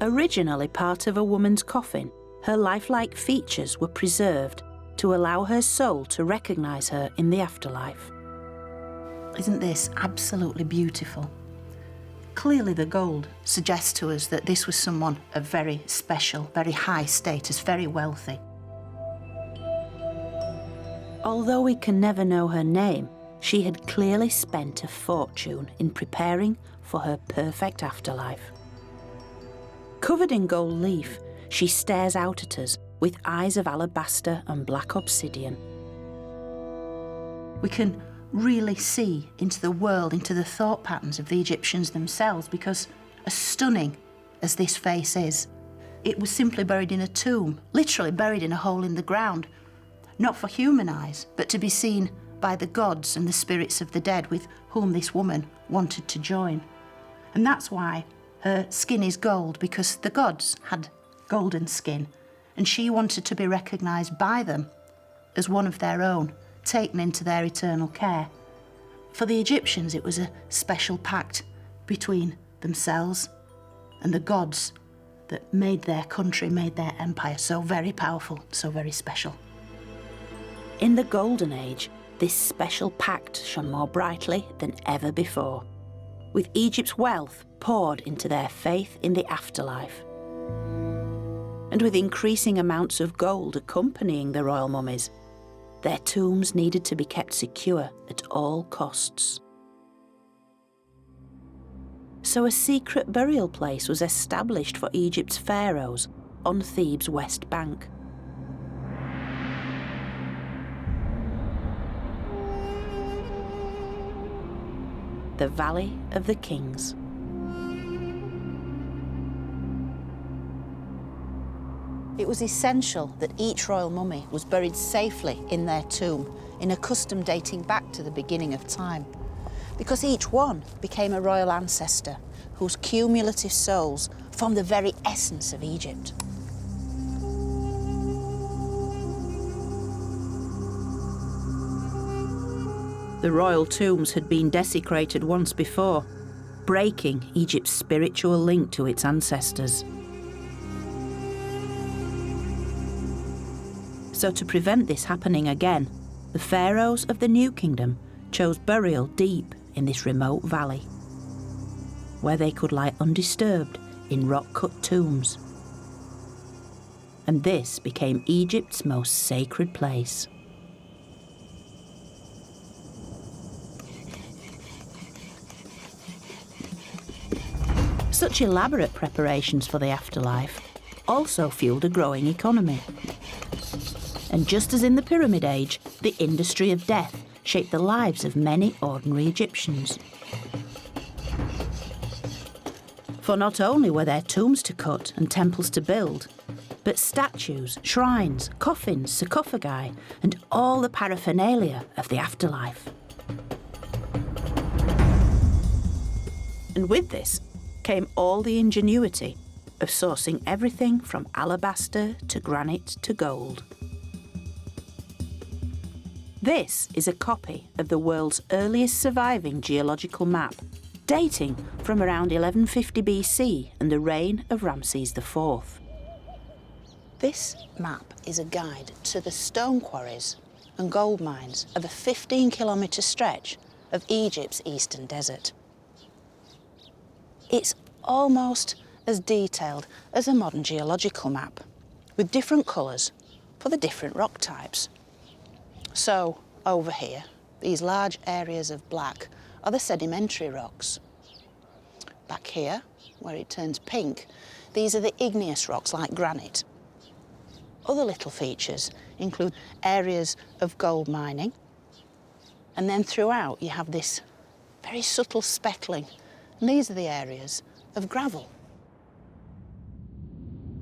Originally part of a woman's coffin, her lifelike features were preserved to allow her soul to recognise her in the afterlife. Isn't this absolutely beautiful? Clearly the gold suggests to us that this was someone of very special, very high status, very wealthy. Although we can never know her name, she had clearly spent a fortune in preparing for her perfect afterlife. Covered in gold leaf, she stares out at us with eyes of alabaster and black obsidian. We can really see into the world, into the thought patterns of the Egyptians themselves, because as stunning as this face is, it was simply buried in a tomb, literally buried in a hole in the ground, not for human eyes, but to be seen by the gods and the spirits of the dead with whom this woman wanted to join. And that's why her skin is gold, because the gods had golden skin, and she wanted to be recognised by them as one of their own, taken into their eternal care. For the Egyptians, it was a special pact between themselves and the gods that made their country, made their empire so very powerful, so very special. In the Golden Age, this special pact shone more brightly than ever before, with Egypt's wealth poured into their faith in the afterlife. And with increasing amounts of gold accompanying the royal mummies, their tombs needed to be kept secure at all costs. So a secret burial place was established for Egypt's pharaohs on Thebes' west bank. The Valley of the Kings. It was essential that each royal mummy was buried safely in their tomb, in a custom dating back to the beginning of time, because each one became a royal ancestor whose cumulative souls formed the very essence of Egypt. The royal tombs had been desecrated once before, breaking Egypt's spiritual link to its ancestors. So to prevent this happening again, the pharaohs of the New Kingdom chose burial deep in this remote valley, where they could lie undisturbed in rock-cut tombs. and this became Egypt's most sacred place. Such elaborate preparations for the afterlife also fueled a growing economy. And just as in the Pyramid Age, the industry of death shaped the lives of many ordinary Egyptians. For not only were there tombs to cut and temples to build, but statues, shrines, coffins, sarcophagi, and all the paraphernalia of the afterlife. And with this came all the ingenuity of sourcing everything from alabaster to granite to gold. This is a copy of the world's earliest surviving geological map, dating from around 1150 BC and the reign of Ramses IV. This map is a guide to the stone quarries and gold mines of a 15-kilometre stretch of Egypt's eastern desert. It's almost as detailed as a modern geological map, with different colours for the different rock types. So, over here, these large areas of black are the sedimentary rocks. Back here, where it turns pink, these are the igneous rocks like granite. Other little features include areas of gold mining, and then throughout you have this very subtle speckling, and these are the areas of gravel.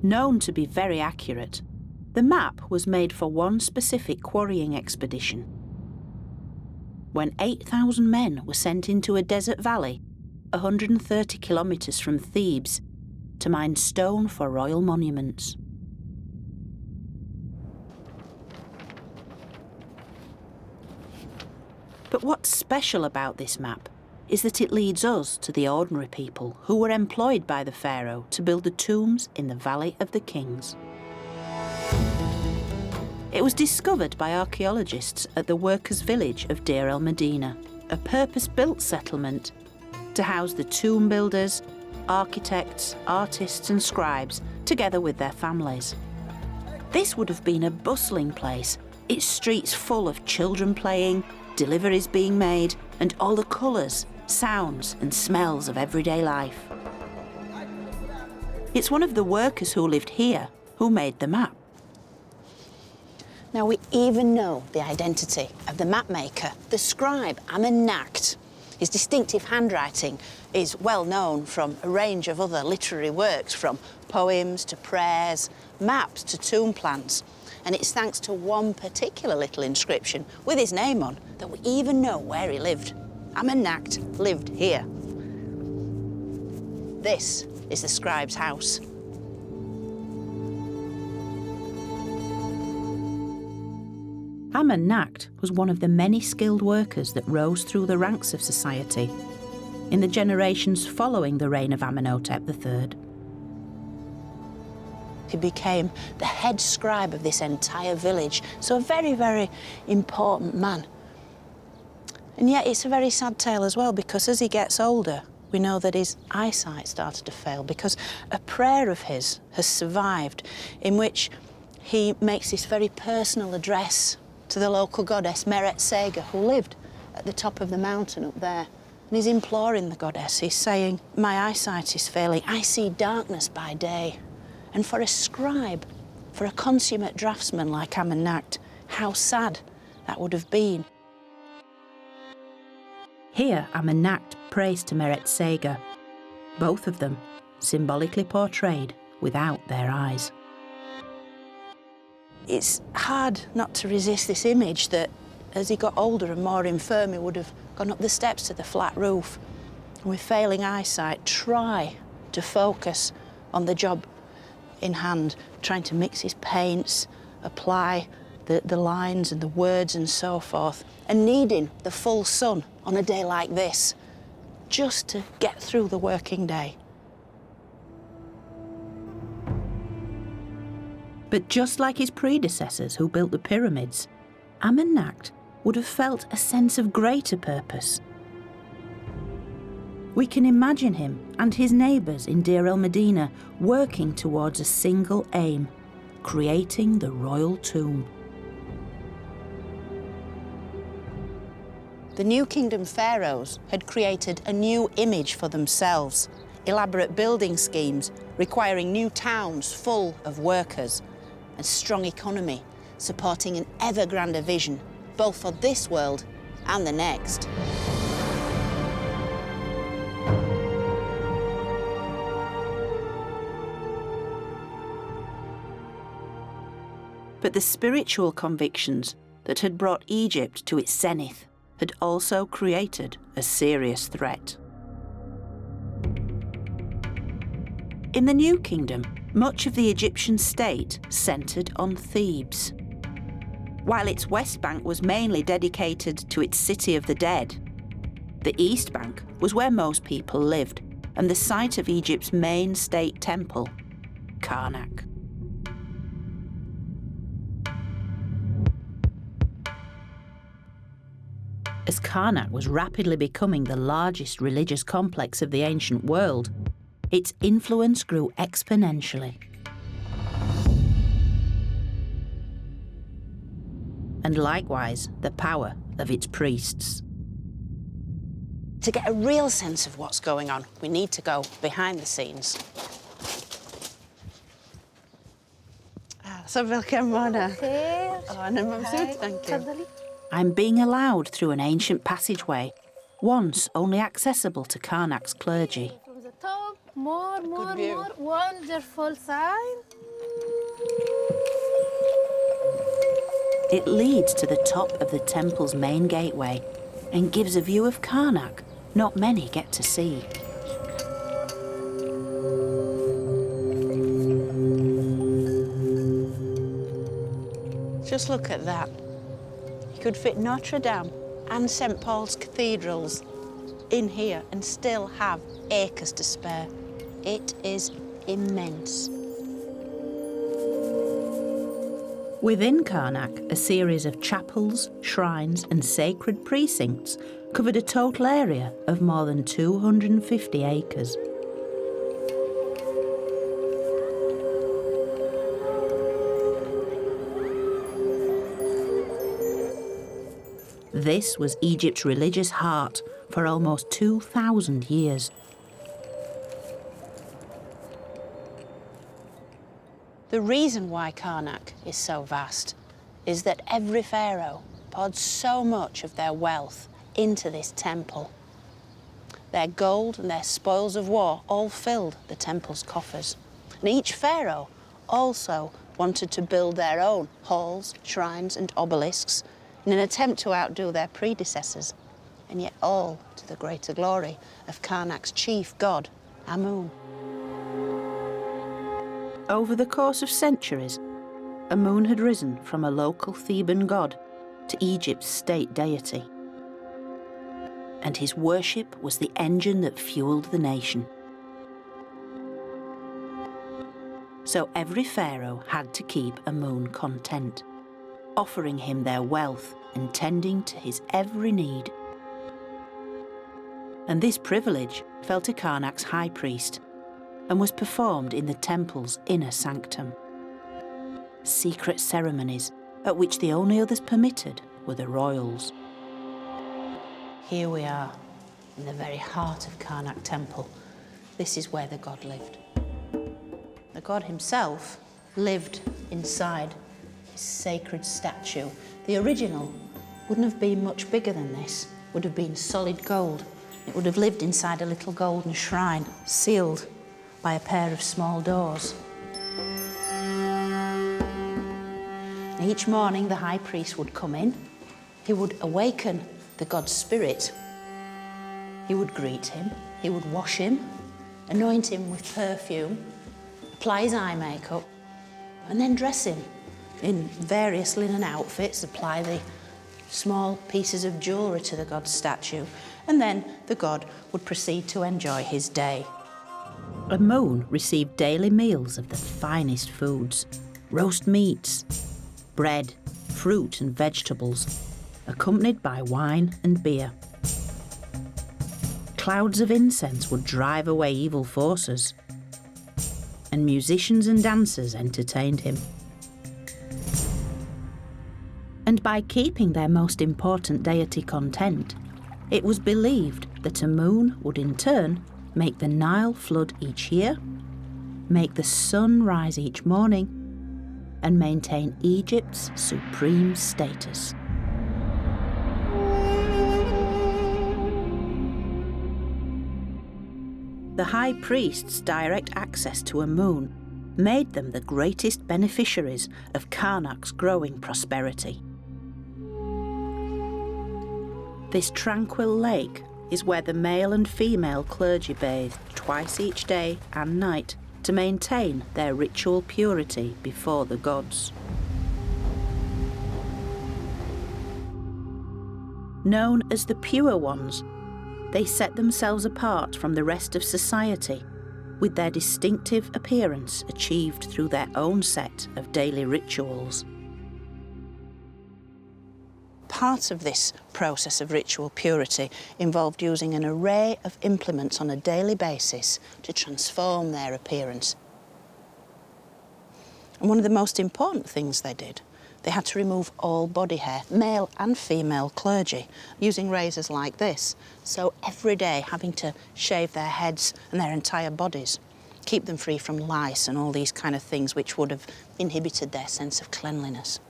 Known to be very accurate, the map was made for one specific quarrying expedition. When 8,000 men were sent into a desert valley 130 kilometres from Thebes to mine stone for royal monuments. But what's special about this map is that it leads us to the ordinary people who were employed by the pharaoh to build the tombs in the Valley of the Kings. It was discovered by archaeologists at the workers' village of Deir el-Medina, a purpose-built settlement to house the tomb builders, architects, artists and scribes, together with their families. This would have been a bustling place, its streets full of children playing, deliveries being made, and all the colours, sounds and smells of everyday life. It's one of the workers who lived here who made the map. Now we even know the identity of the map maker, the scribe Amennacht. His distinctive handwriting is well known from a range of other literary works, from poems to prayers, maps to tomb plans. And it's thanks to one particular little inscription with his name on that we even know where he lived. Amennacht lived here. This is the scribe's house. Amennacht was one of the many skilled workers that rose through the ranks of society in the generations following the reign of Amenhotep III. He became the head scribe of this entire village, so a very, very important man. And yet it's a very sad tale as well, because as he gets older, we know that his eyesight started to fail, because a prayer of his has survived in which he makes this very personal address to the local goddess Meret Sega, who lived at the top of the mountain up there. And he's imploring the goddess. He's saying, "My eyesight is failing. I see darkness by day." And for a scribe, for a consummate draftsman like Amennacht, how sad that would have been. Here, Amennacht prays to Meret Sega, both of them symbolically portrayed without their eyes. It's hard not to resist this image that as he got older and more infirm, he would have gone up the steps to the flat roof, and with failing eyesight, try to focus on the job in hand, trying to mix his paints, apply the lines and the words and so forth, and needing the full sun on a day like this, just to get through the working day. But just like his predecessors who built the pyramids, Amennacht would have felt a sense of greater purpose. We can imagine him and his neighbours in Deir el-Medina working towards a single aim, creating the royal tomb. The New Kingdom pharaohs had created a new image for themselves, elaborate building schemes requiring new towns full of workers, a strong economy supporting an ever grander vision, both for this world and the next. But the spiritual convictions that had brought Egypt to its zenith had also created a serious threat. In the New Kingdom, much of the Egyptian state centred on Thebes. While its West Bank was mainly dedicated to its city of the dead, the East Bank was where most people lived and the site of Egypt's main state temple, Karnak. As Karnak was rapidly becoming the largest religious complex of the ancient world, its influence grew exponentially. And likewise, the power of its priests. To get a real sense of what's going on, we need to go behind the scenes. I'm being allowed through an ancient passageway, once only accessible to Karnak's clergy. From the top, more, wonderful sign. It leads to the top of the temple's main gateway and gives a view of Karnak not many get to see. Just look at that. You could fit Notre Dame and St. Paul's cathedrals in here and still have acres to spare. It is immense. Within Karnak, a series of chapels, shrines and sacred precincts covered a total area of more than 250 acres. This was Egypt's religious heart for almost 2,000 years. The reason why Karnak is so vast is that every pharaoh poured so much of their wealth into this temple. Their gold and their spoils of war all filled the temple's coffers. And each pharaoh also wanted to build their own halls, shrines and obelisks in an attempt to outdo their predecessors, and yet all to the greater glory of Karnak's chief god, Amun. Over the course of centuries, Amun had risen from a local Theban god to Egypt's state deity. And his worship was the engine that fueled the nation. So every pharaoh had to keep Amun content, offering him their wealth and tending to his every need. And this privilege fell to Karnak's high priest and was performed in the temple's inner sanctum. Secret ceremonies at which the only others permitted were the royals. Here we are, in the very heart of Karnak Temple. This is where the god lived. The god himself lived inside his sacred statue. The original wouldn't have been much bigger than this, would have been solid gold. It would have lived inside a little golden shrine, sealed by a pair of small doors. Each morning, the high priest would come in. He would awaken the god's spirit. He would greet him. He would wash him, anoint him with perfume, apply his eye makeup, and then dress him in various linen outfits, apply the small pieces of jewellery to the god's statue, and then the god would proceed to enjoy his day. Amun received daily meals of the finest foods, roast meats, bread, fruit and vegetables, accompanied by wine and beer. Clouds of incense would drive away evil forces, and musicians and dancers entertained him. And by keeping their most important deity content, it was believed that a moon would in turn make the Nile flood each year, make the sun rise each morning, and maintain Egypt's supreme status. The high priest's direct access to a moon made them the greatest beneficiaries of Karnak's growing prosperity. This tranquil lake is where the male and female clergy bathed twice each day and night to maintain their ritual purity before the gods. Known as the Pure Ones, they set themselves apart from the rest of society with their distinctive appearance achieved through their own set of daily rituals. Part of this process of ritual purity involved using an array of implements on a daily basis to transform their appearance. And one of the most important things they did, they had to remove all body hair, male and female clergy, using razors like this. So every day having to shave their heads and their entire bodies, keep them free from lice and all these kind of things which would have inhibited their sense of cleanliness.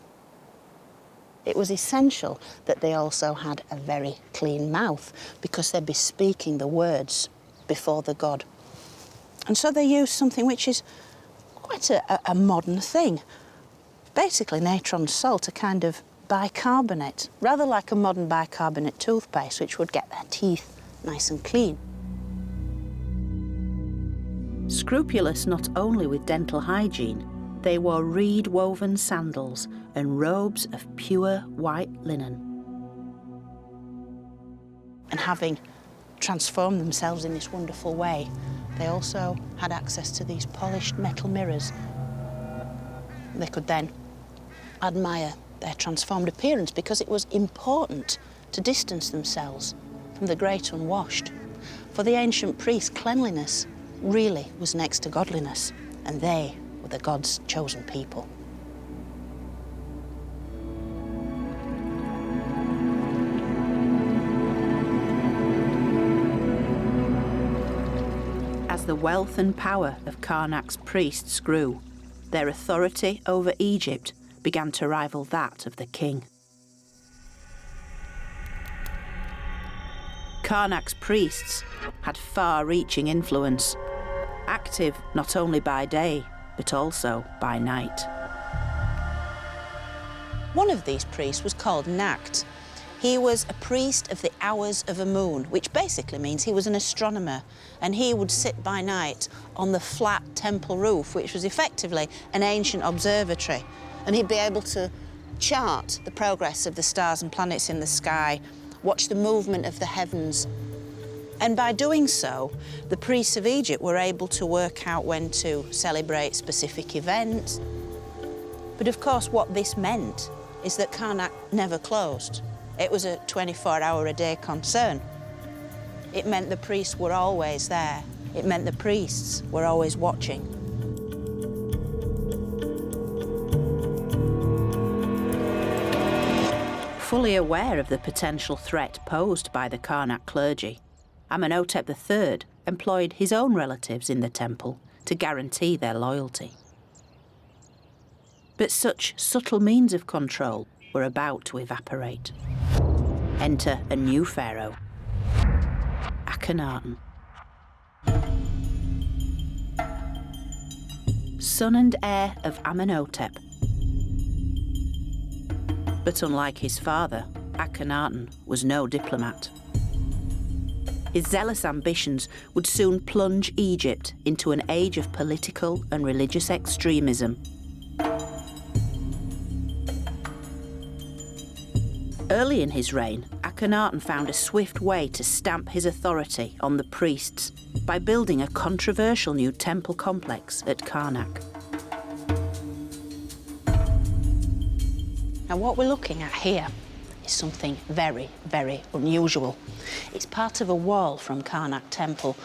It was essential that they also had a very clean mouth because they'd be speaking the words before the god. And so they used something which is quite a modern thing. Basically natron salt, a kind of bicarbonate, rather like a modern bicarbonate toothpaste which would get their teeth nice and clean. Scrupulous not only with dental hygiene, they wore reed-woven sandals and robes of pure white linen. And having transformed themselves in this wonderful way, they also had access to these polished metal mirrors. They could then admire their transformed appearance because it was important to distance themselves from the great unwashed. For the ancient priests, cleanliness really was next to godliness, and they were the God's chosen people. As the wealth and power of Karnak's priests grew, their authority over Egypt began to rival that of the king. Karnak's priests had far-reaching influence, active not only by day, but also by night. One of these priests was called Nakt. He was a priest of the hours of a moon, which basically means he was an astronomer, and he would sit by night on the flat temple roof, which was effectively an ancient observatory, and he'd be able to chart the progress of the stars and planets in the sky, watch the movement of the heavens. And by doing so, the priests of Egypt were able to work out when to celebrate specific events. But of course, what this meant is that Karnak never closed. It was a 24-hour-a-day concern. It meant the priests were always there. It meant the priests were always watching. Fully aware of the potential threat posed by the Karnak clergy, Amenhotep III employed his own relatives in the temple to guarantee their loyalty. But such subtle means of control were about to evaporate. Enter a new pharaoh, Akhenaten. Son and heir of Amenhotep. But unlike his father, Akhenaten was no diplomat. His zealous ambitions would soon plunge Egypt into an age of political and religious extremism. Early in his reign, Akhenaten found a swift way to stamp his authority on the priests by building a controversial new temple complex at Karnak. Now, what we're looking at here is something very, very unusual. It's part of a wall from Karnak Temple,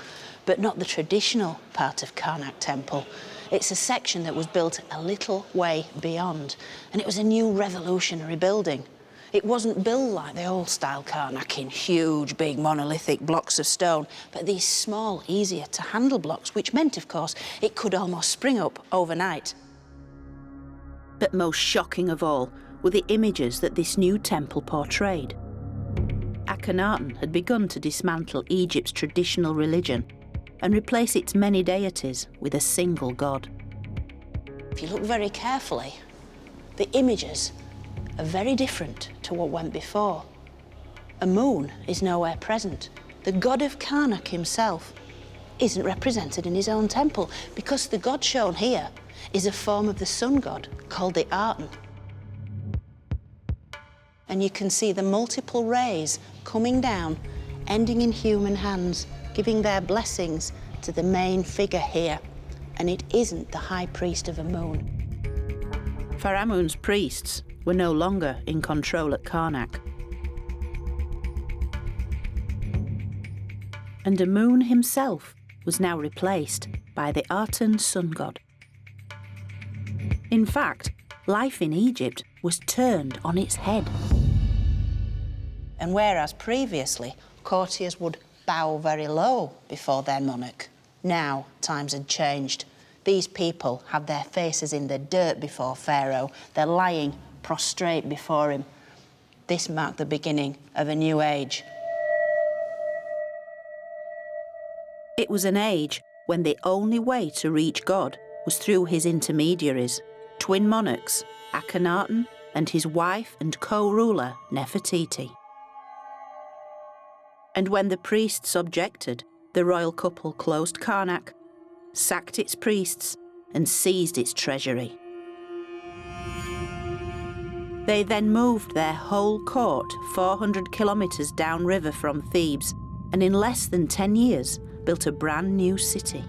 but not the traditional part of Karnak Temple. It's a section that was built a little way beyond, and it was a new revolutionary building. It wasn't built like the old-style Karnak in huge, big, monolithic blocks of stone, but these small, easier-to-handle blocks, which meant, of course, it could almost spring up overnight. But most shocking of all were the images that this new temple portrayed. Akhenaten had begun to dismantle Egypt's traditional religion and replace its many deities with a single god. If you look very carefully, the images are very different to what went before. Amun is nowhere present. The god of Karnak himself isn't represented in his own temple because the god shown here is a form of the sun god called the Aten. And you can see the multiple rays coming down, ending in human hands, giving their blessings to the main figure here. And it isn't the high priest of Amun. Pharaoh's priests were no longer in control at Karnak. And Amun himself was now replaced by the Aten sun god. In fact, life in Egypt was turned on its head. And whereas previously courtiers would bow very low before their monarch, now times had changed. These people have their faces in the dirt before Pharaoh. They're lying prostrate before him. This marked the beginning of a new age. It was an age when the only way to reach God was through his intermediaries, twin monarchs, Akhenaten and his wife and co-ruler, Nefertiti. And when the priests objected, the royal couple closed Karnak, sacked its priests and seized its treasury. They then moved their whole court 400 kilometres downriver from Thebes and in less than 10 years built a brand new city.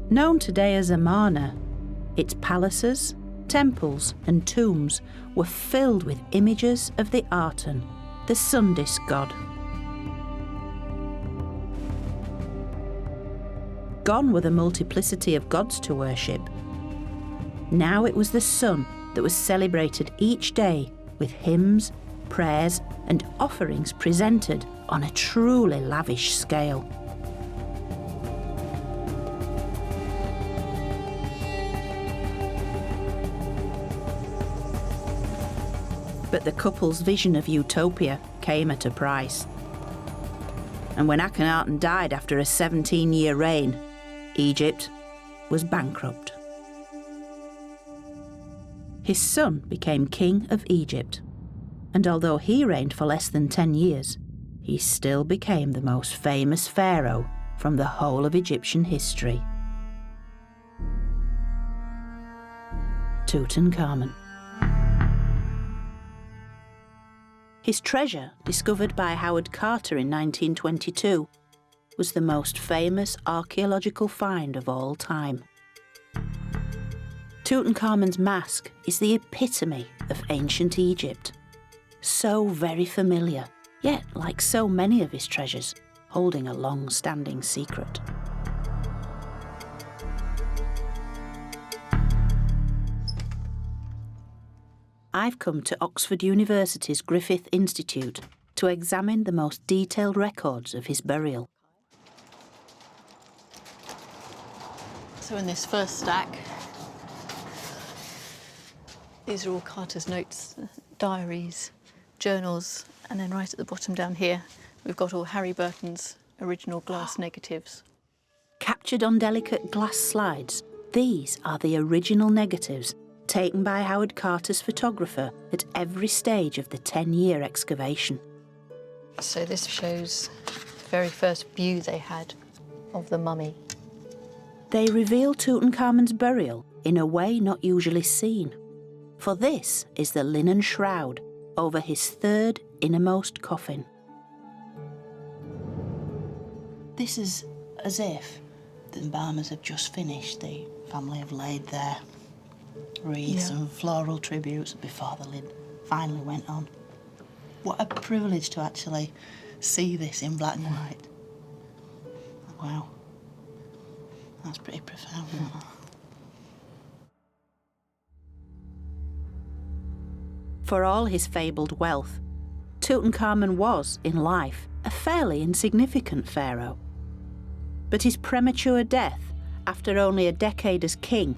Known today as Amarna, its palaces, temples and tombs were filled with images of the Aten, the sun disk god. Gone were the multiplicity of gods to worship. Now it was the sun that was celebrated each day with hymns, prayers and offerings presented on a truly lavish scale. But the couple's vision of utopia came at a price. And when Akhenaten died after a 17-year reign, Egypt was bankrupt. His son became king of Egypt, and although he reigned for less than 10 years, he still became the most famous pharaoh from the whole of Egyptian history. Tutankhamun. His treasure, discovered by Howard Carter in 1922, was the most famous archaeological find of all time. Tutankhamun's mask is the epitome of ancient Egypt. So very familiar, yet, like so many of his treasures, holding a long-standing secret. I've come to Oxford University's Griffith Institute to examine the most detailed records of his burial. So in this first stack, these are all Carter's notes, diaries, journals, and then right at the bottom down here, we've got all Harry Burton's original glass negatives. Captured on delicate glass slides, these are the original negatives taken by Howard Carter's photographer at every stage of the 10-year excavation. So this shows the very first view they had of the mummy. They reveal Tutankhamun's burial in a way not usually seen, for this is the linen shroud over his third innermost coffin. This is as if the embalmers have just finished. The family have laid their wreaths and floral tributes before the lid finally went on. What a privilege to actually see this in black and white. Wow. That's pretty profound, isn't it? For all his fabled wealth, Tutankhamun was, in life, a fairly insignificant pharaoh. But his premature death, after only a decade as king,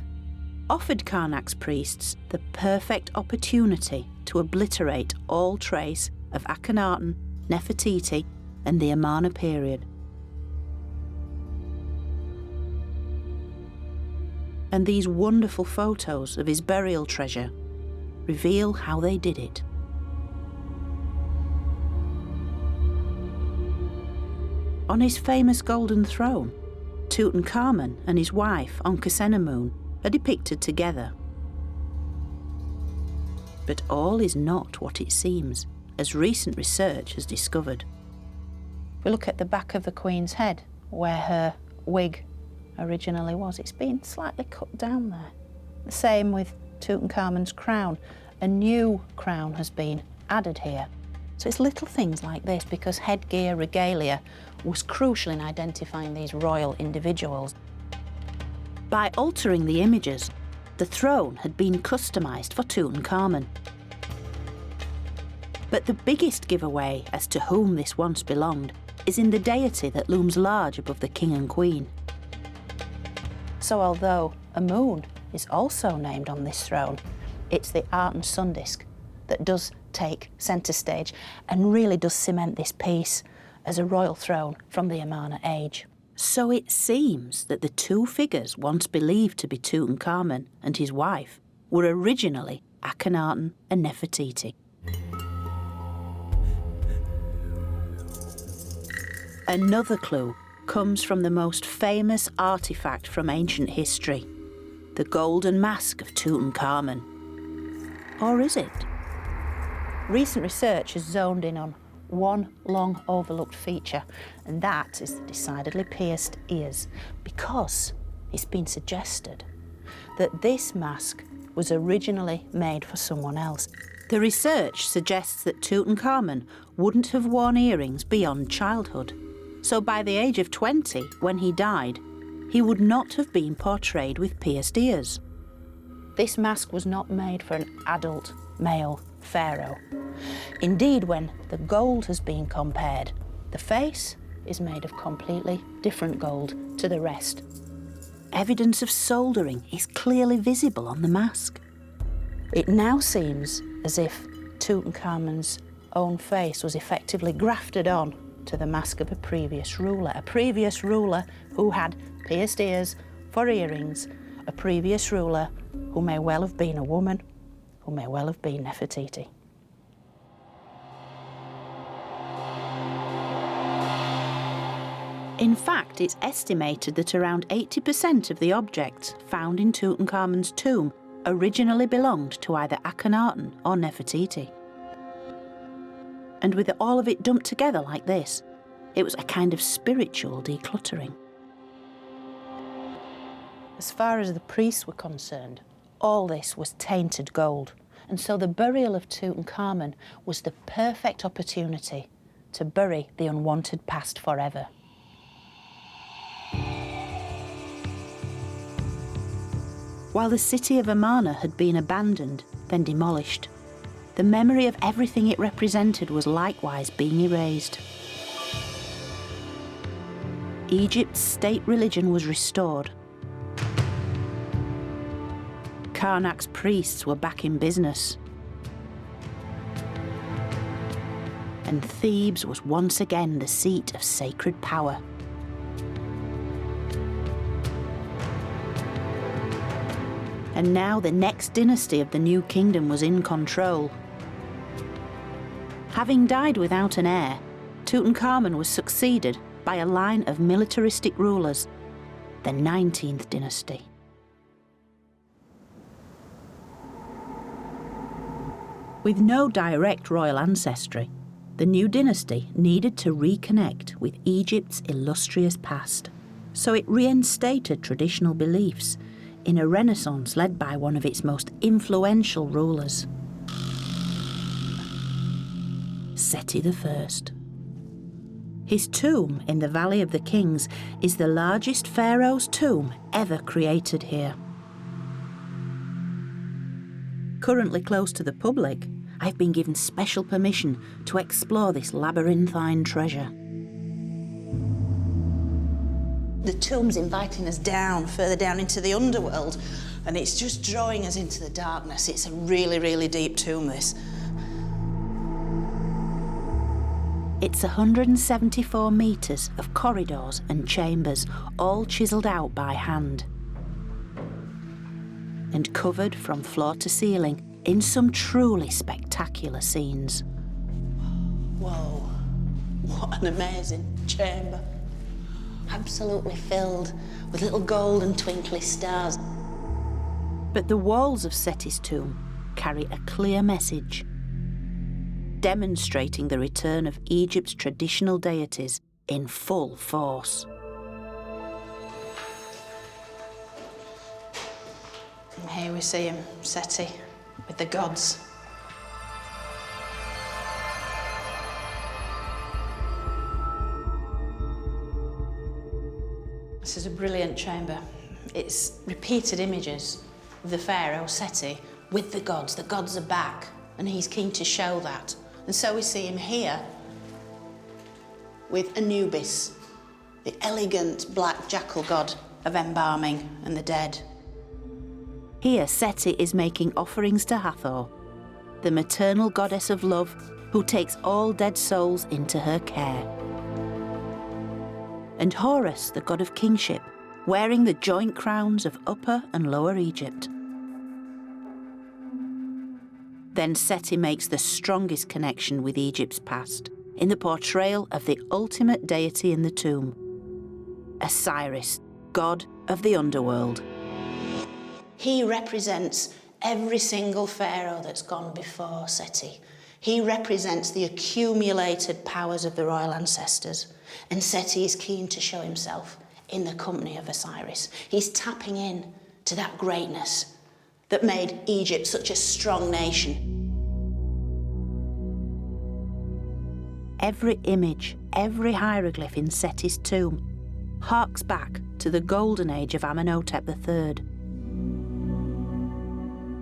offered Karnak's priests the perfect opportunity to obliterate all trace of Akhenaten, Nefertiti, and the Amarna period. And these wonderful photos of his burial treasure reveal how they did it. On his famous golden throne, Tutankhamun and his wife, Akhenaten, are depicted together. But all is not what it seems, as recent research has discovered. If we look at the back of the Queen's head, where her wig originally was, it's been slightly cut down there. The same with Tutankhamun's crown. A new crown has been added here. So it's little things like this, because headgear, regalia, was crucial in identifying these royal individuals. By altering the images, the throne had been customised for Tutankhamun. But the biggest giveaway as to whom this once belonged is in the deity that looms large above the king and queen. So although a moon is also named on this throne, it's the art and sun disk that does take centre stage and really does cement this piece as a royal throne from the Amarna age. So it seems that the two figures once believed to be Tutankhamun and his wife were originally Akhenaten and Nefertiti. Another clue comes from the most famous artefact from ancient history, the golden mask of Tutankhamun. Or is it? Recent research has zoned in on one long overlooked feature, and that is the decidedly pierced ears, because it's been suggested that this mask was originally made for someone else. The research suggests that Tutankhamun wouldn't have worn earrings beyond childhood, so by the age of 20, when he died, he would not have been portrayed with pierced ears. This mask was not made for an adult male pharaoh. Indeed, when the gold has been compared, the face is made of completely different gold to the rest. Evidence of soldering is clearly visible on the mask. It now seems as if Tutankhamun's own face was effectively grafted on to the mask of a previous ruler who had pierced ears for earrings, a previous ruler who may well have been a woman, who may well have been Nefertiti. In fact, it's estimated that around 80% of the objects found in Tutankhamun's tomb originally belonged to either Akhenaten or Nefertiti. And with all of it dumped together like this, it was a kind of spiritual decluttering. As far as the priests were concerned, all this was tainted gold, and so the burial of Tutankhamun was the perfect opportunity to bury the unwanted past forever. While the city of Amarna had been abandoned, then demolished, the memory of everything it represented was likewise being erased. Egypt's state religion was restored. Karnak's priests were back in business. And Thebes was once again the seat of sacred power. And now the next dynasty of the new kingdom was in control. Having died without an heir, Tutankhamun was succeeded by a line of militaristic rulers, the 19th dynasty. With no direct royal ancestry, the new dynasty needed to reconnect with Egypt's illustrious past. So it reinstated traditional beliefs in a renaissance led by one of its most influential rulers, Seti I. His tomb in the Valley of the Kings is the largest pharaoh's tomb ever created here. Currently closed to the public, I've been given special permission to explore this labyrinthine treasure. The tomb's inviting us down, further down into the underworld, and it's just drawing us into the darkness. It's a really, really deep tomb, this. It's 174 metres of corridors and chambers, all chiselled out by hand. And covered from floor to ceiling in some truly spectacular scenes. Whoa, what an amazing chamber. Absolutely filled with little gold and twinkly stars. But the walls of Seti's tomb carry a clear message, demonstrating the return of Egypt's traditional deities in full force. And here we see him, Seti, with the gods. This is a brilliant chamber. It's repeated images of the pharaoh Seti with the gods. The gods are back, and he's keen to show that. And so we see him here with Anubis, the elegant black jackal god of embalming and the dead. Here Seti is making offerings to Hathor, the maternal goddess of love who takes all dead souls into her care. And Horus, the god of kingship, wearing the joint crowns of Upper and Lower Egypt. Then Seti makes the strongest connection with Egypt's past in the portrayal of the ultimate deity in the tomb, Osiris, god of the underworld. He represents every single pharaoh that's gone before Seti. He represents the accumulated powers of the royal ancestors, and Seti is keen to show himself in the company of Osiris. He's tapping in to that greatness that made Egypt such a strong nation. Every image, every hieroglyph in Seti's tomb harks back to the golden age of Amenhotep III.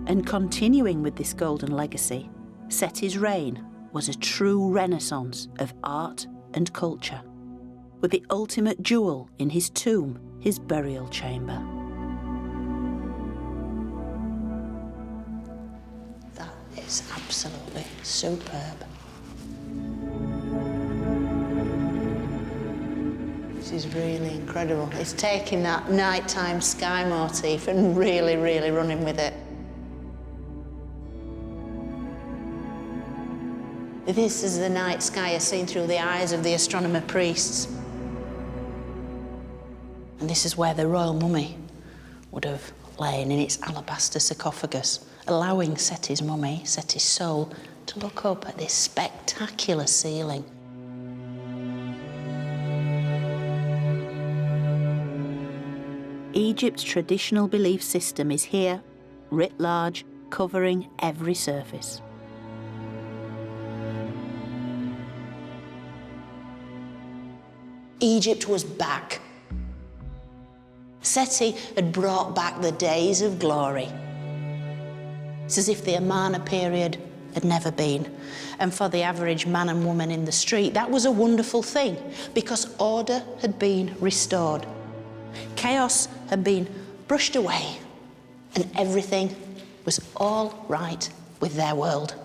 And continuing with this golden legacy, Seti's reign was a true renaissance of art and culture, with the ultimate jewel in his tomb, his burial chamber. That is absolutely superb. This is really incredible. It's taking that nighttime sky motif and really, really running with it. This is the night sky as seen through the eyes of the astronomer priests. And this is where the royal mummy would have lain in its alabaster sarcophagus, allowing Seti's mummy, Seti's soul, to look up at this spectacular ceiling. Egypt's traditional belief system is here, writ large, covering every surface. Egypt was back. Seti had brought back the days of glory. It's as if the Amarna period had never been. And for the average man and woman in the street, that was a wonderful thing, because order had been restored. Chaos had been brushed away, and everything was all right with their world.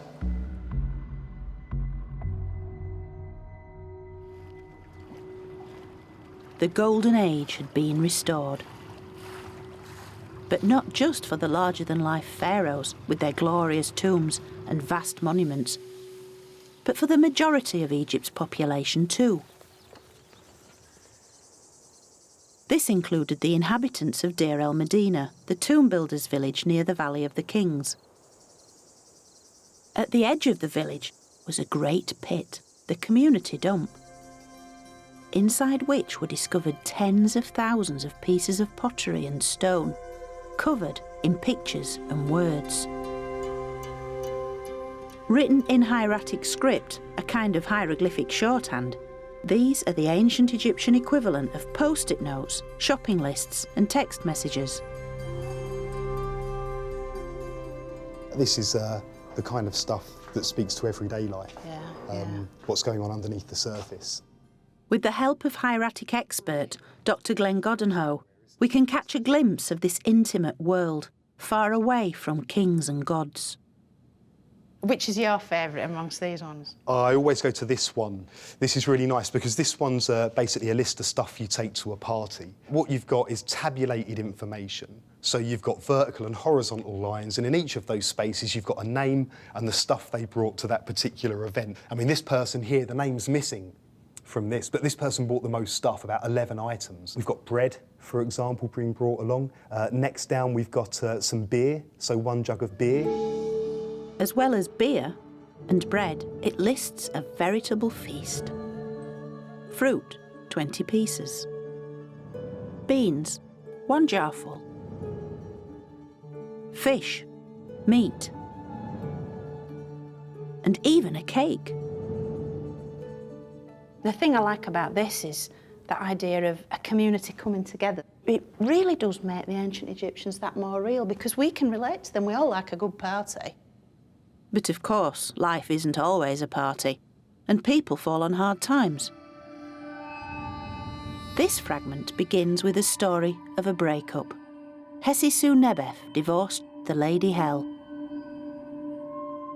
The Golden Age had been restored. But not just for the larger-than-life pharaohs with their glorious tombs and vast monuments, but for the majority of Egypt's population too. This included the inhabitants of Deir el-Medina, the tomb builders' village near the Valley of the Kings. At the edge of the village was a great pit, the community dump, inside which were discovered tens of thousands of pieces of pottery and stone, covered in pictures and words. Written in hieratic script, a kind of hieroglyphic shorthand, These are the ancient Egyptian equivalent of post-it notes, shopping lists and text messages. This is the kind of stuff that speaks to everyday life, what's going on underneath the surface. With the help of hieratic expert Dr. Glenn Goddenhoe, we can catch a glimpse of this intimate world, far away from kings and gods. Which is your favourite amongst these ones? I always go to this one. This is really nice because this one's basically a list of stuff you take to a party. What you've got is tabulated information. So you've got vertical and horizontal lines, and in each of those spaces you've got a name and the stuff they brought to that particular event. I mean, this person here, the name's missing from this, but this person bought the most stuff, about 11 items. We've got bread, for example, being brought along. Next down we've got some beer, so 1 jug of beer. As well as beer and bread, it lists a veritable feast. Fruit, 20 pieces. Beans, 1 jarful. Fish, meat, and even a cake. The thing I like about this is that idea of a community coming together. It really does make the ancient Egyptians that more real because we can relate to them. We all like a good party. But of course, life isn't always a party, and people fall on hard times. This fragment begins with a story of a breakup. Hesisu-Nebef divorced the Lady Hell.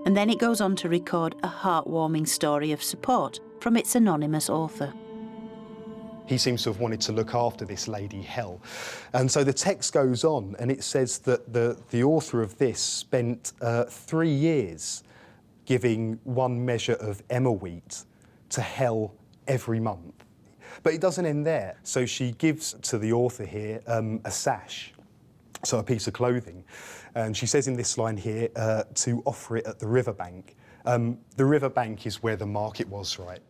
And then it goes on to record a heartwarming story of support from its anonymous author. He seems to have wanted to look after this Lady Hell. And so the text goes on, and it says that the author of this spent 3 years giving 1 measure of emmer wheat to Hell every month. But it doesn't end there. So she gives to the author here a sash, so a piece of clothing. And she says in this line here to offer it at the riverbank. The riverbank is where the market was, right?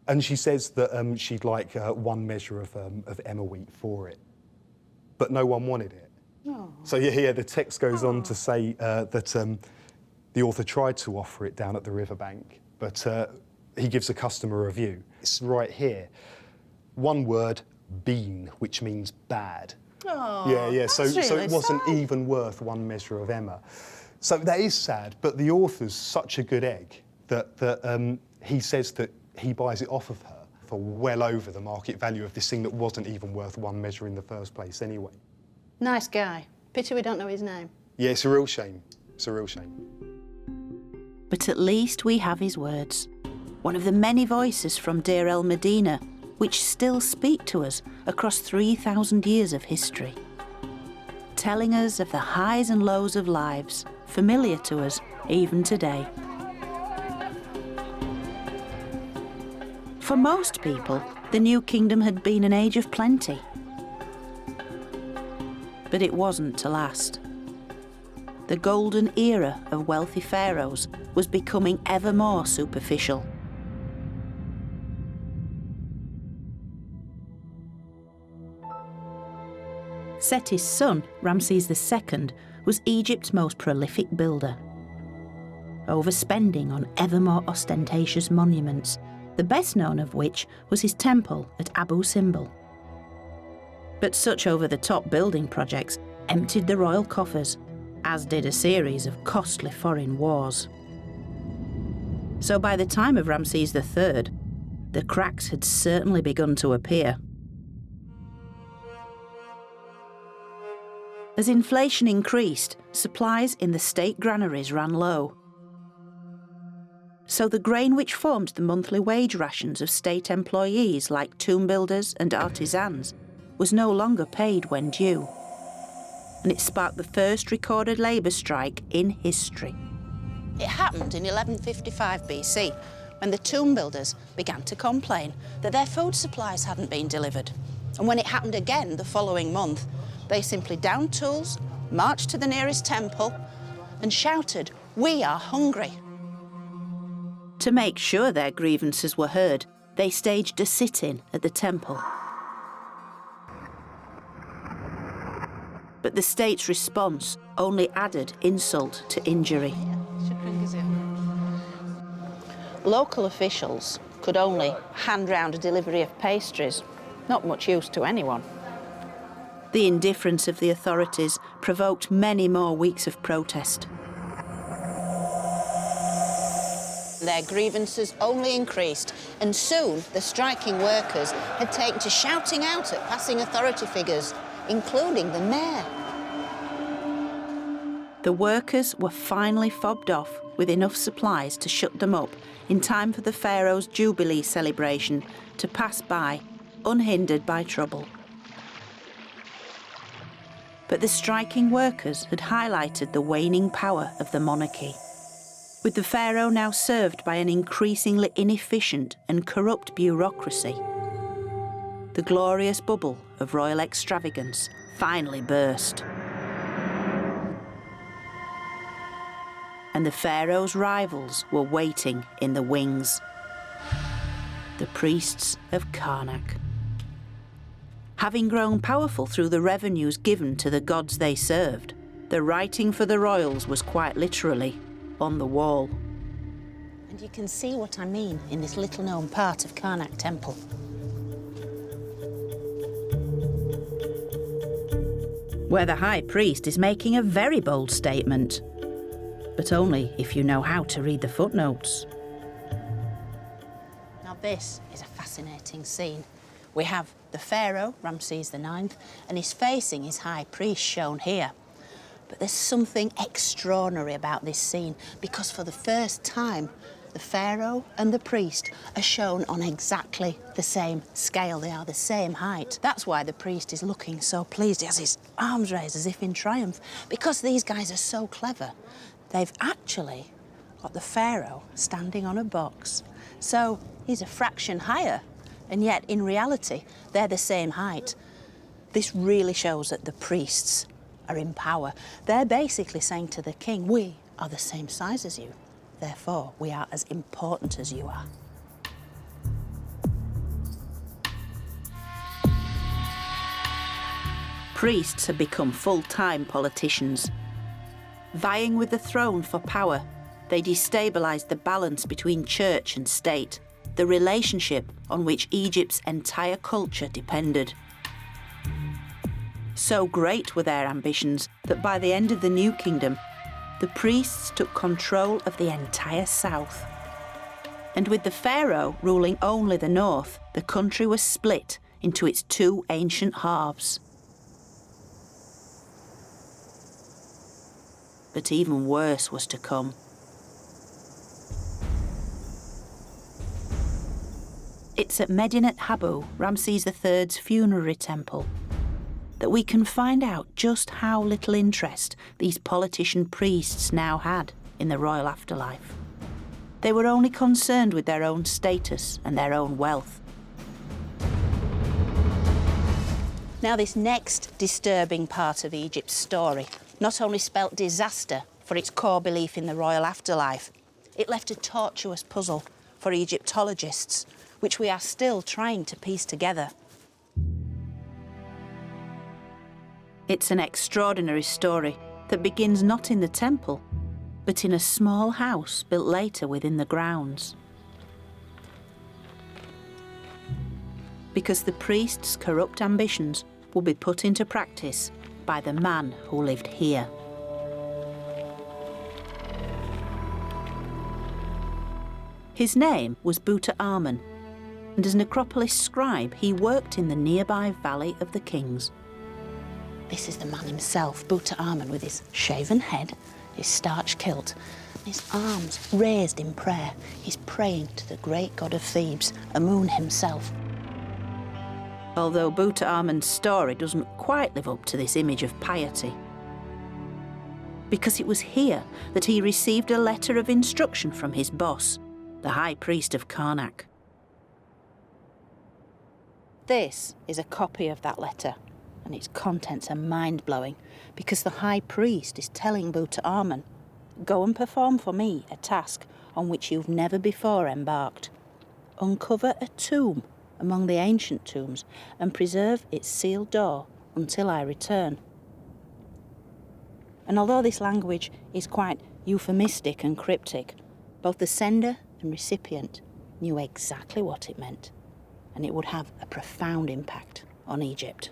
And she says that she'd like 1 measure of emmer wheat for it. But no one wanted it. Oh. So yeah, the text goes on to say that the author tried to offer it down at the riverbank, but he gives a customer review. It's right here. 1 word, bean, which means bad. Oh, yeah. So really it wasn't sad. even worth 1 measure of emmer. So that is sad, but the author's such a good egg that he says that he buys it off of her for well over the market value of this thing that wasn't even worth 1 measure in the first place anyway. Nice guy. Pity we don't know his name. Yeah, it's a real shame. It's a real shame. But at least we have his words. One of the many voices from Deir el Medina, which still speak to us across 3,000 years of history, telling us of the highs and lows of lives, familiar to us even today. For most people, the New Kingdom had been an age of plenty. But it wasn't to last. The golden era of wealthy pharaohs was becoming ever more superficial. Seti's son, Ramses II, was Egypt's most prolific builder. Overspending on ever more ostentatious monuments, the best known of which was his temple at Abu Simbel. But such over-the-top building projects emptied the royal coffers, as did a series of costly foreign wars. So by the time of Ramses III, the cracks had certainly begun to appear. As inflation increased, supplies in the state granaries ran low. So the grain which formed the monthly wage rations of state employees like tomb builders and artisans was no longer paid when due. And it sparked the first recorded labour strike in history. It happened in 1155 BC when the tomb builders began to complain that their food supplies hadn't been delivered. And when it happened again the following month, they simply downed tools, marched to the nearest temple and shouted, "We are hungry." To make sure their grievances were heard, they staged a sit-in at the temple. But the state's response only added insult to injury. Local officials could only hand round a delivery of pastries. Not much use to anyone. The indifference of the authorities provoked many more weeks of protest. Their grievances only increased, and soon the striking workers had taken to shouting out at passing authority figures, including the mayor. The workers were finally fobbed off with enough supplies to shut them up in time for the pharaoh's Jubilee celebration to pass by, unhindered by trouble. But the striking workers had highlighted the waning power of the monarchy. With the pharaoh now served by an increasingly inefficient and corrupt bureaucracy, the glorious bubble of royal extravagance finally burst. And the pharaoh's rivals were waiting in the wings. The priests of Karnak. Having grown powerful through the revenues given to the gods they served, the writing for the royals was quite literally on the wall. And you can see what I mean in this little-known part of Karnak Temple. Where the high priest is making a very bold statement, but only if you know how to read the footnotes. Now this is a fascinating scene. We have the pharaoh, Ramses IX, and he's facing his high priest shown here. But there's something extraordinary about this scene, because for the first time, the pharaoh and the priest are shown on exactly the same scale. They are the same height. That's why the priest is looking so pleased. He has his arms raised as if in triumph, because these guys are so clever. They've actually got the pharaoh standing on a box. So he's a fraction higher, and yet in reality, they're the same height. This really shows that the priests are in power. They're basically saying to the king, we are the same size as you. Therefore, we are as important as you are. Priests have become full-time politicians. Vying with the throne for power, they destabilised the balance between church and state, the relationship on which Egypt's entire culture depended. So great were their ambitions that by the end of the New Kingdom, the priests took control of the entire south. And with the pharaoh ruling only the north, the country was split into its two ancient halves. But even worse was to come. It's at Medinet Habu, Ramses III's funerary temple, that we can find out just how little interest these politician priests now had in the royal afterlife. They were only concerned with their own status and their own wealth. Now, this next disturbing part of Egypt's story not only spelt disaster for its core belief in the royal afterlife, it left a tortuous puzzle for Egyptologists, which we are still trying to piece together. It's an extraordinary story that begins not in the temple, but in a small house built later within the grounds. Because the priest's corrupt ambitions will be put into practice by the man who lived here. His name was Tutankhamun, and as necropolis scribe, he worked in the nearby Valley of the Kings. This is the man himself, Tutankhamun, with his shaven head, his starched kilt, and his arms raised in prayer. He's praying to the great god of Thebes, Amun himself. Although Tutankhamun's story doesn't quite live up to this image of piety. Because it was here that he received a letter of instruction from his boss, the high priest of Karnak. This is a copy of that letter, and its contents are mind-blowing, because the high priest is telling Tutankhamun, go and perform for me a task on which you've never before embarked. Uncover a tomb among the ancient tombs and preserve its sealed door until I return. And although this language is quite euphemistic and cryptic, both the sender and recipient knew exactly what it meant, and it would have a profound impact on Egypt.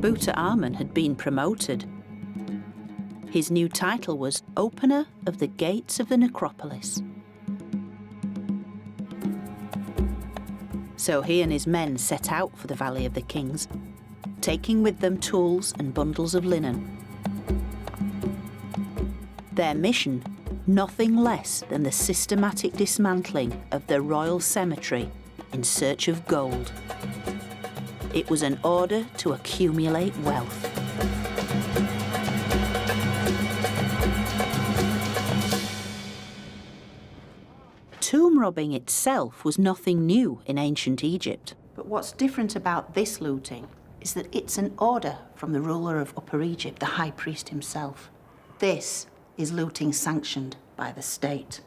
Tutankhamun had been promoted. His new title was Opener of the Gates of the Necropolis. So he and his men set out for the Valley of the Kings, taking with them tools and bundles of linen. Their mission, nothing less than the systematic dismantling of the royal cemetery in search of gold. It was an order to accumulate wealth. Tomb robbing itself was nothing new in ancient Egypt. But what's different about this looting is that it's an order from the ruler of Upper Egypt, the high priest himself. This is looting sanctioned by the state.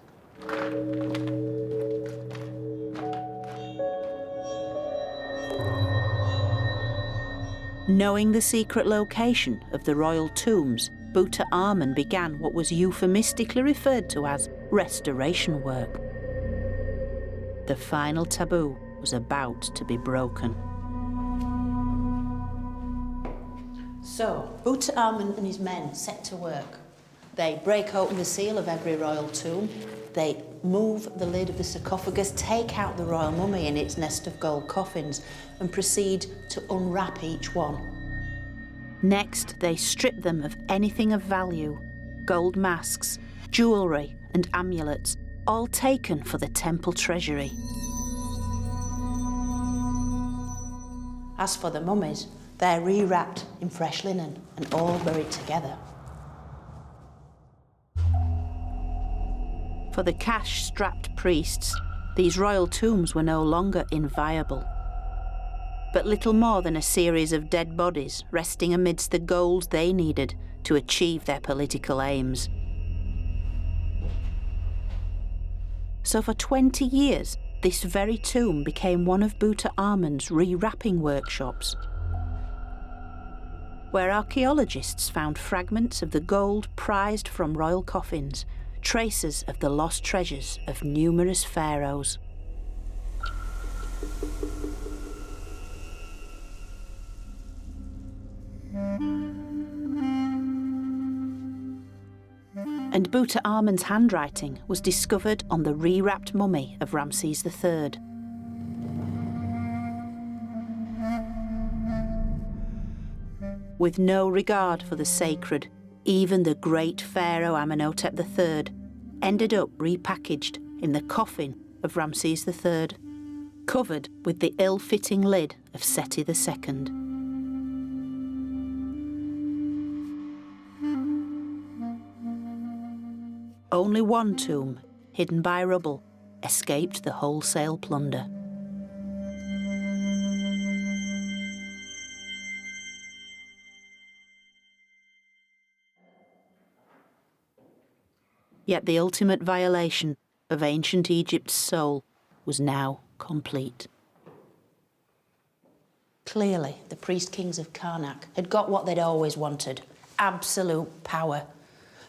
Knowing the secret location of the royal tombs, Tutankhamun began what was euphemistically referred to as restoration work. The final taboo was about to be broken. So, Tutankhamun and his men set to work. They break open the seal of every royal tomb. They move the lid of the sarcophagus, take out the royal mummy in its nest of gold coffins, and proceed to unwrap each one. Next, they strip them of anything of value: gold masks, jewellery, and amulets, all taken for the temple treasury. As for the mummies, they're rewrapped in fresh linen and all buried together. For the cash-strapped priests, these royal tombs were no longer inviolable, but little more than a series of dead bodies resting amidst the gold they needed to achieve their political aims. So for 20 years, this very tomb became one of Tutankhamun's rewrapping workshops, where archaeologists found fragments of the gold prized from royal coffins, traces of the lost treasures of numerous pharaohs. And Tutankhamun's handwriting was discovered on the rewrapped mummy of Ramses III. With no regard for the sacred, even the great pharaoh Amenhotep III ended up repackaged in the coffin of Ramses III, covered with the ill-fitting lid of Seti II. Only one tomb, hidden by rubble, escaped the wholesale plunder. Yet the ultimate violation of ancient Egypt's soul was now complete. Clearly, the priest-kings of Karnak had got what they'd always wanted: absolute power.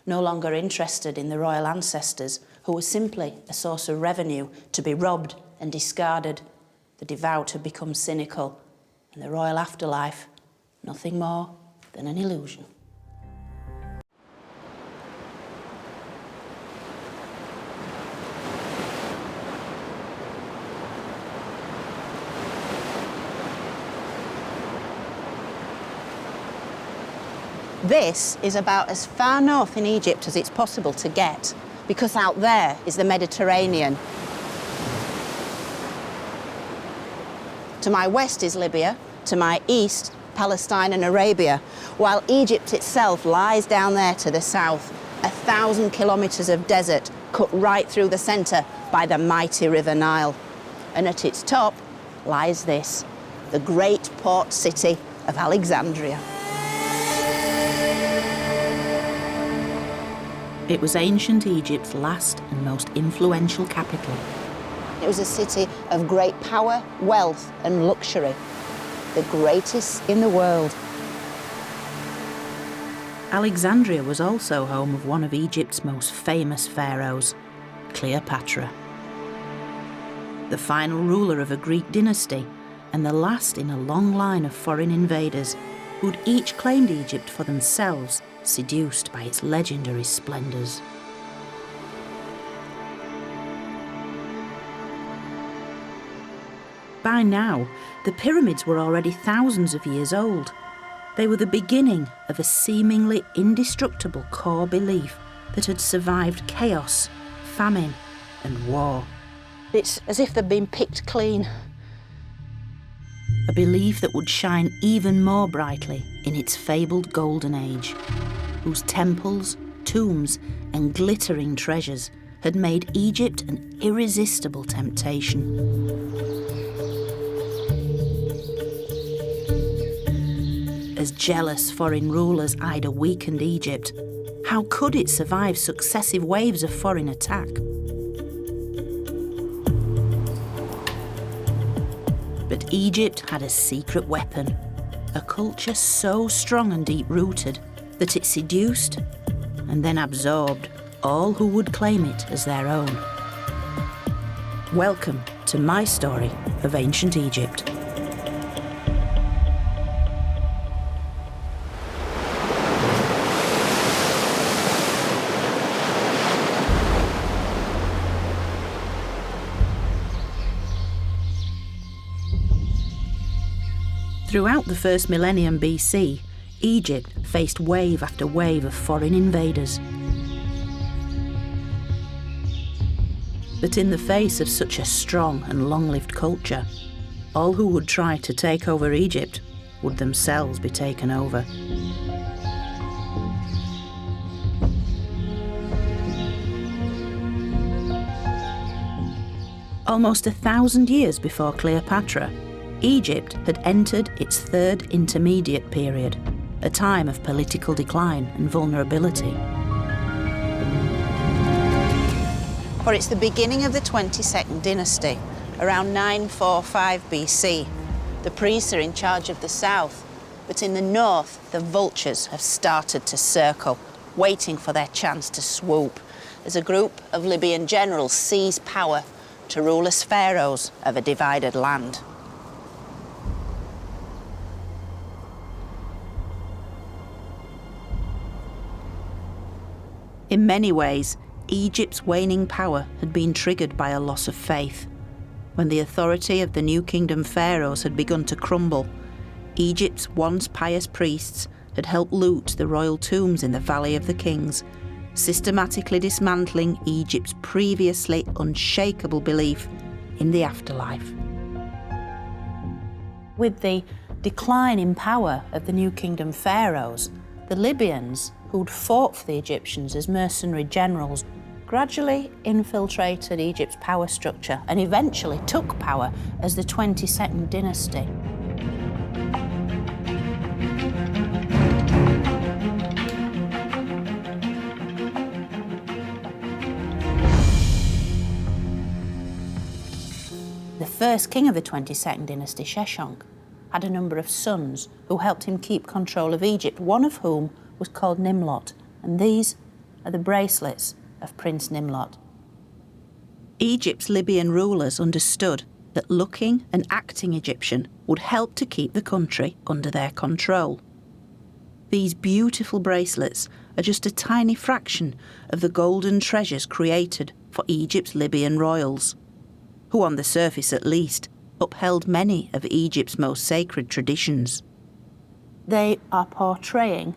No longer interested in the royal ancestors, who were simply a source of revenue to be robbed and discarded, the devout had become cynical, and the royal afterlife, nothing more than an illusion. This is about as far north in Egypt as it's possible to get, because out there is the Mediterranean. To my west is Libya, to my east, Palestine and Arabia, while Egypt itself lies down there to the south, 1,000 kilometres of desert cut right through the centre by the mighty River Nile. And at its top lies this, the great port city of Alexandria. It was ancient Egypt's last and most influential capital. It was a city of great power, wealth and luxury, the greatest in the world. Alexandria was also home of one of Egypt's most famous pharaohs, Cleopatra. The final ruler of a Greek dynasty and the last in a long line of foreign invaders who'd each claimed Egypt for themselves, seduced by its legendary splendours. By now, the pyramids were already thousands of years old. They were the beginning of a seemingly indestructible core belief that had survived chaos, famine, and war. It's as if they'd been picked clean. A belief that would shine even more brightly in its fabled golden age, whose temples, tombs, and glittering treasures had made Egypt an irresistible temptation. As jealous foreign rulers eyed a weakened Egypt, how could it survive successive waves of foreign attack? But Egypt had a secret weapon, a culture so strong and deep-rooted that it seduced and then absorbed all who would claim it as their own. Welcome to my story of ancient Egypt. Throughout the first millennium BC, Egypt faced wave after wave of foreign invaders. But in the face of such a strong and long-lived culture, all who would try to take over Egypt would themselves be taken over. Almost 1,000 years before Cleopatra, Egypt had entered its third intermediate period, a time of political decline and vulnerability. For it's the beginning of the 22nd dynasty, around 945 BC. The priests are in charge of the south, but in the north, the vultures have started to circle, waiting for their chance to swoop, as a group of Libyan generals seize power to rule as pharaohs of a divided land. In many ways, Egypt's waning power had been triggered by a loss of faith. When the authority of the New Kingdom pharaohs had begun to crumble, Egypt's once pious priests had helped loot the royal tombs in the Valley of the Kings, systematically dismantling Egypt's previously unshakable belief in the afterlife. With the decline in power of the New Kingdom pharaohs, the Libyans, who'd fought for the Egyptians as mercenary generals, gradually infiltrated Egypt's power structure and eventually took power as the 22nd dynasty. The first king of the 22nd dynasty, Sheshonq, had a number of sons who helped him keep control of Egypt, one of whom was called Nimlot, and these are the bracelets of Prince Nimlot. Egypt's Libyan rulers understood that looking and acting Egyptian would help to keep the country under their control. These beautiful bracelets are just a tiny fraction of the golden treasures created for Egypt's Libyan royals, who on the surface at least upheld many of Egypt's most sacred traditions. They are portraying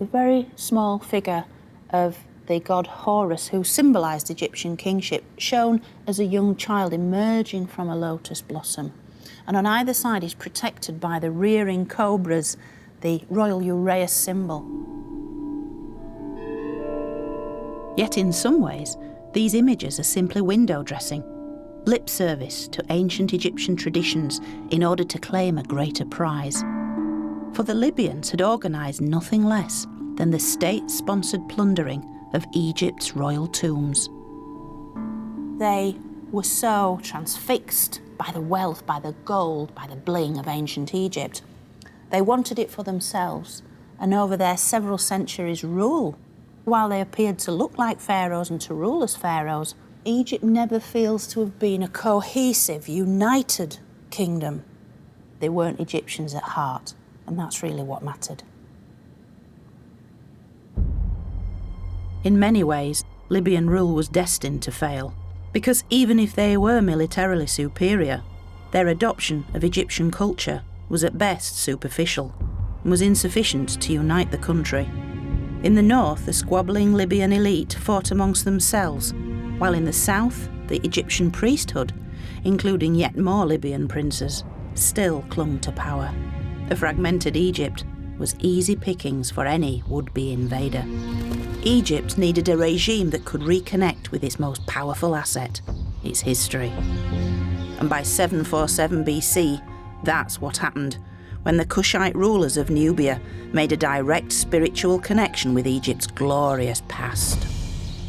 the very small figure of the god Horus, who symbolised Egyptian kingship, shown as a young child emerging from a lotus blossom. And on either side is protected by the rearing cobras, the royal uraeus symbol. Yet in some ways, these images are simply window dressing, lip service to ancient Egyptian traditions in order to claim a greater prize. For the Libyans had organised nothing less than the state-sponsored plundering of Egypt's royal tombs. They were so transfixed by the wealth, by the gold, by the bling of ancient Egypt. They wanted it for themselves, and over their several centuries' rule, while they appeared to look like pharaohs and to rule as pharaohs, Egypt never feels to have been a cohesive, united kingdom. They weren't Egyptians at heart, and that's really what mattered. In many ways, Libyan rule was destined to fail, because even if they were militarily superior, their adoption of Egyptian culture was at best superficial and was insufficient to unite the country. In the north, the squabbling Libyan elite fought amongst themselves, while in the south, the Egyptian priesthood, including yet more Libyan princes, still clung to power. A fragmented Egypt was easy pickings for any would-be invader. Egypt needed a regime that could reconnect with its most powerful asset, its history. And by 747 BC, that's what happened, when the Kushite rulers of Nubia made a direct spiritual connection with Egypt's glorious past.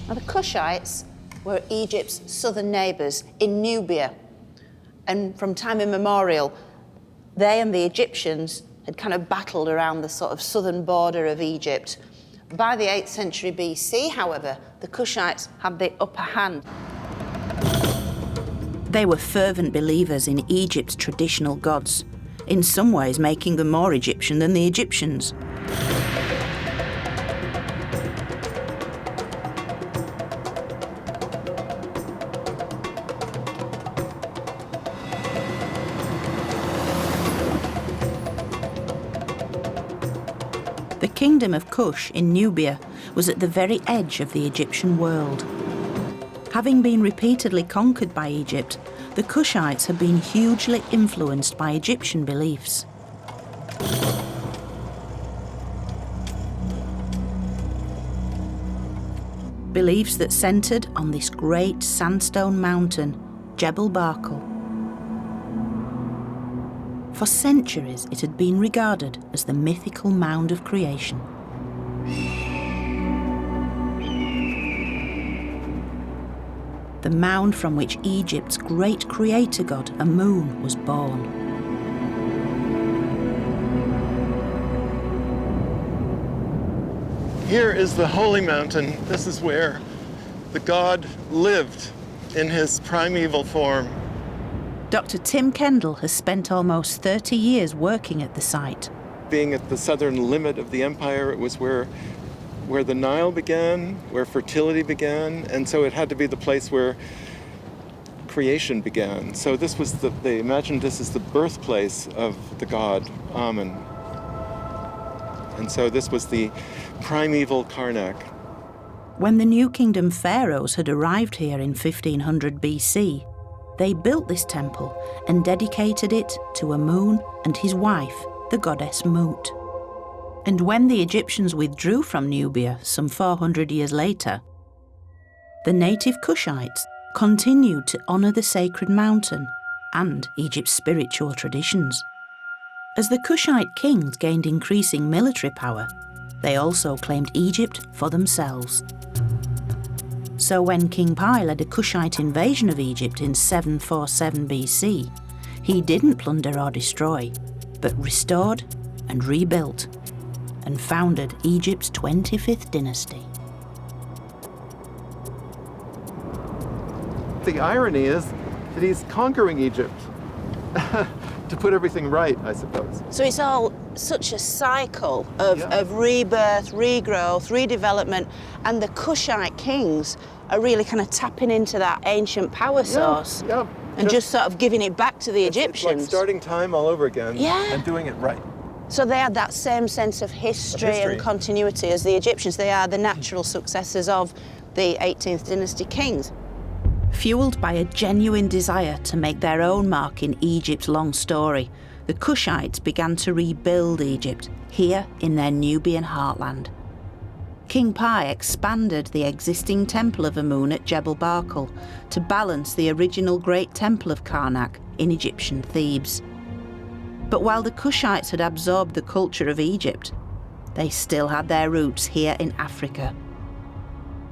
Now, the Kushites were Egypt's southern neighbours in Nubia. And from time immemorial, they and the Egyptians had kind of battled around the sort of southern border of Egypt. By the 8th century BC, however, the Kushites had the upper hand. They were fervent believers in Egypt's traditional gods, in some ways making them more Egyptian than the Egyptians. The kingdom of Kush in Nubia was at the very edge of the Egyptian world. Having been repeatedly conquered by Egypt, the Kushites had been hugely influenced by Egyptian beliefs. Beliefs that centred on this great sandstone mountain, Jebel Barkal. For centuries, it had been regarded as the mythical mound of creation. The mound from which Egypt's great creator god, Amun, was born. Here is the holy mountain. This is where the god lived in his primeval form. Dr. Tim Kendall has spent almost 30 years working at the site. Being at the southern limit of the empire, it was where the Nile began, where fertility began, and so it had to be the place where creation began. So this was they imagined this as the birthplace of the god Amun. And so this was the primeval Karnak. When the New Kingdom pharaohs had arrived here in 1500 BC, they built this temple and dedicated it to Amun and his wife, the goddess Mut. And when the Egyptians withdrew from Nubia some 400 years later, the native Kushites continued to honour the sacred mountain and Egypt's spiritual traditions. As the Kushite kings gained increasing military power, they also claimed Egypt for themselves. So when King Pi led a Kushite invasion of Egypt in 747 BC, he didn't plunder or destroy, but restored and rebuilt, and founded Egypt's 25th dynasty. The irony is that he's conquering Egypt to put everything right, I suppose. So it's all such a cycle of rebirth, regrowth, redevelopment, and the Kushite kings are really kind of tapping into that ancient power source and just sort of giving it back to the Egyptians. It's like starting time all over again and doing it right. So they had that same sense of history and continuity as the Egyptians. They are the natural successors of the 18th dynasty kings. Fueled by a genuine desire to make their own mark in Egypt's long story, the Kushites began to rebuild Egypt here in their Nubian heartland. King Pi expanded the existing temple of Amun at Jebel Barkal to balance the original great temple of Karnak in Egyptian Thebes. But while the Kushites had absorbed the culture of Egypt, they still had their roots here in Africa.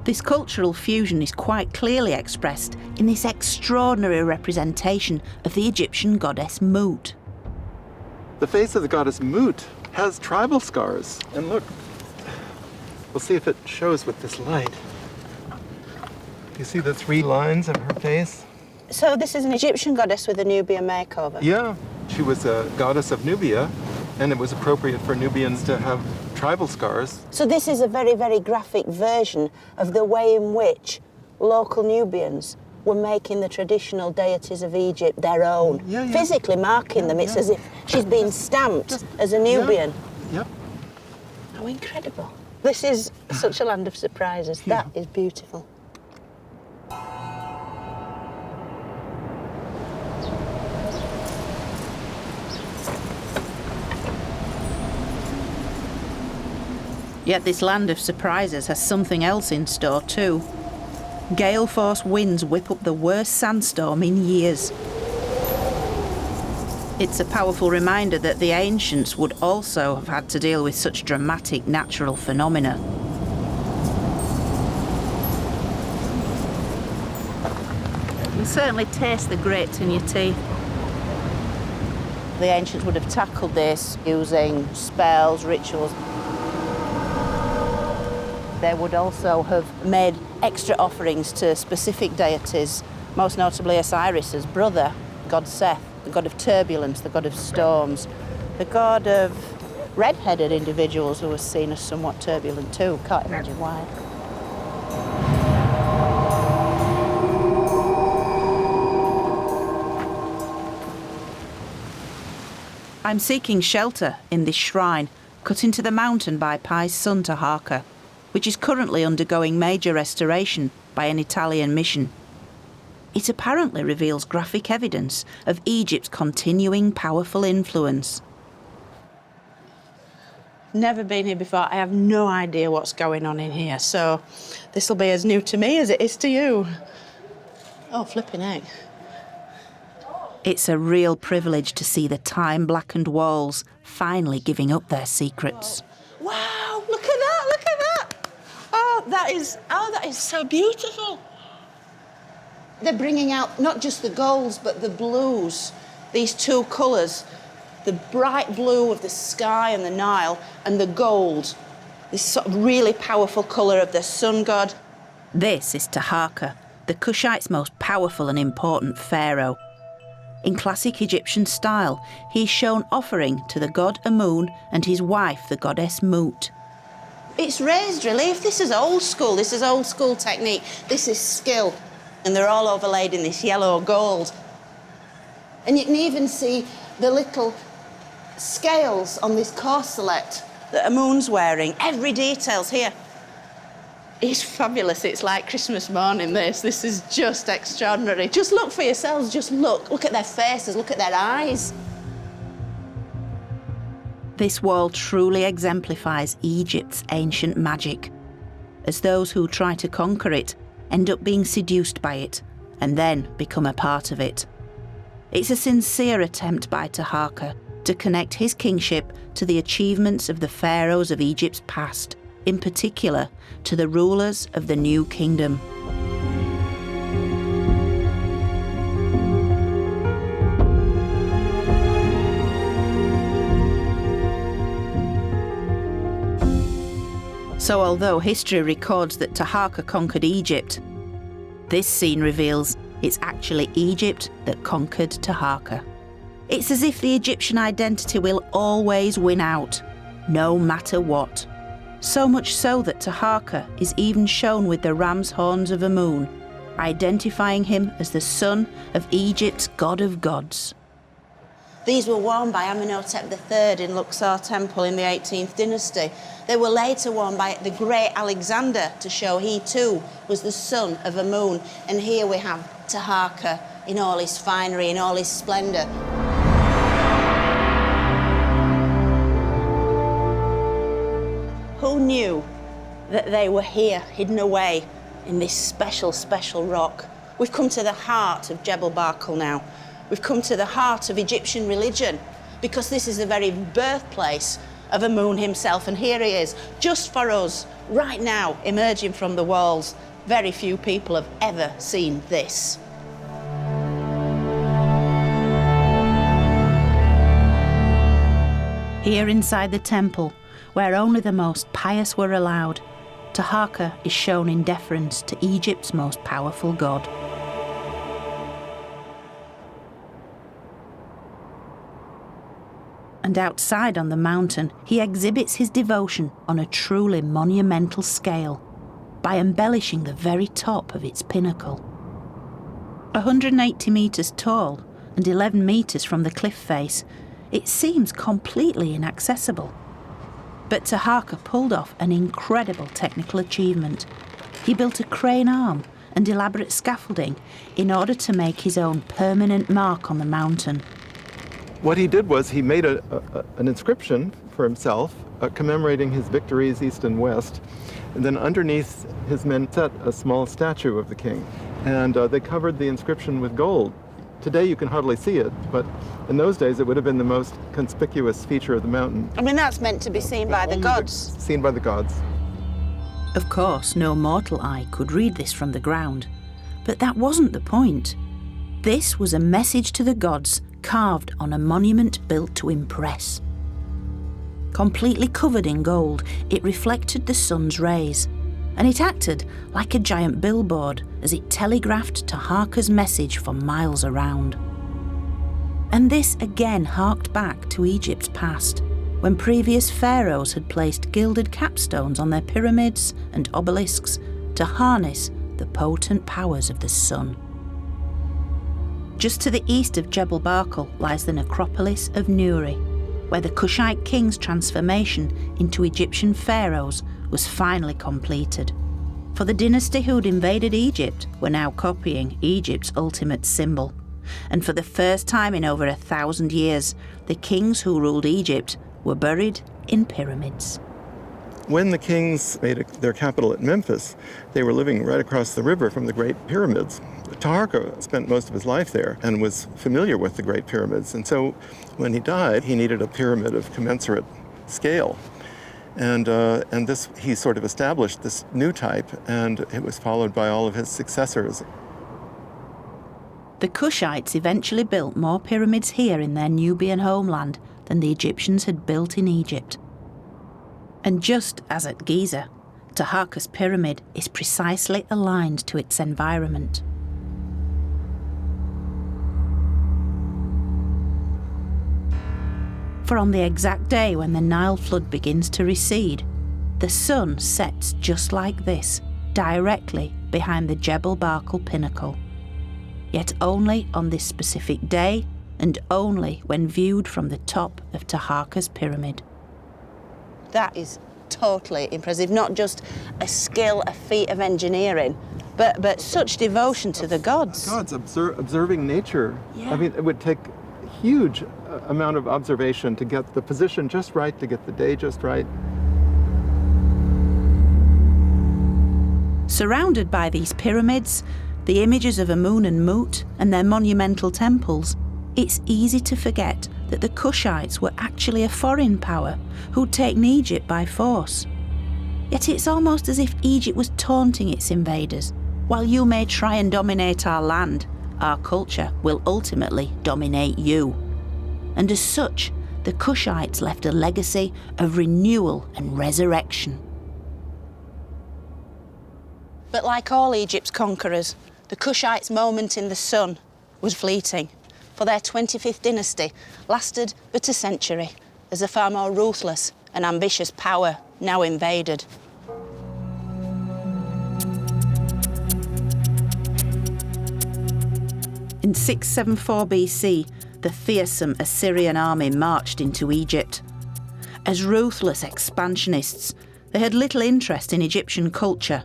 This cultural fusion is quite clearly expressed in this extraordinary representation of the Egyptian goddess Mut. The face of the goddess Mut has tribal scars. And look, we'll see if it shows with this light. You see the 3 lines of her face? So this is an Egyptian goddess with a Nubian makeover? Yeah. She was a goddess of Nubia, and it was appropriate for Nubians to have tribal scars. So this is a very, very graphic version of the way in which local Nubians were making the traditional deities of Egypt their own, physically marking them. It's as if she's been stamped as a Nubian. Yep. How incredible. This is such a land of surprises. That is beautiful. Yet this land of surprises has something else in store too. Gale force winds whip up the worst sandstorm in years. It's a powerful reminder that the ancients would also have had to deal with such dramatic natural phenomena. You certainly taste the grits in your teeth. The ancients would have tackled this using spells, rituals. They would also have made extra offerings to specific deities, most notably Osiris's brother, god Seth, the god of turbulence, the god of storms, the god of red-headed individuals who was seen as somewhat turbulent too. Can't imagine why. I'm seeking shelter in this shrine cut into the mountain by Pi's son Taharqa, which is currently undergoing major restoration by an Italian mission. It apparently reveals graphic evidence of Egypt's continuing powerful influence. Never been here before. I have no idea what's going on in here, so this will be as new to me as it is to you. Oh, flipping heck. It's a real privilege to see the time-blackened walls finally giving up their secrets. Wow, look at that, look at that. Oh, that is so beautiful. They're bringing out not just the golds, but the blues, these 2 colours, the bright blue of the sky and the Nile, and the gold, this sort of really powerful colour of the sun god. This is Taharqa, the Kushite's most powerful and important pharaoh. In classic Egyptian style, he's shown offering to the god Amun and his wife, the goddess Mut. It's raised relief. This is old school technique. This is skill. And they're all overlaid in this yellow gold. And you can even see the little scales on this corselet that Amun's wearing. Every detail's here. It's fabulous. It's like Christmas morning, this. This is just extraordinary. Just look for yourselves. Just look. Look at their faces. Look at their eyes. This wall truly exemplifies Egypt's ancient magic, as those who try to conquer it end up being seduced by it and then become a part of it. It's a sincere attempt by Taharqa to connect his kingship to the achievements of the pharaohs of Egypt's past, in particular to the rulers of the new kingdom. So although history records that Taharqa conquered Egypt, this scene reveals it's actually Egypt that conquered Taharqa. It's as if the Egyptian identity will always win out, no matter what. So much so that Taharqa is even shown with the ram's horns of Amun, identifying him as the son of Egypt's god of gods. These were worn by Amenhotep III in Luxor temple in the 18th dynasty. They were later worn by the great Alexander to show he too was the son of Amun. And here we have Taharqa in all his finery, in all his splendour. Who knew that they were here, hidden away in this special, special rock? We've come to the heart of Jebel Barkal now. We've come to the heart of Egyptian religion, because this is the very birthplace of Amun himself, and here he is, just for us, right now, emerging from the walls. Very few people have ever seen this. Here inside the temple, where only the most pious were allowed, Taharqa is shown in deference to Egypt's most powerful god. And outside on the mountain, he exhibits his devotion on a truly monumental scale by embellishing the very top of its pinnacle. 180 metres tall and 11 metres from the cliff face, it seems completely inaccessible. But Taharqa pulled off an incredible technical achievement. He built a crane arm and elaborate scaffolding in order to make his own permanent mark on the mountain. What he did was he made an inscription for himself commemorating his victories east and west, and then underneath his men set a small statue of the king, and they covered the inscription with gold. Today you can hardly see it, but in those days it would have been the most conspicuous feature of the mountain. I mean, that's meant to be seen by the gods. Seen by the gods. Of course, no mortal eye could read this from the ground, but that wasn't the point. This was a message to the gods carved on a monument built to impress. Completely covered in gold, it reflected the sun's rays, and it acted like a giant billboard as it telegraphed Taharqa's message for miles around. And this again harked back to Egypt's past, when previous pharaohs had placed gilded capstones on their pyramids and obelisks to harness the potent powers of the sun. Just to the east of Jebel Barkal lies the necropolis of Nuri, where the Kushite king's transformation into Egyptian pharaohs was finally completed. For the dynasty who'd invaded Egypt were now copying Egypt's ultimate symbol. And for the first time in over 1,000 years, the kings who ruled Egypt were buried in pyramids. When the kings made their capital at Memphis, they were living right across the river from the Great Pyramids. Taharqa spent most of his life there and was familiar with the Great Pyramids. And so when he died, he needed a pyramid of commensurate scale. And this, he sort of established this new type, and it was followed by all of his successors. The Kushites eventually built more pyramids here in their Nubian homeland than the Egyptians had built in Egypt. And just as at Giza, Taharqa's pyramid is precisely aligned to its environment. For on the exact day when the Nile flood begins to recede, the sun sets just like this, directly behind the Jebel Barkal pinnacle. Yet only on this specific day, and only when viewed from the top of Taharqa's pyramid. That is totally impressive. Not just a skill, a feat of engineering, but such devotion to the gods. Gods, observing nature. Yeah. I mean, it would take a huge amount of observation to get the position just right, to get the day just right. Surrounded by these pyramids, the images of Amun and Mut and their monumental temples, it's easy to forget that the Kushites were actually a foreign power who'd taken Egypt by force. Yet it's almost as if Egypt was taunting its invaders. While you may try and dominate our land, our culture will ultimately dominate you. And as such, the Kushites left a legacy of renewal and resurrection. But like all Egypt's conquerors, the Kushites' moment in the sun was fleeting, for their 25th dynasty lasted but a century as a far more ruthless and ambitious power now invaded. In 674 BC, the fearsome Assyrian army marched into Egypt. As ruthless expansionists, they had little interest in Egyptian culture.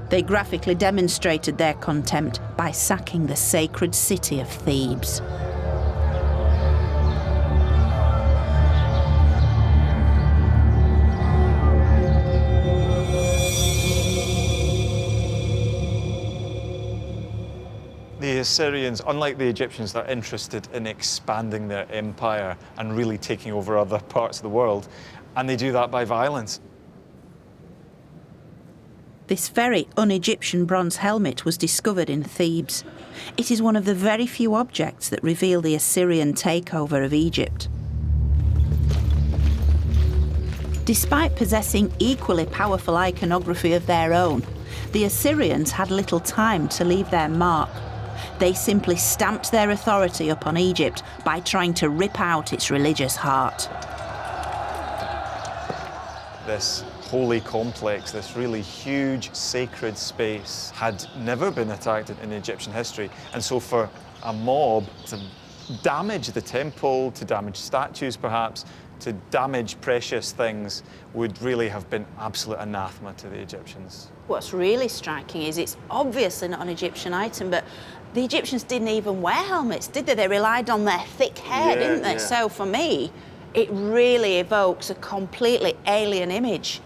They graphically demonstrated their contempt by sacking the sacred city of Thebes. The Assyrians, unlike the Egyptians, are interested in expanding their empire and really taking over other parts of the world, and they do that by violence. This very un-Egyptian bronze helmet was discovered in Thebes. It is one of the very few objects that reveal the Assyrian takeover of Egypt. Despite possessing equally powerful iconography of their own, the Assyrians had little time to leave their mark. They simply stamped their authority upon Egypt by trying to rip out its religious heart. This holy complex, this really huge sacred space, had never been attacked in Egyptian history. And so for a mob to damage the temple, to damage statues perhaps, to damage precious things would really have been absolute anathema to the Egyptians. What's really striking is it's obviously not an Egyptian item, but the Egyptians didn't even wear helmets, did they? They relied on their thick hair, didn't they? So for me, it really evokes a completely alien image.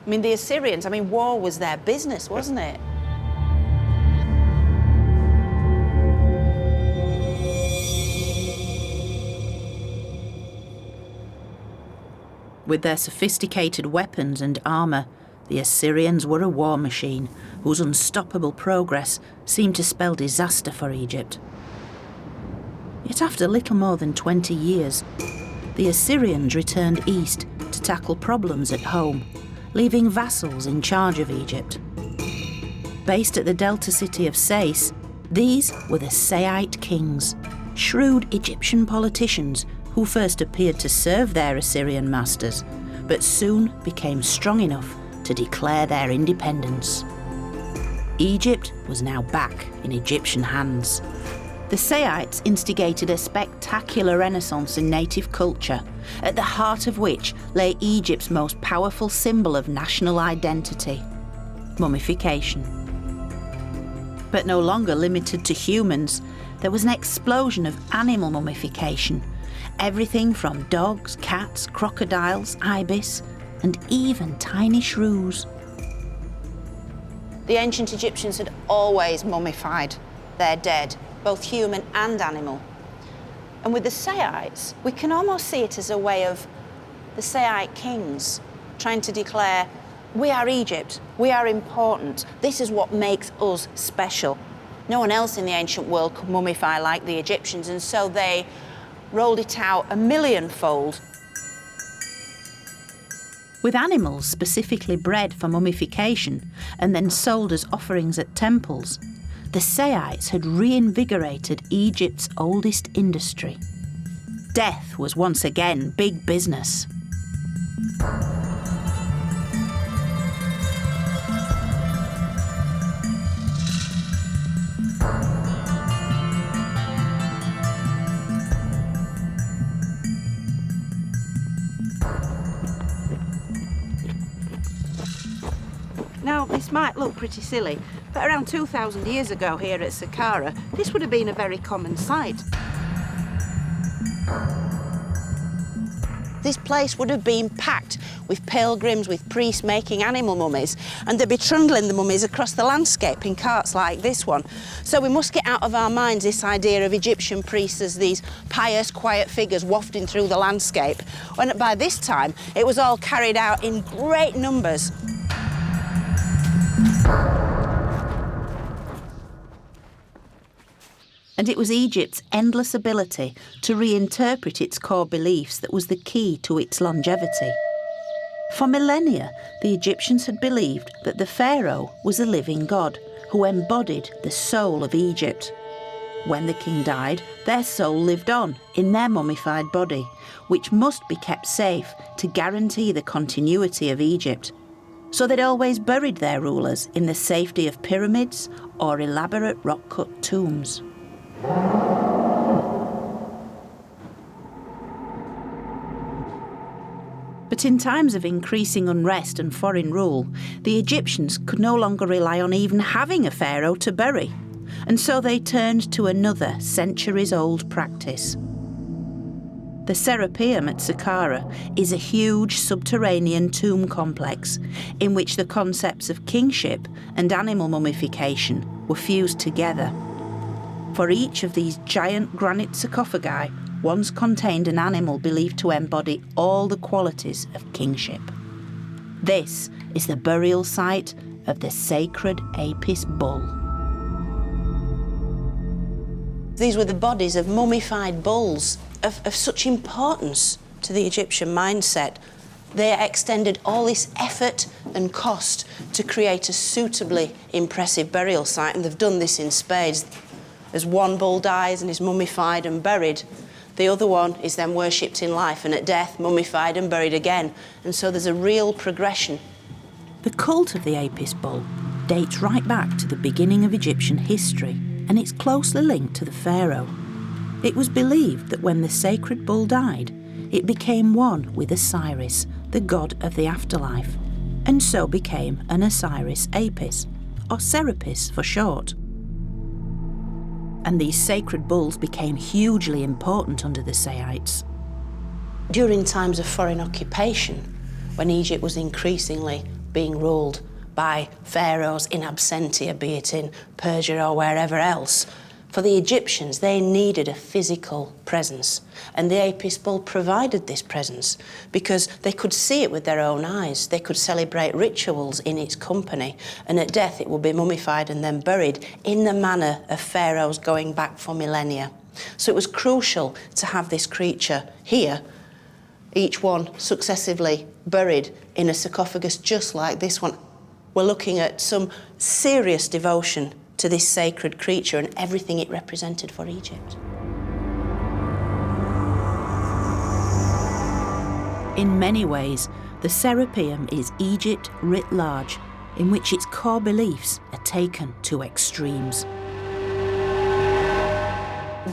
I mean, the Assyrians, war was their business, wasn't it? With their sophisticated weapons and armour, the Assyrians were a war machine whose unstoppable progress seemed to spell disaster for Egypt. Yet after little more than 20 years, the Assyrians returned east to tackle problems at home, leaving vassals in charge of Egypt. Based at the delta city of Sais, these were the Seite kings, shrewd Egyptian politicians who first appeared to serve their Assyrian masters, but soon became strong enough to declare their independence. Egypt was now back in Egyptian hands. The Seites instigated a spectacular renaissance in native culture, at the heart of which lay Egypt's most powerful symbol of national identity, mummification. But no longer limited to humans, there was an explosion of animal mummification. Everything from dogs, cats, crocodiles, ibis, and even tiny shrews. The ancient Egyptians had always mummified their dead, both human and animal. And with the Seites, we can almost see it as a way of the Seite kings trying to declare, we are Egypt, we are important, this is what makes us special. No one else in the ancient world could mummify like the Egyptians, and so they rolled it out a millionfold. With animals specifically bred for mummification and then sold as offerings at temples, the Seites had reinvigorated Egypt's oldest industry. Death was once again big business. Now, this might look pretty silly, but around 2,000 years ago here at Saqqara, this would have been a very common sight. This place would have been packed with pilgrims, with priests making animal mummies, and they'd be trundling the mummies across the landscape in carts like this one. So we must get out of our minds this idea of Egyptian priests as these pious, quiet figures wafting through the landscape, when by this time it was all carried out in great numbers. And it was Egypt's endless ability to reinterpret its core beliefs that was the key to its longevity. For millennia, the Egyptians had believed that the pharaoh was a living god who embodied the soul of Egypt. When the king died, their soul lived on in their mummified body, which must be kept safe to guarantee the continuity of Egypt. So they'd always buried their rulers in the safety of pyramids or elaborate rock-cut tombs. But in times of increasing unrest and foreign rule, the Egyptians could no longer rely on even having a pharaoh to bury, and so they turned to another centuries-old practice. The Cerapium at Saqqara is a huge subterranean tomb complex in which the concepts of kingship and animal mummification were fused together. For each of these giant granite sarcophagi once contained an animal believed to embody all the qualities of kingship. This is the burial site of the sacred Apis bull. These were the bodies of mummified bulls of such importance to the Egyptian mindset. They extended all this effort and cost to create a suitably impressive burial site, and they've done this in spades. As one bull dies and is mummified and buried, the other one is then worshipped in life and at death, mummified and buried again. And so there's a real progression. The cult of the Apis bull dates right back to the beginning of Egyptian history, and it's closely linked to the pharaoh. It was believed that when the sacred bull died, it became one with Osiris, the god of the afterlife, and so became an Osiris Apis, or Serapis for short. And these sacred bulls became hugely important under the Seites. During times of foreign occupation, when Egypt was increasingly being ruled by pharaohs in absentia, be it in Persia or wherever else, for the Egyptians, they needed a physical presence, and the Apis bull provided this presence because they could see it with their own eyes. They could celebrate rituals in its company, and at death it would be mummified and then buried in the manner of pharaohs going back for millennia. So it was crucial to have this creature here, each one successively buried in a sarcophagus just like this one. We're looking at some serious devotion to this sacred creature and everything it represented for Egypt. In many ways, the Cerapium is Egypt writ large, in which its core beliefs are taken to extremes.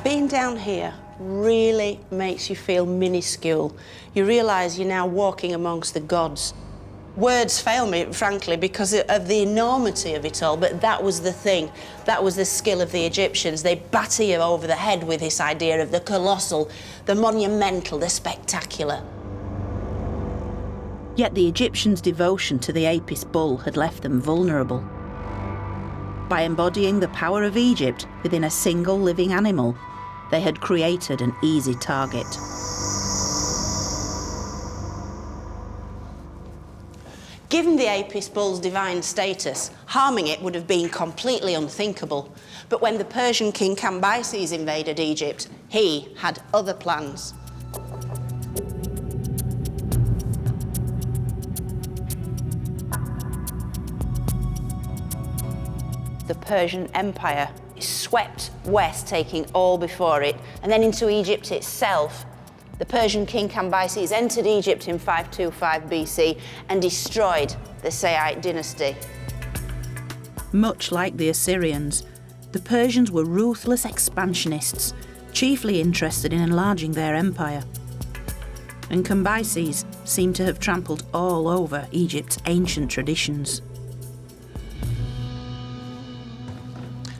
Being down here really makes you feel minuscule. You realise you're now walking amongst the gods. Words fail me, frankly, because of the enormity of it all, but that was the thing. That was the skill of the Egyptians. They batter you over the head with this idea of the colossal, the monumental, the spectacular. Yet the Egyptians' devotion to the Apis bull had left them vulnerable. By embodying the power of Egypt within a single living animal, they had created an easy target. Given the Apis bull's divine status, harming it would have been completely unthinkable. But when the Persian king Cambyses invaded Egypt, he had other plans. The Persian Empire is swept west, taking all before it, and then into Egypt itself. The Persian king Cambyses entered Egypt in 525 BC and destroyed the Seite dynasty. Much like the Assyrians, the Persians were ruthless expansionists, chiefly interested in enlarging their empire. And Cambyses seemed to have trampled all over Egypt's ancient traditions.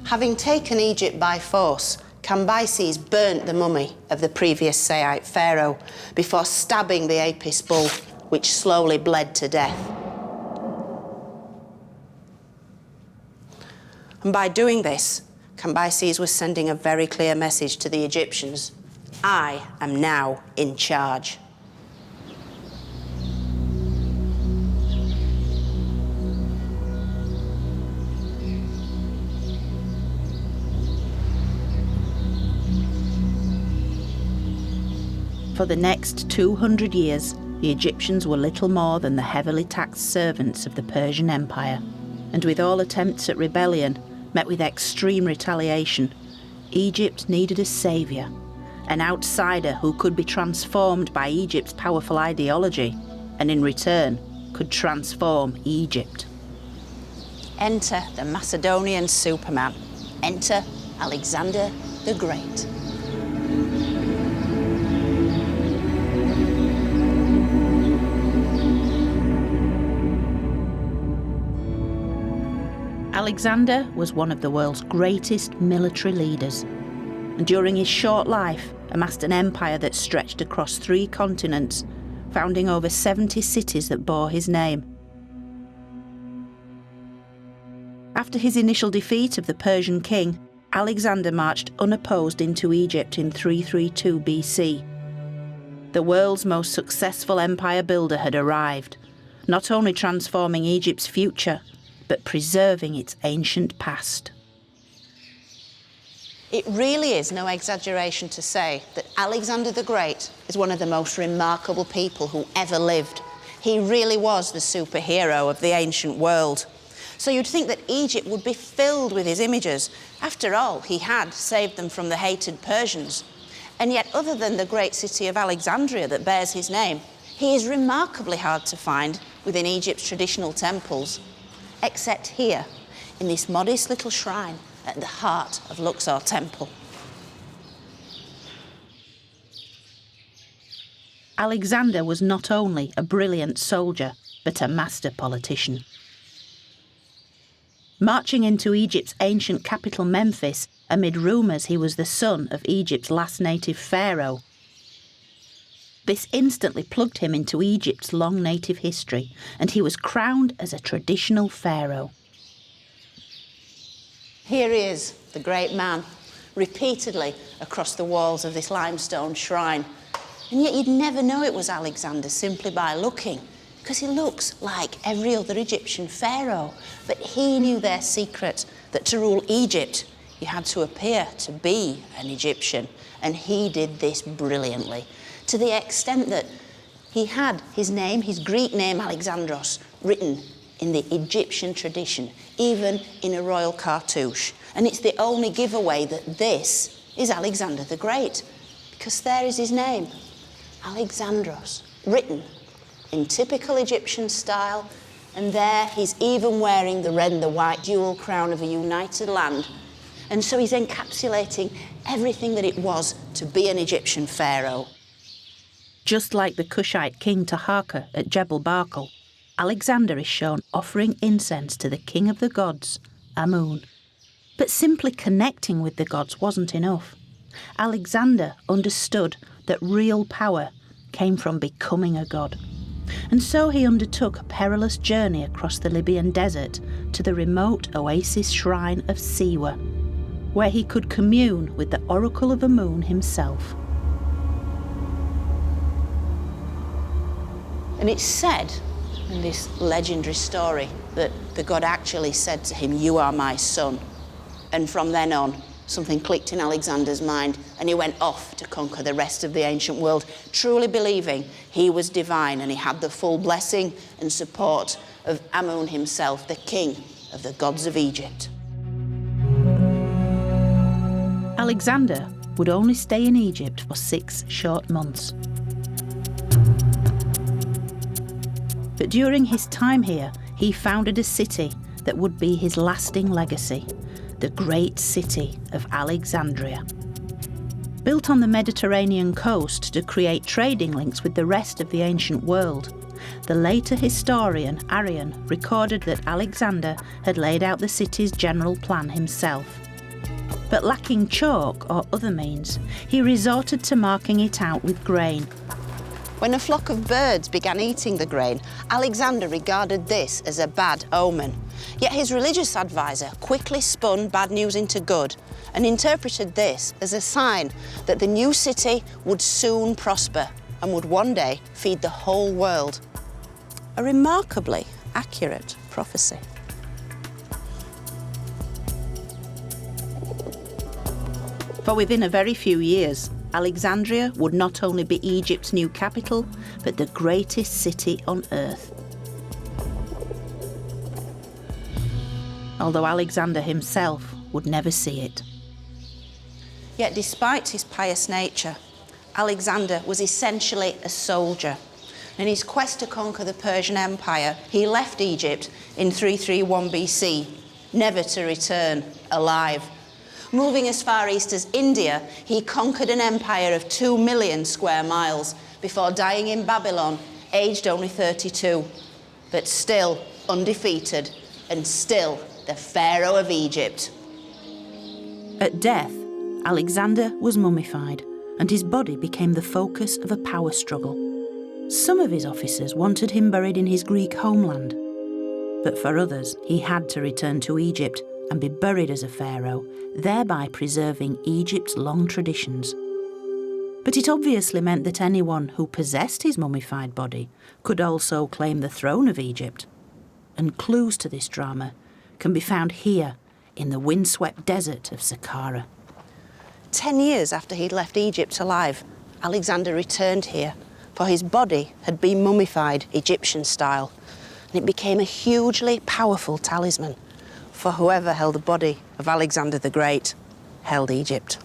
Having taken Egypt by force, Cambyses burnt the mummy of the previous Seite pharaoh before stabbing the Apis bull, which slowly bled to death. And by doing this, Cambyses was sending a very clear message to the Egyptians: I am now in charge. For the next 200 years, the Egyptians were little more than the heavily taxed servants of the Persian Empire, and with all attempts at rebellion met with extreme retaliation, Egypt needed a saviour, an outsider who could be transformed by Egypt's powerful ideology, and in return could transform Egypt. Enter the Macedonian Superman. Enter Alexander the Great. Alexander was one of the world's greatest military leaders, and during his short life amassed an empire that stretched across 3 continents, founding over 70 cities that bore his name. After his initial defeat of the Persian king, Alexander marched unopposed into Egypt in 332 BC. The world's most successful empire builder had arrived, not only transforming Egypt's future, but preserving its ancient past. It really is no exaggeration to say that Alexander the Great is one of the most remarkable people who ever lived. He really was the superhero of the ancient world. So you'd think that Egypt would be filled with his images. After all, he had saved them from the hated Persians. And yet, other than the great city of Alexandria that bears his name, he is remarkably hard to find within Egypt's traditional temples, except here, in this modest little shrine at the heart of Luxor Temple. Alexander was not only a brilliant soldier, but a master politician. Marching into Egypt's ancient capital Memphis amid rumours he was the son of Egypt's last native pharaoh. This instantly plugged him into Egypt's long native history, and he was crowned as a traditional pharaoh. Here he is, the great man, repeatedly across the walls of this limestone shrine. And yet you'd never know it was Alexander simply by looking, because he looks like every other Egyptian pharaoh. But he knew their secret, that to rule Egypt, you had to appear to be an Egyptian. And he did this brilliantly, to the extent that he had his name, his Greek name, Alexandros, written in the Egyptian tradition, even in a royal cartouche. And it's the only giveaway that this is Alexander the Great, because there is his name, Alexandros, written in typical Egyptian style, and there he's even wearing the red and the white dual crown of a united land. And so he's encapsulating everything that it was to be an Egyptian pharaoh. Just like the Kushite king Taharqa at Jebel Barkal, Alexander is shown offering incense to the king of the gods, Amun. But simply connecting with the gods wasn't enough. Alexander understood that real power came from becoming a god. And so he undertook a perilous journey across the Libyan desert to the remote oasis shrine of Siwa, where he could commune with the oracle of Amun himself. And it's said in this legendary story that the god actually said to him, "You are my son." And from then on, something clicked in Alexander's mind, and he went off to conquer the rest of the ancient world, truly believing he was divine and he had the full blessing and support of Amun himself, the king of the gods of Egypt. Alexander would only stay in Egypt for 6 short months. But during his time here, he founded a city that would be his lasting legacy, the great city of Alexandria. Built on the Mediterranean coast to create trading links with the rest of the ancient world, the later historian Arrian recorded that Alexander had laid out the city's general plan himself. But lacking chalk or other means, he resorted to marking it out with grain. When a flock of birds began eating the grain, Alexander regarded this as a bad omen. Yet his religious advisor quickly spun bad news into good and interpreted this as a sign that the new city would soon prosper and would one day feed the whole world. A remarkably accurate prophecy. For within a very few years, Alexandria would not only be Egypt's new capital, but the greatest city on earth. Although Alexander himself would never see it. Yet despite his pious nature, Alexander was essentially a soldier. In his quest to conquer the Persian Empire, he left Egypt in 331 BC, never to return alive. Moving as far east as India, he conquered an empire of 2 million square miles before dying in Babylon, aged only 32, but still undefeated and still the Pharaoh of Egypt. At death, Alexander was mummified, and his body became the focus of a power struggle. Some of his officers wanted him buried in his Greek homeland, but for others, he had to return to Egypt and be buried as a pharaoh, thereby preserving Egypt's long traditions. But it obviously meant that anyone who possessed his mummified body could also claim the throne of Egypt. And clues to this drama can be found here in the windswept desert of Saqqara. 10 years after he'd left Egypt alive, Alexander returned here, for his body had been mummified Egyptian style, and it became a hugely powerful talisman for whoever held the body of Alexander the Great held Egypt.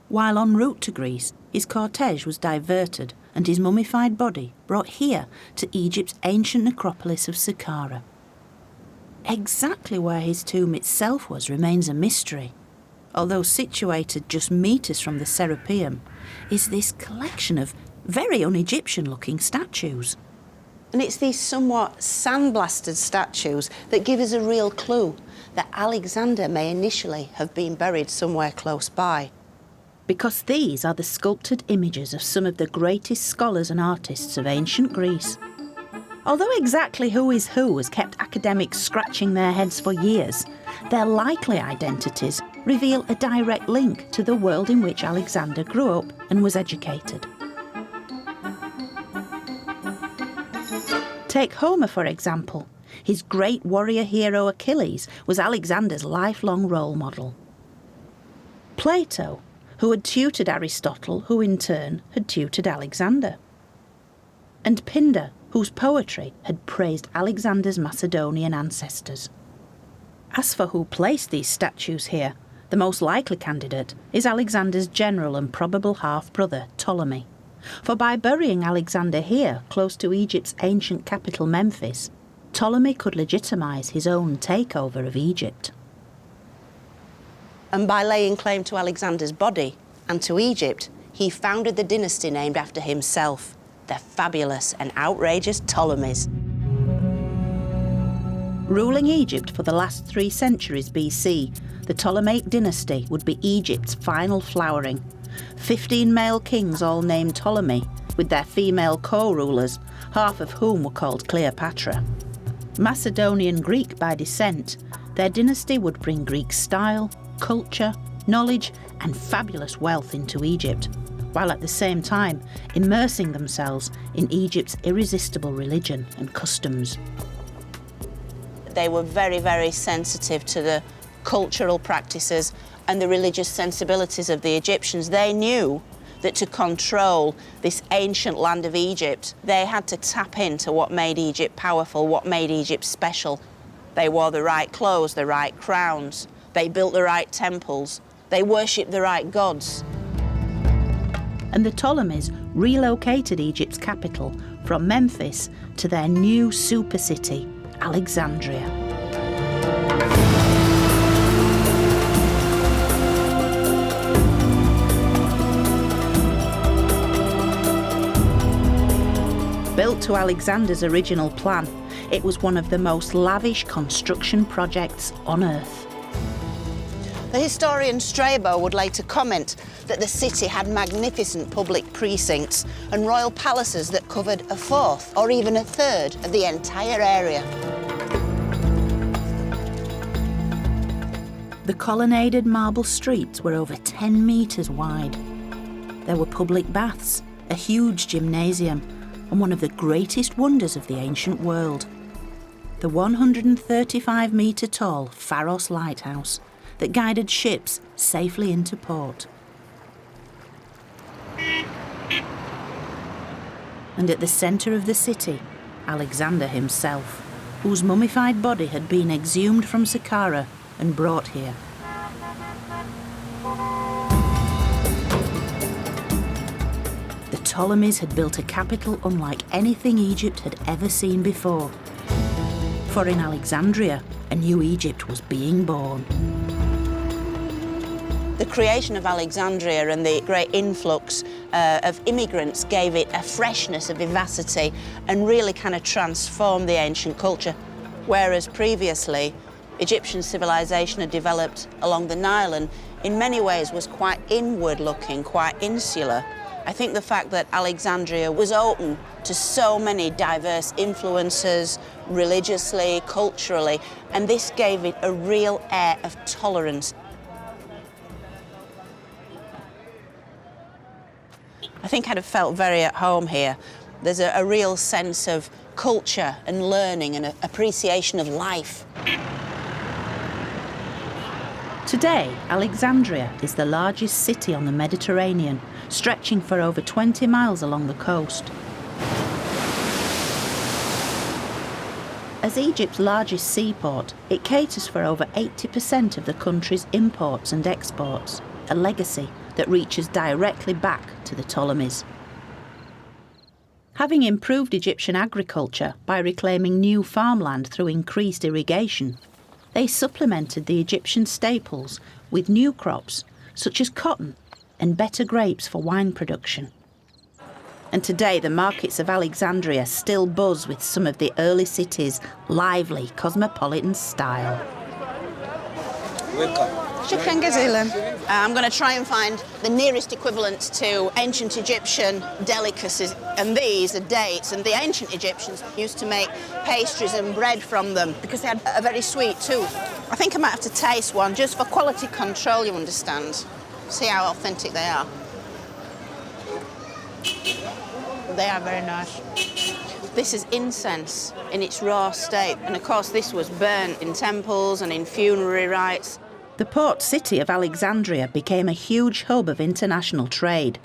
While en route to Greece, his cortege was diverted and his mummified body brought here to Egypt's ancient necropolis of Saqqara. Exactly where his tomb itself was remains a mystery, although situated just metres from the Cerapium is this collection of very un-Egyptian-looking statues. And it's these somewhat sandblasted statues that give us a real clue that Alexander may initially have been buried somewhere close by. Because these are the sculpted images of some of the greatest scholars and artists of ancient Greece. Although exactly who is who has kept academics scratching their heads for years, their likely identities reveal a direct link to the world in which Alexander grew up and was educated. Take Homer, for example. His great warrior hero Achilles was Alexander's lifelong role model. Plato, who had tutored Aristotle, who in turn had tutored Alexander. And Pindar, whose poetry had praised Alexander's Macedonian ancestors. As for who placed these statues here, the most likely candidate is Alexander's general and probable half-brother, Ptolemy. For by burying Alexander here, close to Egypt's ancient capital Memphis, Ptolemy could legitimise his own takeover of Egypt. And by laying claim to Alexander's body and to Egypt, he founded the dynasty named after himself, the fabulous and outrageous Ptolemies. Ruling Egypt for the last 3 centuries BC, the Ptolemaic dynasty would be Egypt's final flowering. 15 male kings all named Ptolemy, with their female co-rulers, half of whom were called Cleopatra. Macedonian Greek by descent, their dynasty would bring Greek style, culture, knowledge and fabulous wealth into Egypt, while at the same time immersing themselves in Egypt's irresistible religion and customs. They were very, very sensitive to the cultural practices and the religious sensibilities of the Egyptians. They knew that to control this ancient land of Egypt, they had to tap into what made Egypt powerful, what made Egypt special. They wore the right clothes, the right crowns, they built the right temples, they worshipped the right gods. And the Ptolemies relocated Egypt's capital from Memphis to their new super city, Alexandria. Built to Alexander's original plan, it was one of the most lavish construction projects on Earth. The historian Strabo would later comment that the city had magnificent public precincts and royal palaces that covered a fourth or even a third of the entire area. The colonnaded marble streets were over 10 metres wide. There were public baths, a huge gymnasium, and one of the greatest wonders of the ancient world, the 135-metre-tall Pharos Lighthouse that guided ships safely into port. And at the centre of the city, Alexander himself, whose mummified body had been exhumed from Saqqara and brought here. The Ptolemies had built a capital unlike anything Egypt had ever seen before. For in Alexandria, a new Egypt was being born. The creation of Alexandria and the great influx of immigrants gave it a freshness, a vivacity, and really kind of transformed the ancient culture. Whereas previously, Egyptian civilization had developed along the Nile and in many ways was quite inward-looking, quite insular. I think the fact that Alexandria was open to so many diverse influences, religiously, culturally, and this gave it a real air of tolerance. I think I'd have felt very at home here. There's a real sense of culture and learning and appreciation of life. Today, Alexandria is the largest city on the Mediterranean, stretching for over 20 miles along the coast. As Egypt's largest seaport, it caters for over 80% of the country's imports and exports, a legacy that reaches directly back to the Ptolemies. Having improved Egyptian agriculture by reclaiming new farmland through increased irrigation, they supplemented the Egyptian staples with new crops such as cotton and better grapes for wine production. And today the markets of Alexandria still buzz with some of the early city's lively cosmopolitan style. Welcome. Shukran gazilan. I'm going to try and find the nearest equivalent to ancient Egyptian delicacies, and these are dates, and the ancient Egyptians used to make pastries and bread from them because they had a very sweet tooth. I think I might have to taste one just for quality control, you understand. See how authentic they are. They are very nice. This is incense in its raw state, and of course this was burnt in temples and in funerary rites. The port city of Alexandria became a huge hub of international trade,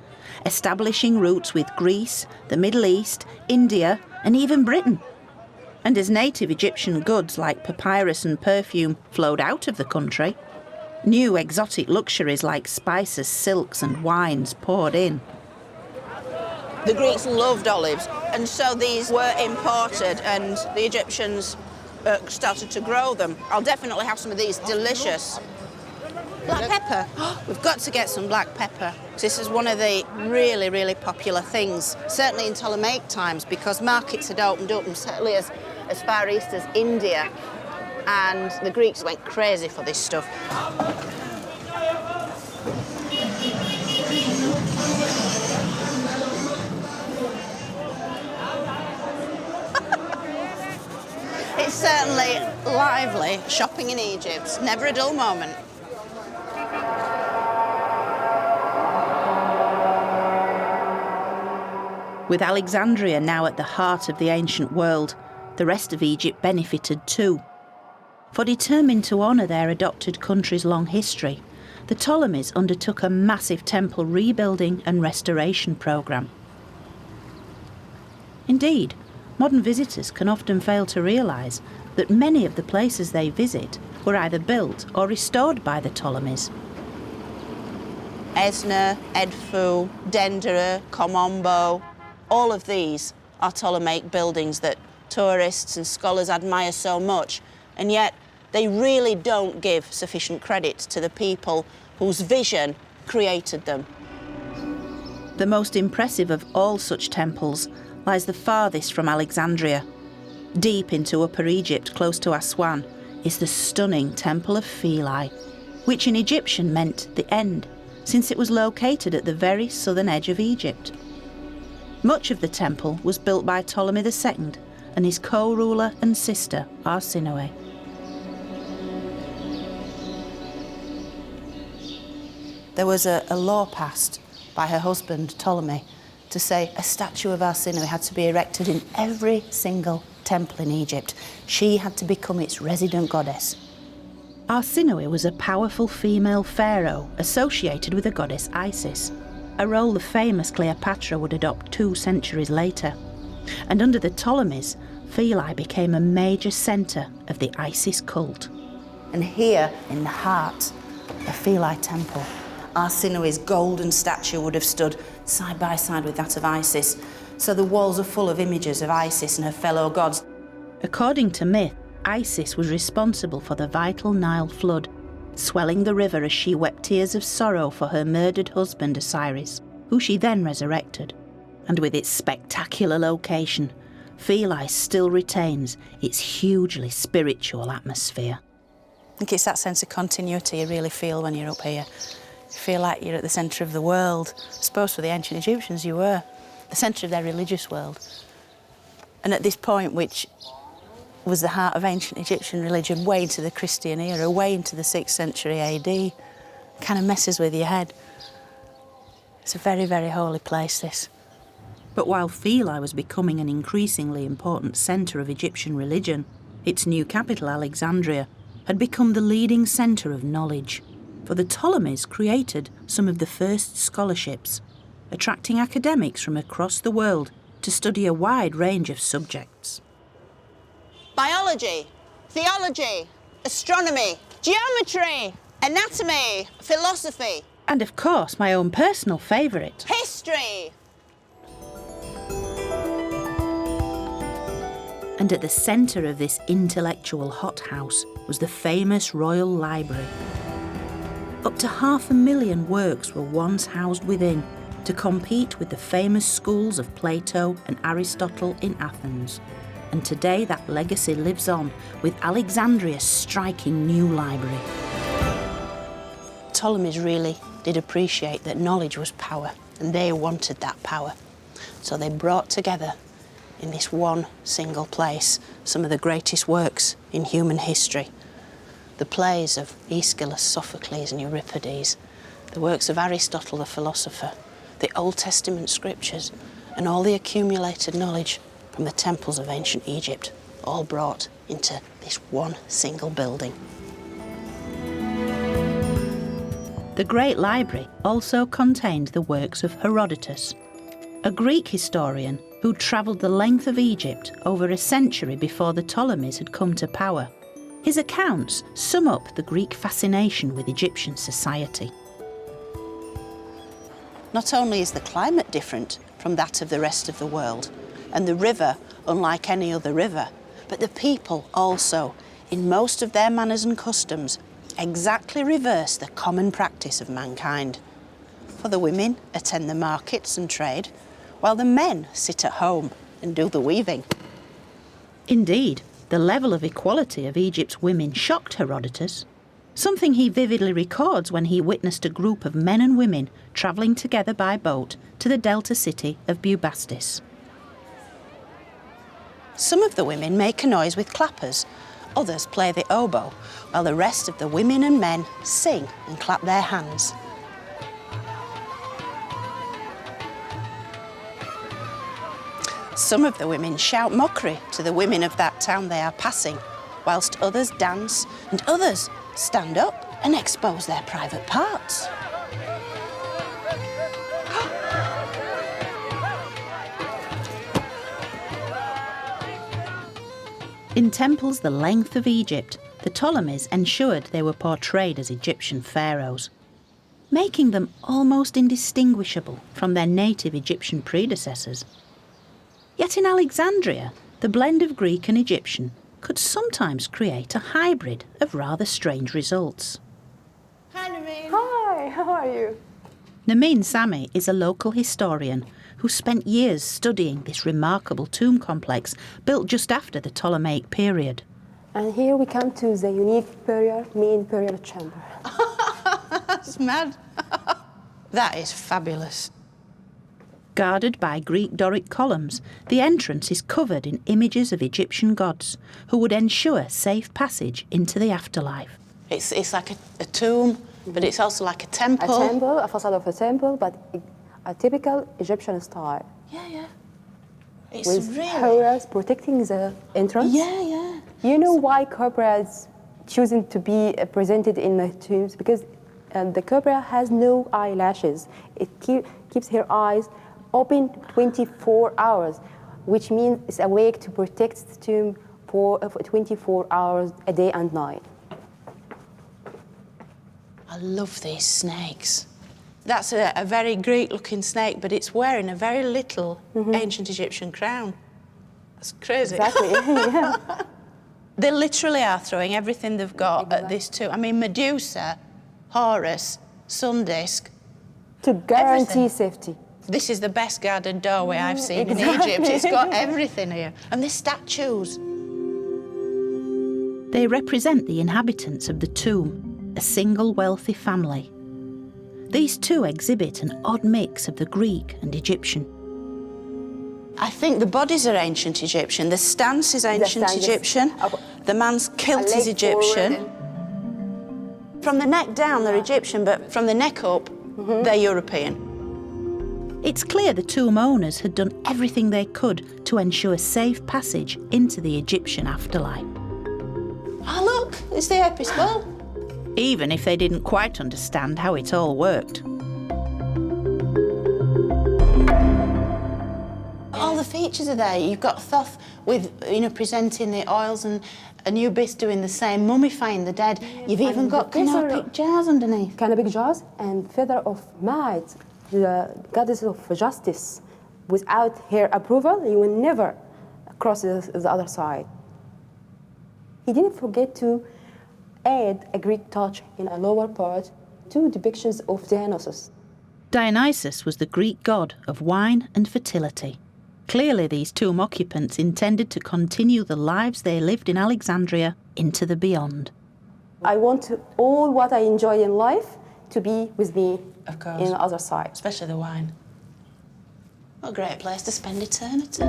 establishing routes with Greece, the Middle East, India, and even Britain. And as native Egyptian goods like papyrus and perfume flowed out of the country, new exotic luxuries like spices, silks, and wines poured in. The Greeks loved olives, and so these were imported, and the Egyptians started to grow them. I'll definitely have some of these delicious. Black pepper. We've got to get some black pepper. This is one of the really, really popular things, certainly in Ptolemaic times, because markets had opened up, and certainly as far east as India, and the Greeks went crazy for this stuff. It's certainly lively shopping in Egypt. Never a dull moment. With Alexandria now at the heart of the ancient world, the rest of Egypt benefited too. For determined to honour their adopted country's long history, the Ptolemies undertook a massive temple rebuilding and restoration programme. Indeed, modern visitors can often fail to realise that many of the places they visit were either built or restored by the Ptolemies. Esna, Edfu, Dendera, Komombo, all of these are Ptolemaic buildings that tourists and scholars admire so much, and yet they really don't give sufficient credit to the people whose vision created them. The most impressive of all such temples lies the farthest from Alexandria. Deep into Upper Egypt, close to Aswan, is the stunning Temple of Philae, which in Egyptian meant the end, since it was located at the very southern edge of Egypt. Much of the temple was built by Ptolemy II and his co-ruler and sister, Arsinoe. There was a law passed by her husband, Ptolemy, to say a statue of Arsinoe had to be erected in every single temple in Egypt. She had to become its resident goddess. Arsinoe was a powerful female pharaoh associated with the goddess Isis, a role the famous Cleopatra would adopt 2 centuries later. And under the Ptolemies, Philae became a major centre of the Isis cult. And here, in the heart of Philae Temple, Arsinoe's golden statue would have stood side by side with that of Isis, so the walls are full of images of Isis and her fellow gods. According to myth, Isis was responsible for the vital Nile flood, swelling the river as she wept tears of sorrow for her murdered husband Osiris, who she then resurrected. And with its spectacular location, Philae still retains its hugely spiritual atmosphere. I think it's that sense of continuity you really feel when you're up here. You feel like you're at the centre of the world. I suppose for the ancient Egyptians you were, the centre of their religious world. And at this point, which was the heart of ancient Egyptian religion, way into the Christian era, way into the 6th century AD, kind of messes with your head. It's a very, very holy place, this. But while Philae was becoming an increasingly important centre of Egyptian religion, its new capital, Alexandria, had become the leading centre of knowledge. For the Ptolemies created some of the first scholarships. attracting academics from across the world to study a wide range of subjects. Biology, theology, astronomy, geometry, anatomy, philosophy. And of course, my own personal favourite, history. And at the centre of this intellectual hothouse was the famous Royal Library. Up to 500,000 works were once housed within to compete with the famous schools of Plato and Aristotle in Athens. And today that legacy lives on, with Alexandria's striking new library. Ptolemies really did appreciate that knowledge was power, and they wanted that power. So they brought together in this one single place some of the greatest works in human history. The plays of Aeschylus, Sophocles and Euripides, the works of Aristotle the philosopher, the Old Testament scriptures, and all the accumulated knowledge from the temples of ancient Egypt, all brought into this one single building. The Great Library also contained the works of Herodotus, a Greek historian who travelled the length of Egypt over a century before the Ptolemies had come to power. His accounts sum up the Greek fascination with Egyptian society. Not only is the climate different from that of the rest of the world, and the river unlike any other river, but the people also, in most of their manners and customs, exactly reverse the common practice of mankind. For the women attend the markets and trade, while the men sit at home and do the weaving. Indeed, the level of equality of Egypt's women shocked Herodotus, something he vividly records when he witnessed a group of men and women travelling together by boat to the delta city of Bubastis. Some of the women make a noise with clappers, others play the oboe, while the rest of the women and men sing and clap their hands. Some of the women shout mockery to the women of that town they are passing, whilst others dance and others stand up and expose their private parts. In temples the length of Egypt, the Ptolemies ensured they were portrayed as Egyptian pharaohs, making them almost indistinguishable from their native Egyptian predecessors. Yet in Alexandria, the blend of Greek and Egyptian could sometimes create a hybrid of rather strange results. Hi, Nermeen. Hi, how are you? Nermeen Sami is a local historian who spent years studying this remarkable tomb complex built just after the Ptolemaic period. And here we come to the unique main burial chamber. That's mad. That is fabulous. Guarded by Greek Doric columns, the entrance is covered in images of Egyptian gods who would ensure safe passage into the afterlife. It's like a tomb, but it's also like a temple. A temple, a facade of a temple, but a typical Egyptian style. Yeah, yeah. It's with really... cobras protecting the entrance. Yeah, yeah. You know why cobras choosing to be presented in the tombs? Because the cobra has no eyelashes. It keeps her eyes open 24 hours, which means it's awake to protect the tomb for 24 hours a day and night. I love these snakes. That's a very Greek-looking snake, but it's wearing a very little ancient Egyptian crown. That's crazy. Exactly, yeah. They literally are throwing everything they've got at this tomb. I mean, Medusa, Horus, Sundisk. To guarantee safety. This is the best guarded doorway I've seen in Egypt. It's got everything here. And the statues. They represent the inhabitants of the tomb, a single wealthy family. These two exhibit an odd mix of the Greek and Egyptian. I think the bodies are ancient Egyptian, the stance is ancient Egyptian, the man's kilt is Egyptian. From the neck down, they're Egyptian, but from the neck up, they're European. It's clear the tomb owners had done everything they could to ensure safe passage into the Egyptian afterlife. Oh, look, it's the Apis bull. Even if they didn't quite understand how it all worked. pictures are there. You've got Thoth with, presenting the oils, and Anubis doing the same, mummifying the dead. You've even got canopic jars underneath. Canopic jars and feather of Maat, the goddess of justice. Without her approval, you will never cross the other side. He didn't forget to add a Greek touch in a lower part, 2 depictions of Dionysus. Dionysus was the Greek god of wine and fertility. Clearly, these tomb occupants intended to continue the lives they lived in Alexandria into the beyond. I want all what I enjoy in life to be with me in the other side. Especially the wine. What a great place to spend eternity.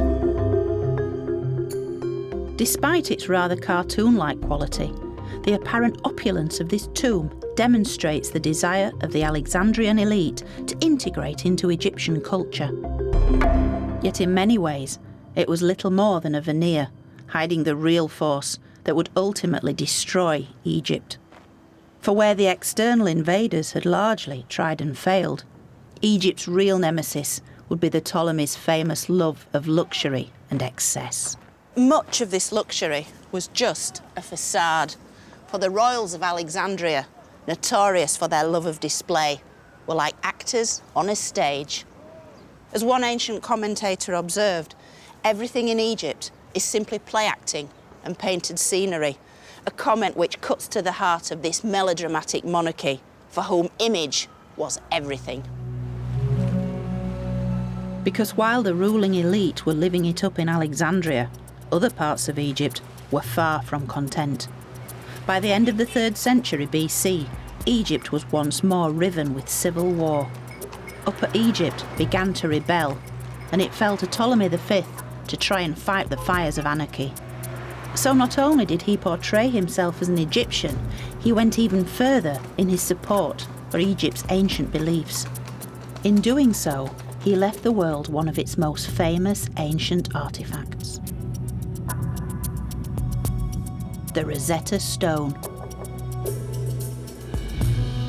Despite its rather cartoon-like quality, the apparent opulence of this tomb demonstrates the desire of the Alexandrian elite to integrate into Egyptian culture. Yet in many ways, it was little more than a veneer, hiding the real force that would ultimately destroy Egypt. For where the external invaders had largely tried and failed, Egypt's real nemesis would be the Ptolemies' famous love of luxury and excess. Much of this luxury was just a facade, for the royals of Alexandria, notorious for their love of display, were like actors on a stage. As one ancient commentator observed, everything in Egypt is simply play acting and painted scenery, a comment which cuts to the heart of this melodramatic monarchy, for whom image was everything. Because while the ruling elite were living it up in Alexandria, other parts of Egypt were far from content. By the end of the 3rd century BC, Egypt was once more riven with civil war. Upper Egypt began to rebel, and it fell to Ptolemy V to try and fight the fires of anarchy. So not only did he portray himself as an Egyptian, he went even further in his support for Egypt's ancient beliefs. In doing so, he left the world one of its most famous ancient artifacts: the Rosetta Stone.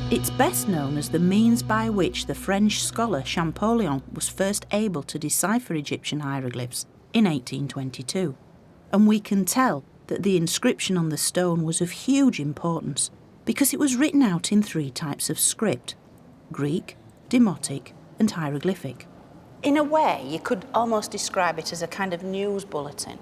It's best known as the means by which the French scholar Champollion was first able to decipher Egyptian hieroglyphs in 1822. And we can tell that the inscription on the stone was of huge importance because it was written out in 3 types of script: Greek, Demotic, and hieroglyphic. In a way, you could almost describe it as a kind of news bulletin.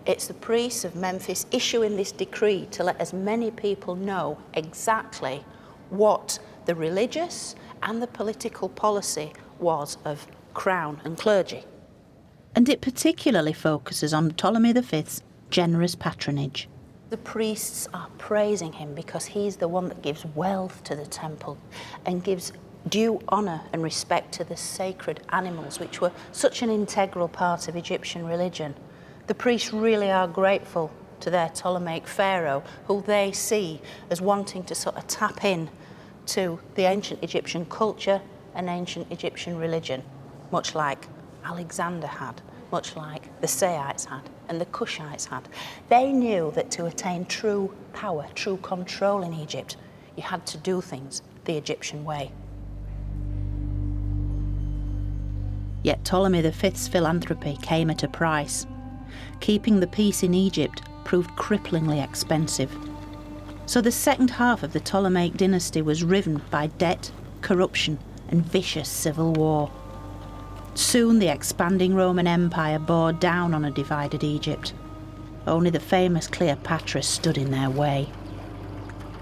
It's the priests of Memphis issuing this decree to let as many people know exactly what the religious and the political policy was of crown and clergy. And it particularly focuses on Ptolemy V's generous patronage. The priests are praising him because he's the one that gives wealth to the temple and gives due honour and respect to the sacred animals, which were such an integral part of Egyptian religion. The priests really are grateful to their Ptolemaic pharaoh, who they see as wanting to sort of tap in to the ancient Egyptian culture and ancient Egyptian religion, much like Alexander had, much like the Seites had and the Kushites had. They knew that to attain true power, true control in Egypt, you had to do things the Egyptian way. Yet Ptolemy V's philanthropy came at a price. Keeping the peace in Egypt proved cripplingly expensive. So the second half of the Ptolemaic dynasty was riven by debt, corruption, and vicious civil war. Soon the expanding Roman Empire bore down on a divided Egypt. Only the famous Cleopatra stood in their way.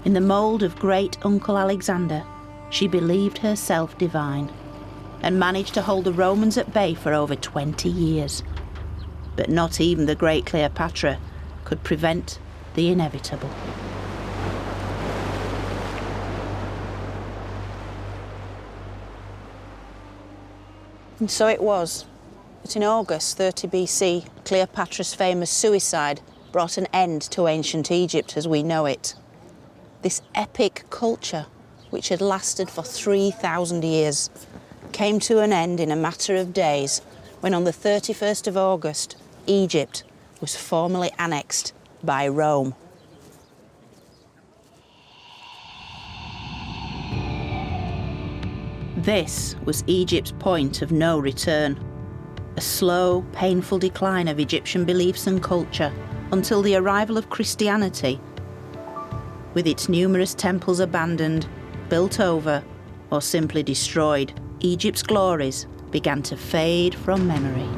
In the mould of great Uncle Alexander, she believed herself divine and managed to hold the Romans at bay for over 20 years. But not even the great Cleopatra could prevent the inevitable. And so it was that in August 30 BC, Cleopatra's famous suicide brought an end to ancient Egypt as we know it. This epic culture, which had lasted for 3,000 years, came to an end in a matter of days when on the 31st of August, Egypt was formally annexed by Rome. This was Egypt's point of no return. a slow, painful decline of Egyptian beliefs and culture until the arrival of Christianity, with its numerous temples abandoned, built over, or simply destroyed. Egypt's glories began to fade from memory.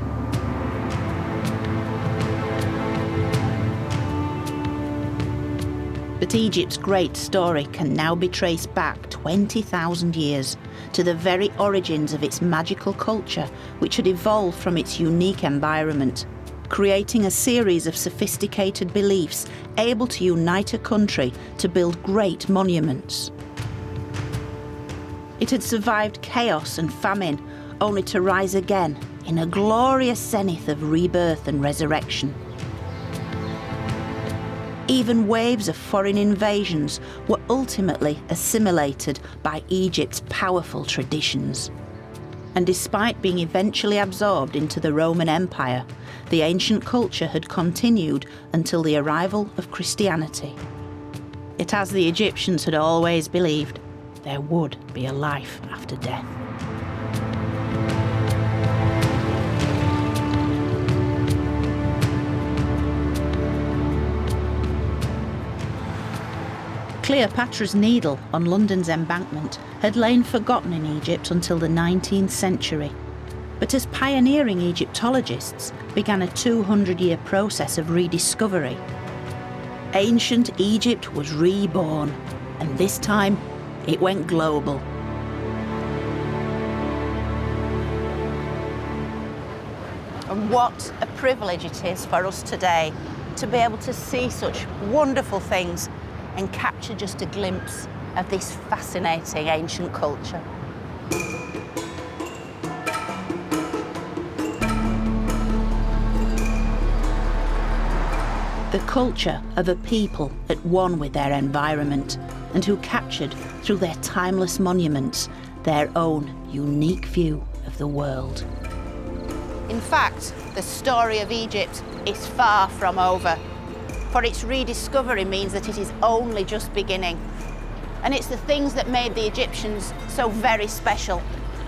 But Egypt's great story can now be traced back 20,000 years to the very origins of its magical culture, which had evolved from its unique environment, creating a series of sophisticated beliefs able to unite a country to build great monuments. It had survived chaos and famine, only to rise again in a glorious zenith of rebirth and resurrection. Even waves of foreign invasions were ultimately assimilated by Egypt's powerful traditions. And despite being eventually absorbed into the Roman Empire, the ancient culture had continued until the arrival of Christianity. Yet, as the Egyptians had always believed, there would be a life after death. Cleopatra's Needle on London's embankment had lain forgotten in Egypt until the 19th century. But as pioneering Egyptologists began a 200-year process of rediscovery, ancient Egypt was reborn, and this time it went global. And what a privilege it is for us today to be able to see such wonderful things and capture just a glimpse of this fascinating ancient culture. The culture of a people at one with their environment and who captured, through their timeless monuments, their own unique view of the world. In fact, the story of Egypt is far from over. For its rediscovery means that it is only just beginning. And it's the things that made the Egyptians so very special,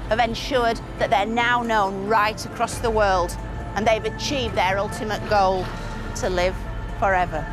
have ensured that they're now known right across the world, and they've achieved their ultimate goal, to live forever.